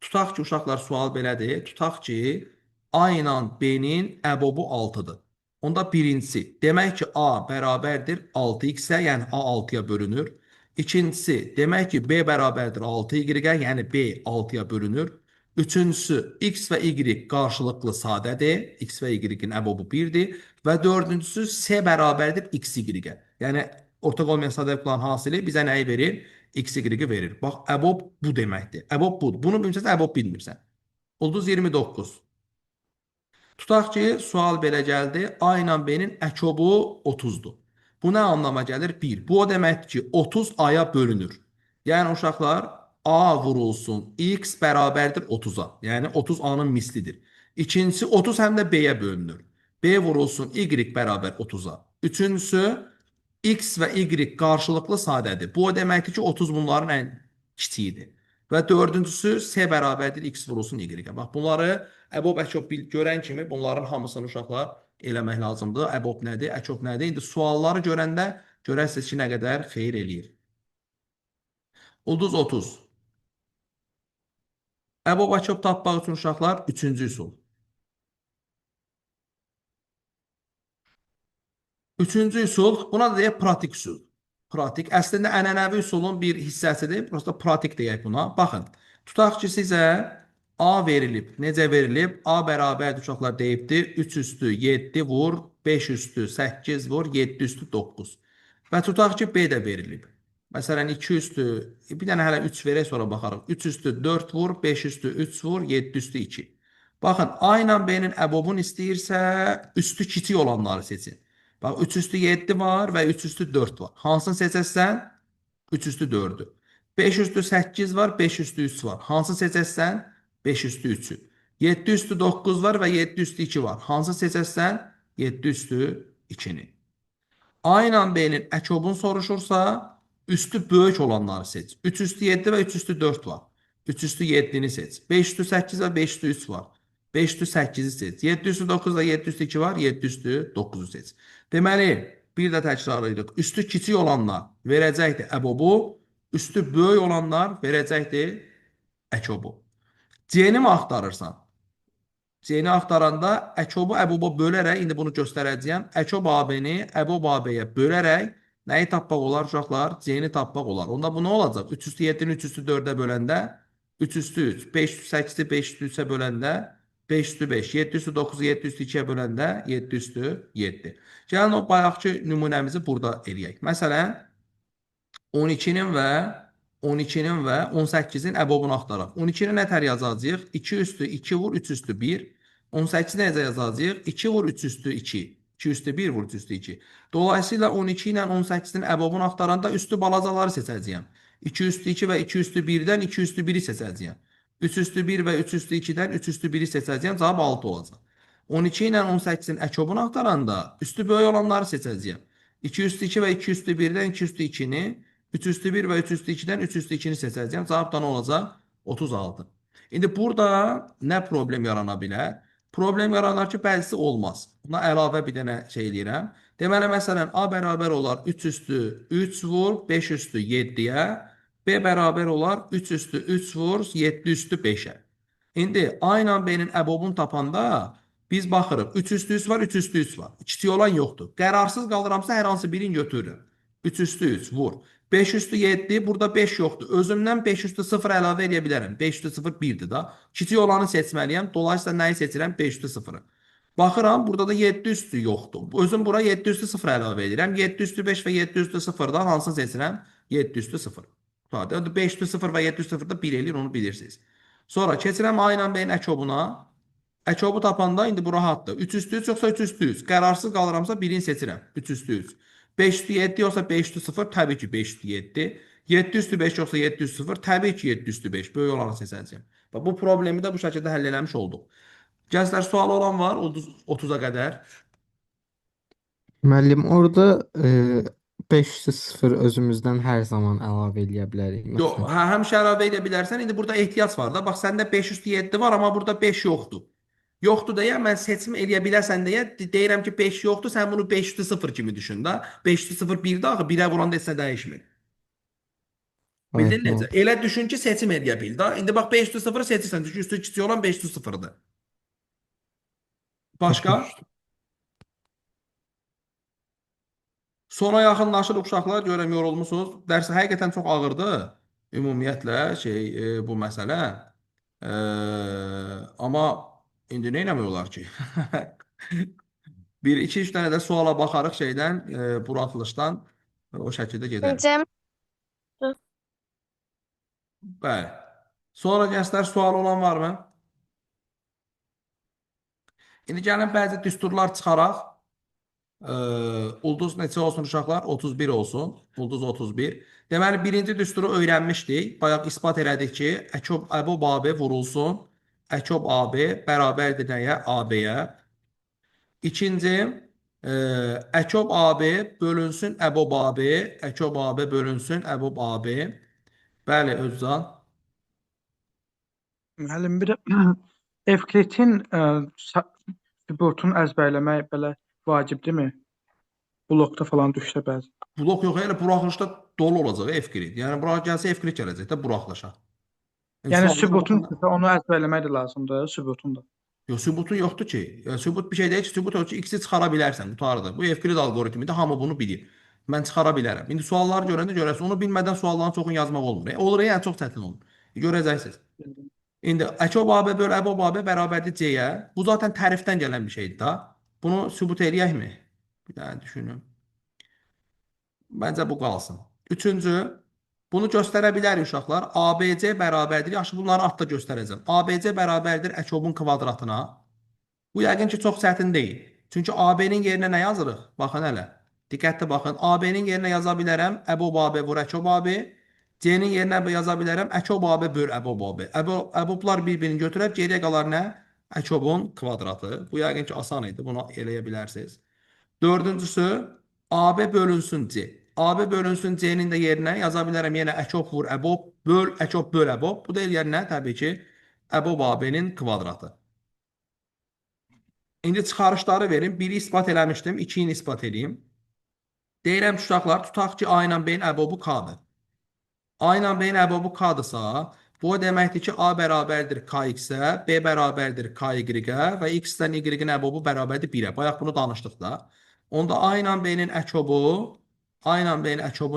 Tutaq ki, uşaqlar, sual belədir. Tutaq ki, A ilə B-nin əbobu 6-dır. Onda birincisi, demək ki, A bərabərdir 6x-ə, yəni A 6-ya bölünür. İkincisi, demək ki, B bərabərdir 6y-ə, yəni B 6-ya bölünür. Üçüncüsü, x və y qarşılıqlı sadədir. X və y-in əbobu 1-dir. Və dördüncüsü, C bərabərdir x-y-ə. Yəni, ortaq olmayan sadəliklərin hasili bizə nəyi verir? X-y verir. Bax, əbob bu deməkdir. Əbob budur. Bunu bilmirsən, əbob bilmirsən. Ulduz 29. Tutaq ki, sual belə gəldi. A ilə B-nin əkobu 30-dur. Bu nə anlama gəlir? 1. Bu o deməkdir ki, 30 A-ya bölünür. Yəni, uşaqlar, A vurulsun, x bərabərdir 30-a. Yəni, 30 A-nın mislidir. İkincisi, 30 həm də B-yə bölünür. B vurulsun, y bərabər 30-a. Üçüncüsü, x və y qarşılıqlı sadədir. Bu o deməkdir ki, 30 bunların ən kiçiyidir. Və dördüncüsü, C bərabərdir x vurulsun y-ə. Bax, bunları əbob, əkob görən kimi bunların hamısını uşaqlar eləmək lazımdır. Əbob nədir, əkob nədir? İndi sualları görəndə görərsiniz ki, nə qədər xeyir eləyir. Ulduz 30. Əbob, əkob tapmaq üçün uşaqlar 3-cü üsul. 3-cü üsul, buna da deyək pratik üsul. Pratik, əslində ənənəvi üsulun bir hissəsidir. Prosta pratik deyək buna. Baxın, tutaq ki, sizə A verilib. Necə verilib? A bərabərdir uşaqlar deyibdir. 3 üstü 7 vur, 5 üstü 8 vur, 7 üstü 9. Və tutaq ki, B də verilib. Məsələn, 2 üstü, bir dənə hələ 3 verək, sonra baxarıq. 3 üstü 4 vur, 5 üstü 3 vur, 7 üstü 2. Baxın, A ilə B-nin əbobunu istəyirsə, üstü kiçik olanları seçin. Bax, 3 üstü 7 var və 3 üstü 4 var. Hansını seçəsən? 3 üstü 4-ü. 5 üstü 8 var, 5 üstü 3 var. Hansını seçəsən? 5 üstü 3-ü. 7 üstü 9 var və 7 üstü 2 var. Hansını seçəsən? 7 üstü 2-ni. A ilə B-nin əkobunu soruşursa, üstü böyük olanları seç. 3 üstü 7 və 3 üstü 4 var. 3 üstü 7-ni seç. 5 üstü 8 və 5 üstü 3 var. 5 üstü 8-i seç. 7 üstü 9 və 7 üstü 2 var. 7 üstü 9-u seç. Deməli, bir də təkrarlayırıq. Üstü kiçik olanlar verəcəkdir əbobu. Üstü böyük olanlar verəcəkdir əkobu. C-ni mi axtarırsan? C-ni axtaranda əkobu əboba bölərək, indi bunu göstərəcəyəm. Əkob AB-ni əbob AB-yə bölərək nəyi tapmaq olar uşaqlar? C-ni tapmaq olar. Onda bu nə olacaq? 3 üstü 7-ni 3 üstü 4-ə böləndə 3 üstü 3. 5 üstü 8-i 5 üstü 3-ə böləndə 5 üstü 5. 7 üstü 9-u 7 üstü 2-yə böləndə 7 üstü 7. Gəlin o bayaqki nümunəmizi burada eləyək. Məsələn, 12-nin və 18-in əbobunu axtaraq. 12-ni nətər yazacağıq? 2 üstü 2 vur 3 üstü 1. 18-i necə yazacağıq? 2 vur 3 üstü 2. 2 üstü 1 vur 3 üstü 2. Dolayısıyla 12 ilə 18-in əbobunu axtaranda üstü balacaları seçəcəyəm. 2 üstü 2 və 2 üstü 1-dən 2 üstü 1-i seçəcəyəm. 3 üstü 1 və 3 üstü 2-dən 3 üstü 1-i seçəcəyəm. Cavab 6 olacaq. 12 ilə 18-in əkobunu axtaranda üstü böyük olanları seçəcəyəm. 2 üstü 2 və 2 üstü 1-dən 2 üstü 2-ni, 3 üstü 1 və 3 üstü 2-dən 3 üstü 2-ni seçəcəyəm. Cavab da nə olacaq? 36. İndi burada nə problem yarana bilər? Problem yaranar ki, bəzisi olmaz. Buna əlavə bir dənə şey eləyirəm. Deməli, məsələn, A bərabər olar 3 üstü 3 vur 5 üstü 7-yə. B bərabər olar 3 üstü 3 vur 7 üstü 5-ə. İndi A ilə B-nin əbobunu tapanda biz baxırıq. 3 üstü 3 var, 3 üstü 3 var. Kiçik olan yoxdur. Qərarsız qalıramsa hər hansı birini götürürüm. 3 üstü 3 vur. 5 üstü 7, burada 5 yoxdur. Özümdən 5 üstü 0 əlavə edə bilərəm. 5 üstü 0 1-dir da. Kiçik olanı seçməliyəm. Dolayısıyla nəyi seçirəm? 5 üstü 0-ı. Baxıram, burada da 7 üstü yoxdur. Özüm bura 7 üstü 0 əlavə edirəm. 7 üstü 5 və 7 üstü 0-dan hansını seçirəm? 7 üstü 0. Qutadı. 5 üstü 0 və 7 üstü 0 da 1 eləyir, onu bilirsiniz. Sonra keçirəm A ilə B-nin əkobuna. Əkobu tapanda indi bu rahatdır. 3 üstü 3 yoxsa 3 üstü 3. Qərarsız qalıramsa birini seçirəm. 3 üstü 3. 5 üstü 7 yoxsa 5 üstü 0. Təbii ki 5 üstü 7. 7 üstü 5 yoxsa 7 üstü 0. Təbii ki 7 üstü 5. Böyük olanı seçəcəyim. Və bu problemi də bu şəkildə həll eləmiş olduq. Gənclər, sualı olan var 30-a qədər. Müəllim, orada 5-0 özümüzdən hər zaman əlavə eləyə bilərik. Yox, Məsələn, həmişə əlavə edə bilərsən. İndi burada ehtiyac var da. Bax, səndə 5 üstü 7 var, amma burada 5 yoxdur. Yoxdur deyə mən seçim eləyə bilərsən deyə deyirəm ki 5 yoxdur. Sən bunu 5 üstü 0 kimi düşün da. 5 üstü 0 1-də axı 1-ə vuranda heç nə dəyişmir. Bildin necə? Elə düşün ki seçim eləyə bil da. İndi bax 5 üstü 0-ı seçirsən. Çünki üstü kiçik olan 5 üstü 0-dır. Başqa? Sona yaxınlaşırıq uşaqlar. Görəm yorulmusunuz. Dərs həqiqətən çox ağırdır. Ümumiyyətlə bu məsələ. Amma indi nə etmək olar ki? Bir, iki, üç dənə də suala baxarıq şeydən, buraxılışdan. O şəkildə gedərik. Cəm Bəli. Sonra gənclər, sual olan varmı? İndi gəlin bəzi düsturlar çıxaraq. Ulduz neçə olsun uşaqlar? 31 olsun. Ulduz 31. Deməli, birinci düsturu öyrənmişdik. Bayaq ispat elədik ki, əkob əbob AB vurulsun. Əkob AB bərabərdir nəyə? AB-yə. İkinci, əkob AB bölünsün əbob AB. Əkob AB bölünsün əbob AB. Bəli, Özcan. Müəllim, bir də Evklidin sübutunu əzbərləmək belə vacibdirmi? Blokda falan düşsə bəzi. Blok yox, elə buraxılışda dolu olacaq Evklid. Yəni bura gəlsə Evklid gələcək də buraxılışa. Yəni sübutun onu əzbərləmək də lazımdır, sübutun da. Yox, sübutun yoxdur ki. Sübut bir şey deyil ki, sübut o ki, X-i çıxara bilərsən, qutardır. Bu Evklid alqoritmidir, hamı bunu bilir. Mən çıxara bilərəm. İndi sualları görəndə görərsiniz, onu bilmədən sualların çoxunu yazmaq olmur. Olur, yəni çox çətin olur. Görəcəksiniz. İndi əkob AB böl əbob AB bərabərdir C-yə. Bu zaten tərifdən gələn bir şeydir da. Bunu sübut eləyəkmi? Bir dənə düşünün. Məncə bu qalsın. Üçüncü, bunu göstərə bilərik uşaqlar. ABC bərabərdir. Yaxşı, bunları altda göstərəcəm. ABC bərabərdir əkobun kvadratına. Bu yəqin ki, çox çətin deyil. Çünki AB-nin yerinə nə yazırıq? Baxın hələ. Diqqətli baxın. AB-nin yerinə yaza bilərəm. Əbob AB vur əkob AB. C-nin yerinə yaza bilərəm. Əkob AB böl əbob AB. Əboblar bir-birini götürər. Geriyə qalar nə? Əkobun kvadratı. Bu yəqin ki, asan idi. Bunu eləyə bilərsiniz. Dördüncüsü, AB bölünsün C. AB bölünsün C-nin də yerinə yaza bilərəm. Yenə əkob vur əbob böl əkob böl əbob. Bu da eləyər nə? Təbii ki, əbob AB-nin kvadratı. İndi çıxarışları verin. Biri ispat eləmişdim. 2-ni ispat edeyim. Deyirəm ki, uşaqlar, tutaq ki, A ilə B-nin əbobu K-dır. A ilə B-nin əbobu K-dırsa, bu deməkdir ki, A bərabərdir KX-ə, B bərabərdir KY-ə və X-dən Y-in əbobu bərabərdir 1-ə. Bayaq bunu danışdıq da. Onda A ilə B-nin əkobu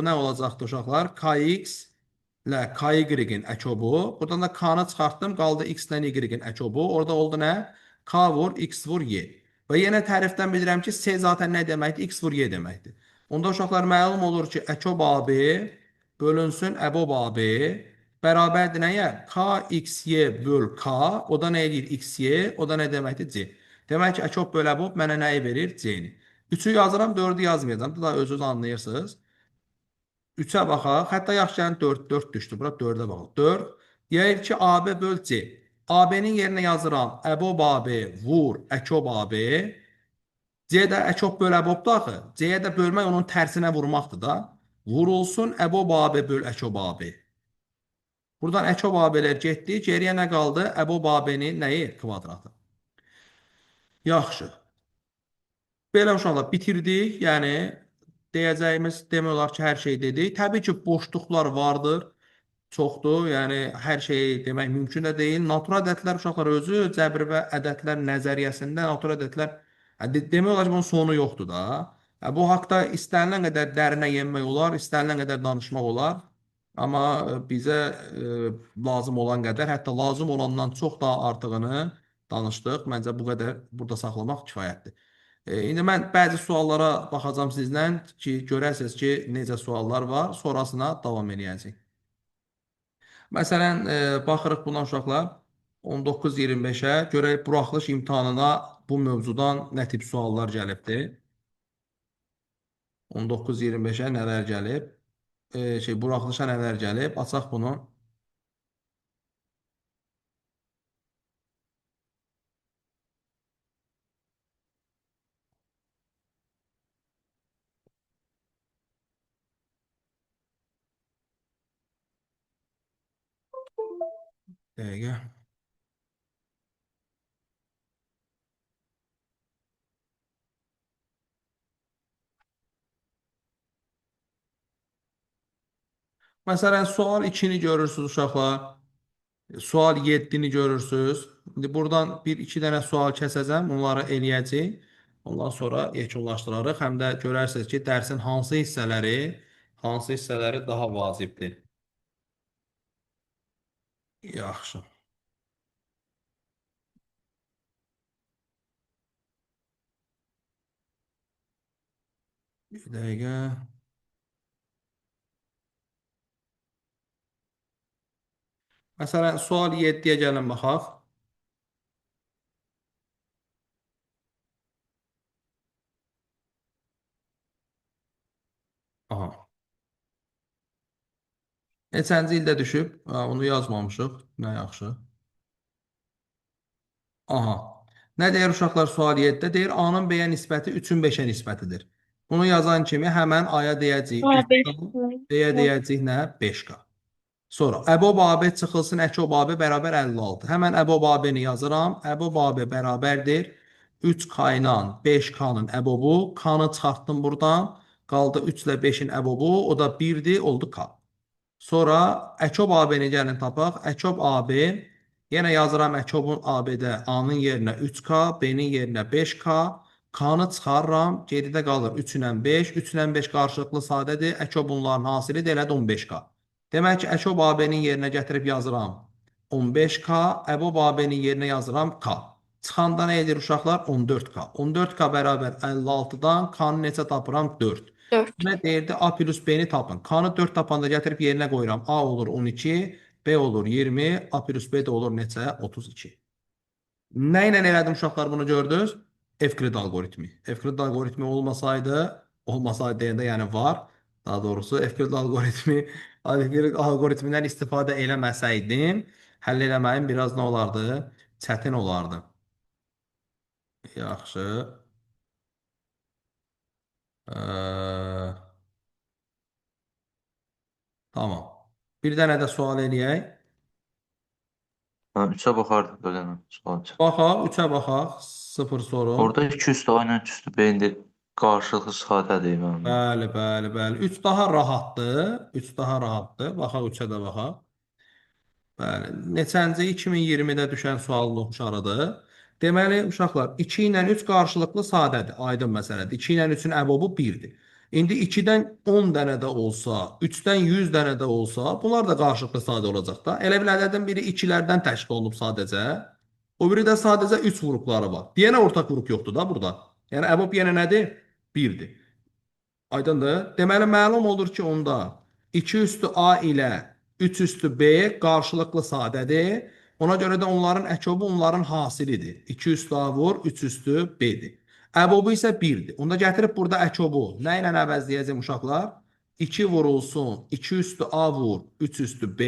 nə olacaqdır uşaqlar? KX ilə KY-in əkobu. Buradan da K-nı çıxartdım, qaldı X-dən Y-in əkobu. Orada oldu nə? K vur, X vur, Y. Və yenə tərifdən bilirəm ki, C zaten nə deməkdir? X vur, Y deməkdir. Onda uşaqlar məlum olur ki, əkob AB bölünsün əbob AB bərabərdir nəyə? KXY böl K, o da nə edir? XY, o da nə deməkdir? C. Demək ki, əkob böl əbob mənə nəyi verir? C-ni. 3-ü yazıram, 4-ü yazmayacağım. Da özünüz anlayırsınız. 3-ə baxaq. Hətta yaxşı gəlin 4 düşdü. Bura 4-ə baxaq. 4. Deyir ki, AB böl C. AB-nin yerinə yazıram. Əbob AB vur əkob AB. C də əkob böl əbobdur axı. C-yə də bölmək onun tərsinə vurmaqdır da. Vurulsun əbob AB böl əkob AB. Buradan əkob AB-lər getdi. Geriyə nə qaldı? Əbob AB-nin nəyi? Kvadratı. Yaxşı. Belə uşaqlar bitirdik. Yəni deyəcəyimiz demək olar ki, hər şey dedik. Təbii ki, boşluqlar vardır. Çoxdur. Yəni hər şeyi demək mümkün də deyil. Natural ədədlər uşaqlar özü cəbr və ədədlər nəzəriyyəsində natural ədədlər demək olar ki, bunun sonu yoxdur da. Bu haqda istənilən qədər dərinə yenmək olar, istənilən qədər danışmaq olar. Amma bizə lazım olan qədər, hətta lazım olandan çox daha artığını danışdıq. Məncə bu qədər burada saxlamaq kifayətdir. İndi mən bəzi suallara baxacağam sizdən ki, görəsiniz ki, necə suallar var, sonrasına davam edəcəyik. Məsələn, baxırıq buna uşaqlar 19-25-ə görək buraxılış imtahanına bu mövzudan nə tip suallar gəlibdir. 19-25-ə nələr gəlib? Buraxılışa nələr gəlib? Açaq bunu. Dəqiqə. Məsələn, sual 2-ni görürsünüz uşaqlar. Sual 7-ni görürsünüz. İndi buradan bir iki dənə sual kəsəcəm. Onları eləyəcəyik. Ondan sonra yekunlaşdırarıq. Həm də görərsiniz ki, dərsin hansı hissələri daha vacibdir. Yaxşı. Bir dəqiqə. Məsələn, sual 7-yə gəlin baxaq. Aha. Neçənci ildə düşüb? Onu yazmamışıq. Nə yaxşı. Aha. Nə deyir uşaqlar sual 7-də? Deyir A-nın B-yə nisbəti 3-ün 5-ə nisbətidir. Bunu yazan kimi həmən A-ya deyəcəyik 3K, B-yə deyəcəyik nə? 5K. Sonra əbob AB çıxılsın əkob AB bərabər 56. Həmən əbob AB-ni yazıram. Əbob AB bərabərdir 3K ilə 5K-nın əbobu. K-nı çıxartdım buradan. Qaldı 3 ilə 5-in əbobu. O da 1-dir, oldu K. Sonra əkob AB-ni gəlin tapaq. Əkob AB, yenə yazıram əkobun AB-də A-nın yerinə 3K, B-nin yerinə 5K. K-nı çıxarıram. Geridə qalır 3 ilə 5. 3 ilə 5 qarşılıqlı sadədir. Əkob bunların hasilidir, elədi 15K. Demək ki, əkob AB-nin yerinə gətirib yazıram 15K, əbob AB-nin yerinə yazıram K. Çıxanda nə edir uşaqlar? 14K. 14K bərabər 56-dan K-nı neçə tapıram? 4. 4. Nə deyirdi? A plus B-ni tapın. K-nı 4 tapanda gətirib yerinə qoyuram. A olur 12, B olur 20, A plus B də olur neçə? 32. Nə ilə elədim uşaqlar bunu gördünüz? Evklid algoritmi. Evklid algoritmi olmasaydı deyəndə yəni var. Daha doğrusu Evklid algoritmindən istifadə eləməsəydim, həll eləməyim biraz nə olardı? Çətin olardı. Yaxşı. Tamam. Bir dənə də sual eləyək. 3-ə baxardıq da dənə sual çıxdı. Baxaq, 3-ə baxaq. 0 soru. Orada 2 üstü aynen üstü B-ində qarşılıqlı sadədir mənim. Bəli, bəli, bəli. 3 daha rahatdır. 3 daha rahatdır. Baxaq 3-ə də baxaq. Bəli. Neçənci 2020-də düşən sualın oxşarıdır. Deməli, uşaqlar, 2 ilə 3 qarşılıqlı sadədir. Aydın məsələdir. 2 ilə 3-ün əbobu 1-dir. İndi 2-dən 10 dənə də olsa, 3-dən 100 dənə də olsa, bunlar da qarşılıqlı sadə olacaq da. Elə bir ədədin biri 2-lərdən təşkil olunub sadəcə. O biri də sadəcə 3 vuruqları var. Yenə ortaq vuruq yoxdur da burada. Yəni əbob yenə nədir? 1-dir. Aydındır? Deməli, məlum olur ki, onda 2 üstü A ilə 3 üstü B qarşılıqlı sadədir. Ona görə də onların əkobu onların hasilidir. 2 üstü A vur, 3 üstü B-dir. Əbobu isə 1-dir. Onda gətirib burada əkobu nə ilə əvəzləyəcəm uşaqlar? 2 vurulsun, 2 üstü A vur, 3 üstü B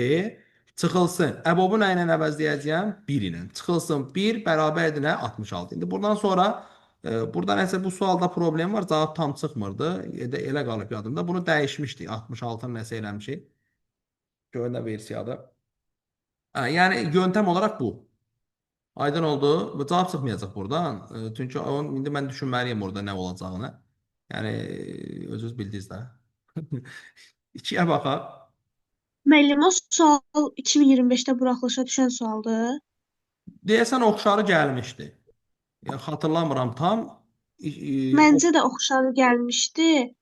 çıxılsın. Əbobu nə ilə əvəzləyəcəm? 1 ilə. Çıxılsın 1 bərabərdir nə? 66. İndi buradan sonra burada nəsə bu sualda problem var. Cavab tam çıxmırdı. Elə qalıb yadımda. Bunu dəyişmişdik. 66-nı nəsə eləmişik. Gördüyün versiyada. Yəni yöntem olarak bu. Aydın oldu. Bu cavab çıxmayacaq buradan. Çünki indi mən düşünməliyim orada nə olacağını. Yəni özünüz bildiniz də. 2-yə baxaq. Müəllim, o sual 2025-də buraxılışa düşən sualdır. Deyəsən oxşarı gəlmişdi. Yəni xatırlamıram tam. Məncə də oxşarı gəlmişdi.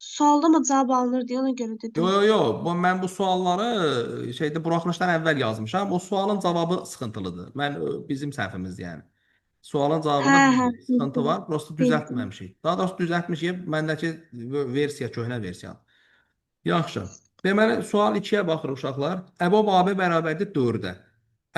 Sualda mı cavab alınır deyə ona görə dedim. Yo. Mən bu sualları buraxılışdan əvvəl yazmışam. O sualın cavabı sıxıntılıdır. Bizim səhvimizdir yəni. Sualın cavabında Hə, hə, bilmirik. Sıxıntı bildim. var. Prosta Bildim. düzəltməmişik. Daha doğrusu düzəltmişik. Məndəki versiya köhnə versiya. Yaxşı. Deməli, sual 2-yə baxırıq uşaqlar. Əbob AB bərabərdir 4-ə.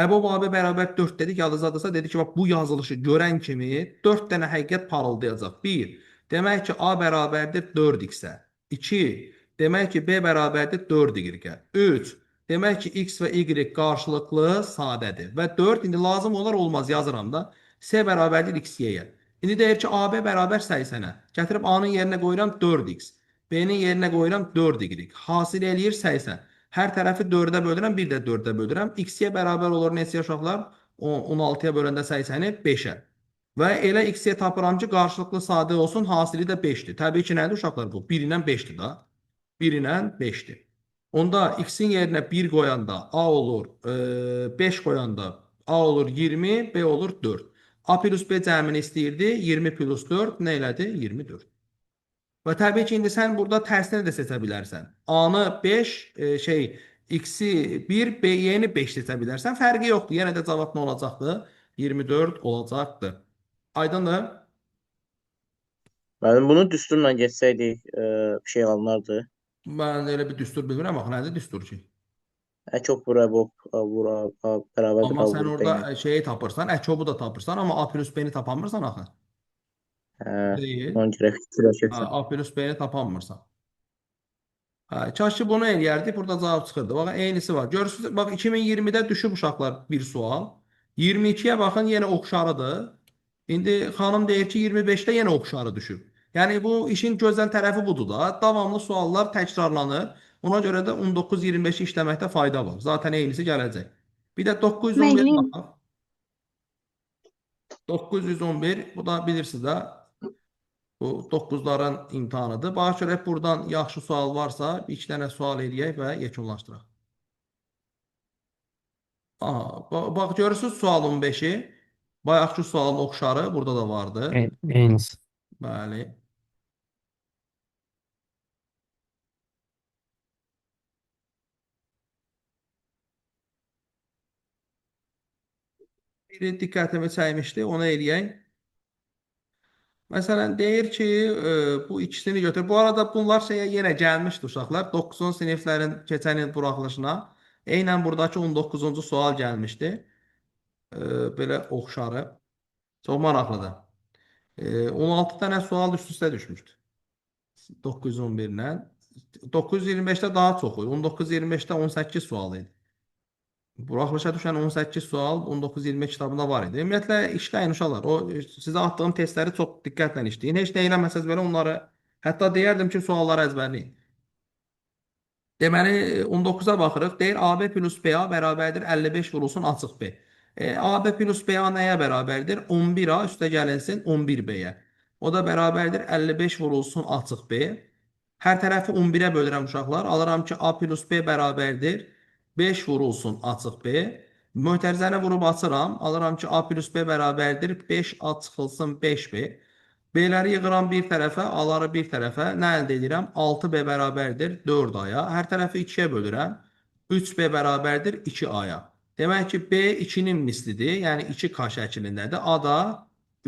Əbob AB bərabər 4 dedik, yadınızdadırsa dedi ki, bax bu yazılışı görən kimi 4 dənə həqiqət parıldayacaq. 1. Demək ki, A bərabərdir 4x-ə. 2. Demək ki, B bərabərdir 4y-ə. 3. Demək ki, x və y qarşılıqlı sadədir. Və 4 indi lazım olar olmaz yazıram da. S bərabərdir x-yə. İndi deyir ki, AB bərabər 80-ə. Gətirib A-nın yerinə qoyuram 4x. B-nin yerinə qoyuram 4y. Hasil eləyir 80. Hər tərəfi 4-ə bölürəm, bir də 4-ə bölürəm. X-yə bərabər olur neçə uşaqlar? 16-ya böləndə 80-i 5-ə. Və elə x-yə tapıram ki, qarşılıqlı sadə olsun, hasili də 5-dir. Təbii ki, nədir uşaqlar bu? 1 ilə 5-dir da. 1 ilə 5-dir. Onda x-in yerinə 1 qoyanda A olur, 5 qoyanda A olur 20, B olur 4. A plus B cəmini istəyirdi. 20 plus 4 nə elədi? 24. Və təbii ki, indi sən burada tərsini də seçə bilərsən. A-nı 5, x-i 1, B-yeni 5 seçə bilərsən. Fərqi yoxdur. Yenə də cavab nə olacaqdı? 24 olacaqdı. Aydındır? Müəllim, bunu düsturla geçsəydik bir şey alınardı. Mən elə bir düstur bilmirəm. Axı nədir düstur ki? Əkop vura, vura, bərabərdir, Amma sən vura, orada beynə. şeyi tapırsan, əkobu da tapırsan, amma A plus B-ni tapanmırsan axı. Deyil. Ona görə fikirləşirsən. A plus B-ni tapanmırsan. Kaş ki bunu eləyərdik, burada cavab çıxırdı. Bax, eynisi var. Görürsünüz, bax 2020-də düşüb uşaqlar bir sual. 22-yə baxın, yenə oxşarıdır. İndi xanım deyir ki, 25-də yenə oxşarı düşüb. Yəni bu işin gözəl tərəfi budur da. Davamlı suallar təkrarlanır. Ona görə də 19-25-i işləməkdə fayda var. Zaten eynisi gələcək. Bir də 911 Müəllim, baxaq. 911, bu da bilirsiniz də. Bu 9'ların imtihanıdır. Bax görək buradan yaxşı sual varsa, bir iki dənə sual eləyək və yekunlaşdıraq. Aha, bax görürsünüz sual 15-i. Bayaqki sualın oxşarı burada da vardı. Eynisi. Bəli. Biri diqqətimi çəkmişdi, onu eləyək. Məsələn, deyir ki, bu ikisini götür. Bu arada bunlar şeyə yenə gəlmişdi uşaqlar. 9-cu siniflərin keçən il buraxılışına. Eynən buradakı 19-cu sual gəlmişdi. Belə oxşarı. Çox maraqlıdır. 16 dənə sual üst-üstə düşmüşdü. 911-lə. 925-də daha çox idi. 1925-də 18 sual idi. Buraxılışa düşən 18 sual 19-20 kitabında var idi. Ümumiyyətlə işləyin uşaqlar. O sizə atdığım testləri çox diqqətlə işləyin. Heç nə eləməsəz belə onları, hətta deyərdim ki, sualları əzbərləyin. Deməli 19-a baxırıq. Deyir AB plus BA bərabərdir 55 vurulsun açıq B. AB plus BA nəyə bərabərdir? 11A üstə gəlinsin 11B-yə. O da bərabərdir 55 vurulsun açıq B. Hər tərəfi 11-ə bölürəm uşaqlar. Alıram ki, A plus B bərabərdir 5 vurulsun açıq B. Mötərizəni vurub açıram. Alıram ki, A plus B bərabərdir 5 A çıxılsın 5B. B-ləri yığıram bir tərəfə, A-ları bir tərəfə. Nə əldə edirəm? 6B bərabərdir 4A-ya. Hər tərəfi 2-yə bölürəm. 3B bərabərdir 2A-ya. Demək ki, B 2-nin mislidir. Yəni 2K şəklindədir. A da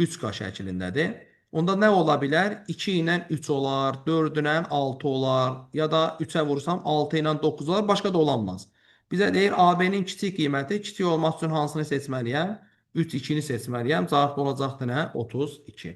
3K şəklindədir. Onda nə ola bilər? 2 ilə 3 olar, 4 ilə 6 olar, ya da 3-ə vursam 6 ilə 9 olar, başqa da olanmaz. Bizə deyir AB-nin kiçik qiyməti, kiçik olmaq üçün hansını seçməliyəm? 3, 2-ni seçməliyəm. Cavab olacaqdır nə? 32.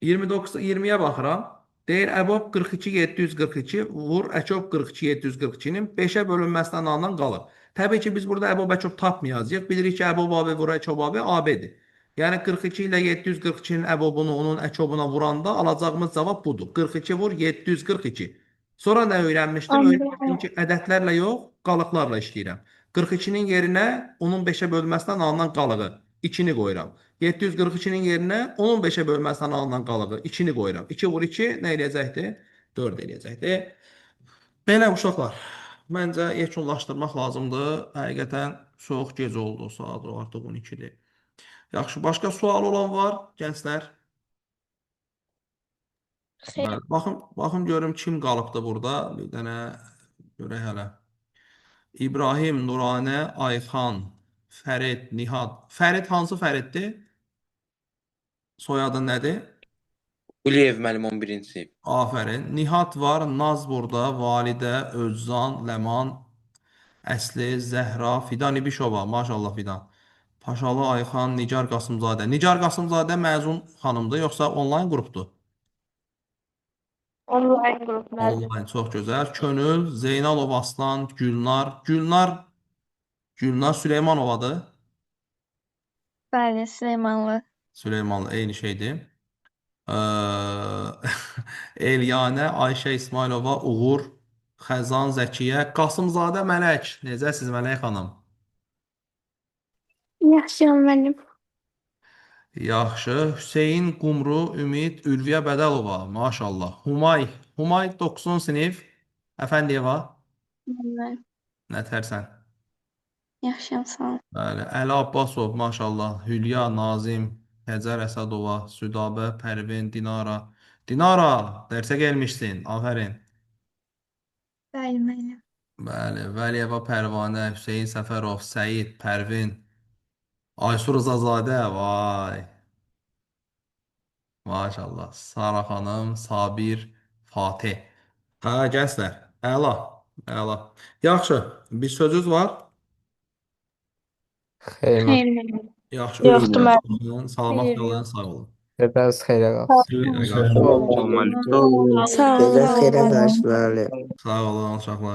20'ye baxıram. Deyir əbob 42-742 vur əkob 42-742-nin 5-ə bölünməsindən alınan qalır. Təbii ki, biz burada əbob əkob tapmayacağıq. Bilirik ki, əbob AB vur əkob AB AB-dir. Yəni 42 ilə 742-nin əbobunu onun əkobuna vuranda alacağımız cavab budur. 42 vur 742. Sonra nə öyrənmişdim? Öyrənmişdim ki, ədədlərlə yox, qalıqlarla işləyirəm. 42-nin yerinə onun 5-ə bölməsindən alınan qalığı 2-ni qoyuram. 742-nin yerinə onun 5-ə bölməsindən alınan qalığı 2-ni qoyuram. 2 vur 2 nə eləyəcəkdir? 4 eləyəcəkdir. Belə uşaqlar, məncə yekunlaşdırmaq lazımdır. Həqiqətən çox gec oldu, saat artıq 12-dir. Yaxşı, başqa sual olan var, gənclər? Xeyr. Baxım görüm kim qalıbdı burada. Bir dənə görək hələ. İbrahim, Nuranə, Ayxan, Fərid, Nihat. Fərid hansı Fəriddir? Soyadın nədir? Quliyev müəllim 11-ci. Afərin. Nihat var, Naz burada, Validə, Özcan, Ləman, Əsli, Zəhra, Fidan İbişova. Maşallah Fidan. Paşalı Ayxan, Nigar Qasımzadə. Nigar Qasımzadə məzun xanımdır, yoxsa onlayn qrupdur? Onlayn qrup müəllim. Onlayn, çox gözəl. Könül, Zeynalov Aslan, Gülnar Süleymanovadır. Bəli, Süleymanlı. Süleymanlı eyni şeydir. Ee, Elyanə, Ayşə İsmailova, Uğur, Xəzan, Zəkiyə, Qasımzadə Mələk. Necəsiz Mələk xanım? Yaxşıyam müəllim. Yaxşı. Hüseyn Qumru, Ümid, Ülviyə Bədəlova. Maşallah. Humay 9-cu sinif. Əfəndiyeva. Müəllim. Nətərsən? Yaxşıyam, sağ olun. Bəli. Əli Abbasov, maşallah. Hülya, Nazim, Həcər Əsədova, Südabə, Pərvin, Dinara. Dinara, dərsə gəlmişsin. Afərin. Bəli, müəllim. Bəli. Vəliyeva Pərvanə, Hüseyn Səfərov, Səid, Pərvin, Aysur Rızazadə. Vay. Maşallah. Sara xanım, Sabir, Fatih. Hə, gənclər. Əla. Əla. Yaxşı. Bir sözünüz var? Xeyr, Xeyr müəllim. Yaxşı. Yoxdur Özünüzə müəllim. baxın. Salamat Xeyr, qalın, yox. sağ olun. bəs xeyrə qalsın. Xeyrə Sağ qalsın. olun müəllim. Sizə xeyrə qarşı, bəli. Sağ olun, uşaqlar.